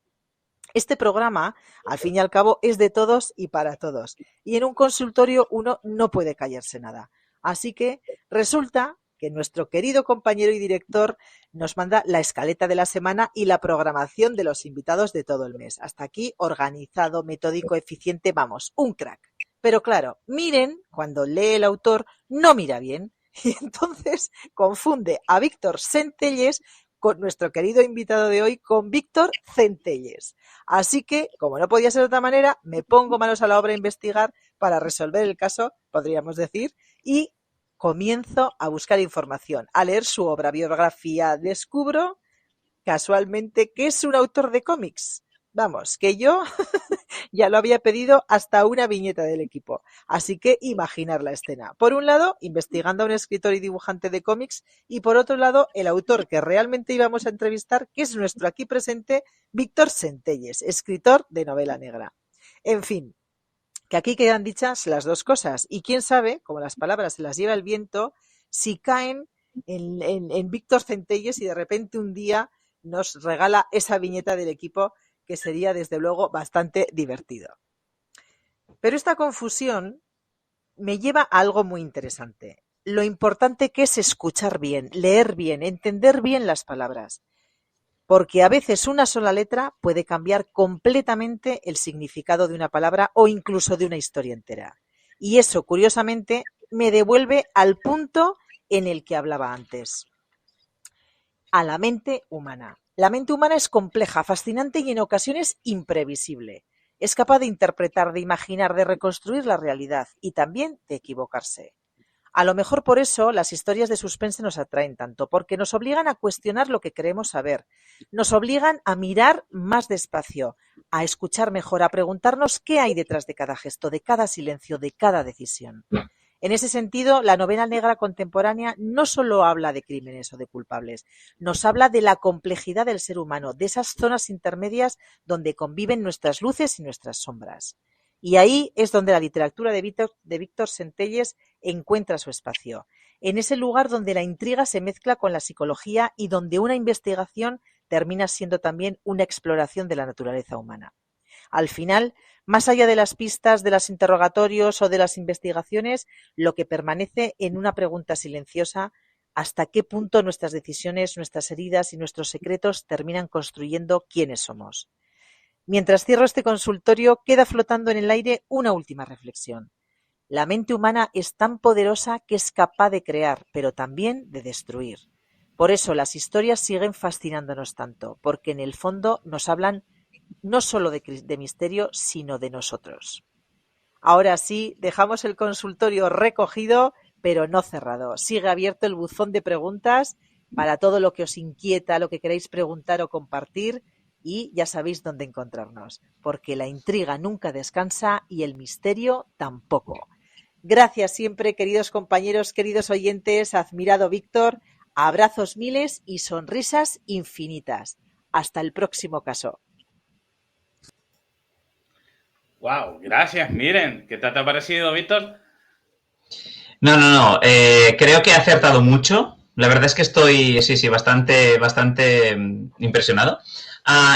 Este programa, al fin y al cabo, es de todos y para todos. Y en un consultorio uno no puede callarse nada. Así que resulta que nuestro querido compañero y director nos manda la escaleta de la semana y la programación de los invitados de todo el mes. Hasta aquí, organizado, metódico, eficiente, vamos, un crack. Pero claro, Miren, cuando lee el autor, no mira bien. Y entonces confunde a Víctor Centelles con nuestro querido invitado de hoy, con Víctor Centelles. Así que, como no podía ser de otra manera, me pongo manos a la obra a investigar para resolver el caso, podríamos decir, y comienzo a buscar información, a leer su obra, biografía. Descubro, casualmente, que es un autor de cómics. Vamos, que yo ya lo había pedido hasta una viñeta del equipo. Así que imaginar la escena. Por un lado, investigando a un escritor y dibujante de cómics, y por otro lado, el autor que realmente íbamos a entrevistar, que es nuestro aquí presente, Víctor Centelles, escritor de novela negra. En fin, que aquí quedan dichas las dos cosas. Y quién sabe, como las palabras se las lleva el viento, si caen en Víctor Centelles y de repente un día nos regala esa viñeta del equipo, que sería desde luego bastante divertido. Pero esta confusión me lleva a algo muy interesante. Lo importante que es escuchar bien, leer bien, entender bien las palabras. Porque a veces una sola letra puede cambiar completamente el significado de una palabra o incluso de una historia entera. Y eso, curiosamente, me devuelve al punto en el que hablaba antes. A la mente humana. La mente humana es compleja, fascinante y en ocasiones imprevisible. Es capaz de interpretar, de imaginar, de reconstruir la realidad y también de equivocarse. A lo mejor por eso las historias de suspense nos atraen tanto, porque nos obligan a cuestionar lo que queremos saber, nos obligan a mirar más despacio, a escuchar mejor, a preguntarnos qué hay detrás de cada gesto, de cada silencio, de cada decisión. En ese sentido, la novela negra contemporánea no solo habla de crímenes o de culpables, nos habla de la complejidad del ser humano, de esas zonas intermedias donde conviven nuestras luces y nuestras sombras. Y ahí es donde la literatura de Víctor Centelles encuentra su espacio, en ese lugar donde la intriga se mezcla con la psicología y donde una investigación termina siendo también una exploración de la naturaleza humana. Al final, más allá de las pistas, de los interrogatorios o de las investigaciones, lo que permanece en una pregunta silenciosa: ¿hasta qué punto nuestras decisiones, nuestras heridas y nuestros secretos terminan construyendo quiénes somos? Mientras cierro este consultorio, queda flotando en el aire una última reflexión. La mente humana es tan poderosa que es capaz de crear, pero también de destruir. Por eso las historias siguen fascinándonos tanto, porque en el fondo nos hablan no solo de misterio, sino de nosotros. Ahora sí, dejamos el consultorio recogido, pero no cerrado. Sigue abierto el buzón de preguntas para todo lo que os inquieta, lo que queráis preguntar o compartir, y ya sabéis dónde encontrarnos, porque la intriga nunca descansa y el misterio tampoco. Gracias siempre, queridos compañeros, queridos oyentes, admirado Víctor, abrazos miles y sonrisas infinitas. Hasta el próximo caso. Wow, gracias. Miren, ¿qué te ha parecido, Víctor? No. Creo que he acertado mucho. La verdad es que estoy, bastante impresionado.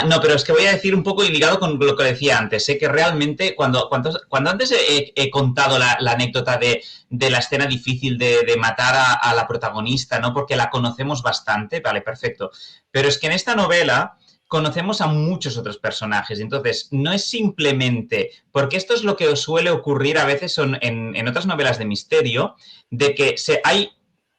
No, pero es que voy a decir un poco y ligado con lo que decía antes. Sé que realmente cuando antes he contado la anécdota de la escena difícil de matar a la protagonista, ¿no? Porque la conocemos bastante, vale, perfecto. Pero es que en esta novela conocemos a muchos otros personajes. Entonces, no es simplemente, porque esto es lo que os suele ocurrir a veces en otras novelas de misterio, de que hay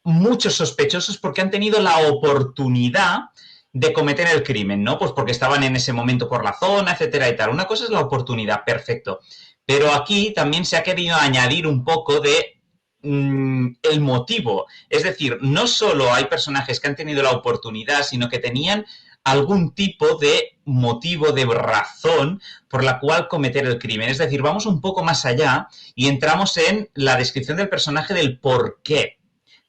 muchos sospechosos porque han tenido la oportunidad de cometer el crimen, ¿no? Pues porque estaban en ese momento por la zona, etcétera y tal. Una cosa es la oportunidad, perfecto. Pero aquí también se ha querido añadir un poco de el motivo. Es decir, no solo hay personajes que han tenido la oportunidad, sino que tenían algún tipo de motivo, de razón por la cual cometer el crimen. Es decir, vamos un poco más allá y entramos en la descripción del personaje del por qué.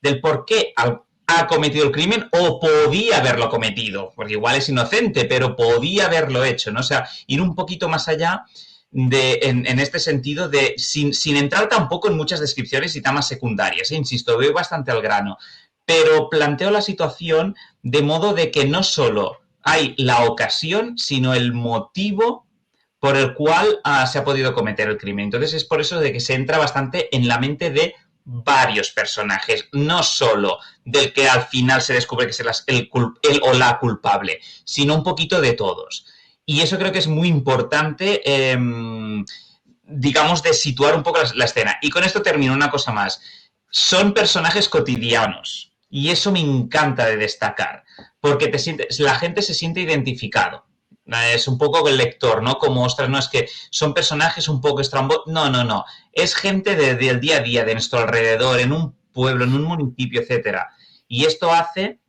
Del por qué ha cometido el crimen o podía haberlo cometido, porque igual es inocente, pero podía haberlo hecho, ¿no? O sea, ir un poquito más allá en este sentido de sin entrar tampoco en muchas descripciones y temas secundarias, insisto, veo bastante al grano, pero planteo la situación de modo de que no solo hay la ocasión, sino el motivo por el cual se ha podido cometer el crimen. Entonces es por eso de que se entra bastante en la mente de varios personajes, no solo del que al final se descubre que es el o la culpable, sino un poquito de todos. Y eso creo que es muy importante, digamos, de situar un poco la escena. Y con esto termino una cosa más. Son personajes cotidianos. Y eso me encanta de destacar. Porque la gente se siente identificado. Es un poco el lector, ¿no? Como, ostras, no es que son personajes un poco estrambóticos. No. Es gente del día a día, de nuestro alrededor, en un pueblo, en un municipio, etcétera. Y esto hace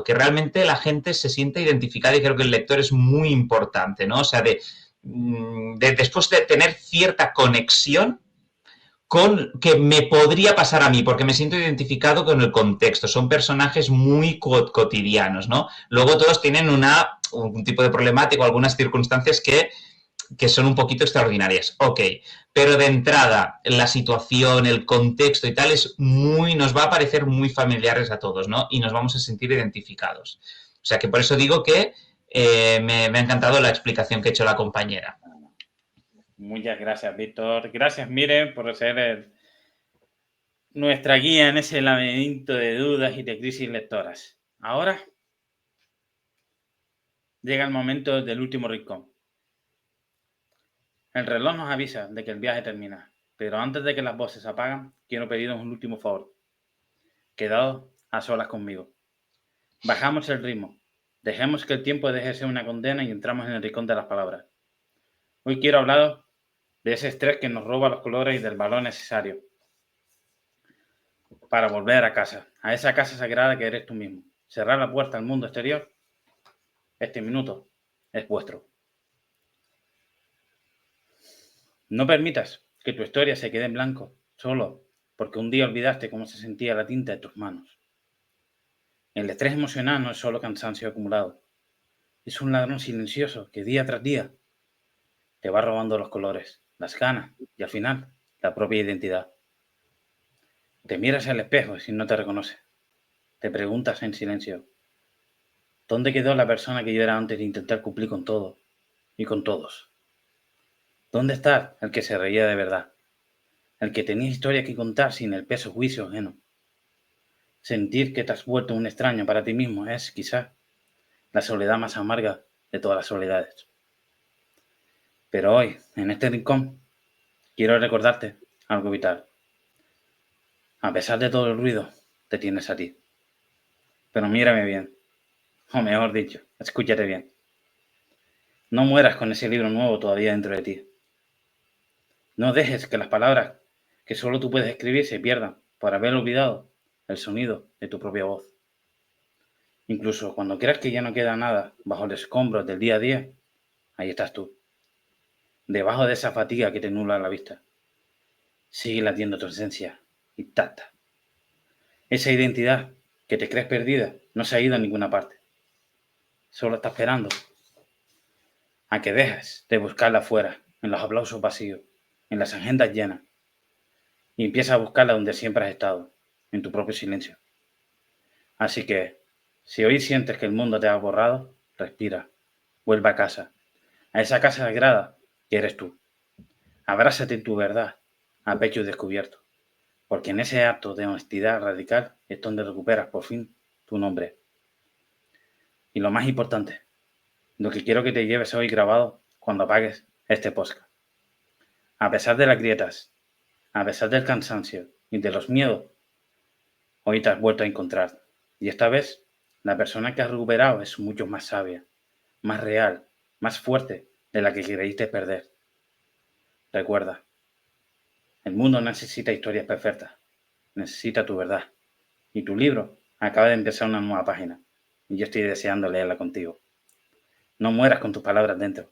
que realmente la gente se siente identificada y creo que el lector es muy importante, ¿no? O sea, después de tener cierta conexión con que me podría pasar a mí, porque me siento identificado con el contexto. Son personajes muy cotidianos, ¿no? Luego todos tienen un tipo de problemática o algunas circunstancias que son un poquito extraordinarias. Ok, pero de entrada, la situación, el contexto y tal, nos va a parecer muy familiares a todos, ¿no? Y nos vamos a sentir identificados. O sea que por eso digo que me ha encantado la explicación que ha hecho la compañera. Muchas gracias, Víctor. Gracias, Miren, por ser nuestra guía en ese laberinto de dudas y de crisis lectoras. Ahora llega el momento del último rincón. El reloj nos avisa de que el viaje termina, pero antes de que las voces se apagan, quiero pediros un último favor. Quedaos a solas conmigo. Bajamos el ritmo. Dejemos que el tiempo deje de ser una condena y entramos en el rincón de las palabras. Hoy quiero hablaros de ese estrés que nos roba los colores y del valor necesario para volver a casa, a esa casa sagrada que eres tú mismo. Cerrar la puerta al mundo exterior. Este minuto es vuestro. No permitas que tu historia se quede en blanco, solo porque un día olvidaste cómo se sentía la tinta de tus manos. El estrés emocional no es solo cansancio acumulado. Es un ladrón silencioso que día tras día te va robando los colores, las ganas y al final la propia identidad. Te miras al espejo y no te reconoces. Te preguntas en silencio, ¿dónde quedó la persona que yo era antes de intentar cumplir con todo y con todos? ¿Dónde está el que se reía de verdad? El que tenía historia que contar sin el peso juicio ajeno. Sentir que te has vuelto un extraño para ti mismo es, quizás, la soledad más amarga de todas las soledades. Pero hoy, en este rincón, quiero recordarte algo vital. A pesar de todo el ruido, te tienes a ti. Pero mírame bien, o mejor dicho, escúchate bien. No mueras con ese libro nuevo todavía dentro de ti. No dejes que las palabras que solo tú puedes escribir se pierdan por haber olvidado el sonido de tu propia voz. Incluso cuando creas que ya no queda nada bajo los escombros del día a día, ahí estás tú, debajo de esa fatiga que te nubla la vista. Sigue latiendo tu esencia intacta. Esa identidad que te crees perdida no se ha ido a ninguna parte. Solo está esperando a que dejes de buscarla afuera, en los aplausos vacíos, en las agendas llenas, y empieza a buscarla donde siempre has estado, en tu propio silencio. Así que, si hoy sientes que el mundo te ha borrado, respira, vuelve a casa, a esa casa sagrada que eres tú. Abrázate en tu verdad, a pecho descubierto, porque en ese acto de honestidad radical es donde recuperas por fin tu nombre. Y lo más importante, lo que quiero que te lleves hoy grabado cuando apagues este podcast. A pesar de las grietas, a pesar del cansancio y de los miedos, hoy te has vuelto a encontrar. Y esta vez, la persona que has recuperado es mucho más sabia, más real, más fuerte de la que creíste perder. Recuerda, el mundo necesita historias perfectas, necesita tu verdad. Y tu libro acaba de empezar una nueva página y yo estoy deseando leerla contigo. No mueras con tus palabras dentro.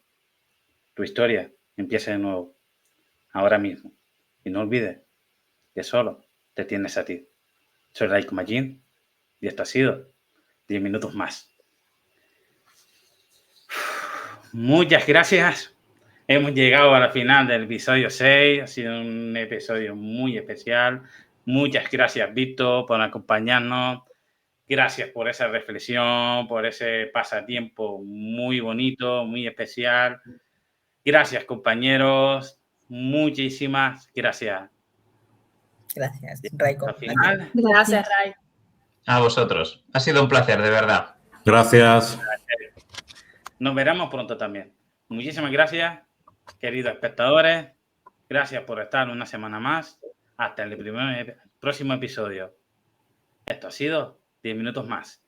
Tu historia empieza de nuevo, ahora mismo. Y no olvides que solo te tienes a ti. Soy Raiko Magin y esto ha sido 10 minutos más. Muchas gracias. Hemos llegado a la final del episodio 6. Ha sido un episodio muy especial. Muchas gracias, Víctor, por acompañarnos. Gracias por esa reflexión, por ese pasatiempo muy bonito, muy especial. Gracias, compañeros. Muchísimas gracias. Gracias, Raiko. Al final, Gracias, Ray. A vosotros. Ha sido un placer, de verdad. Gracias. nos veremos pronto también. Muchísimas gracias, queridos espectadores. Gracias por estar una semana más. Hasta el próximo episodio. Esto ha sido 10 minutos más.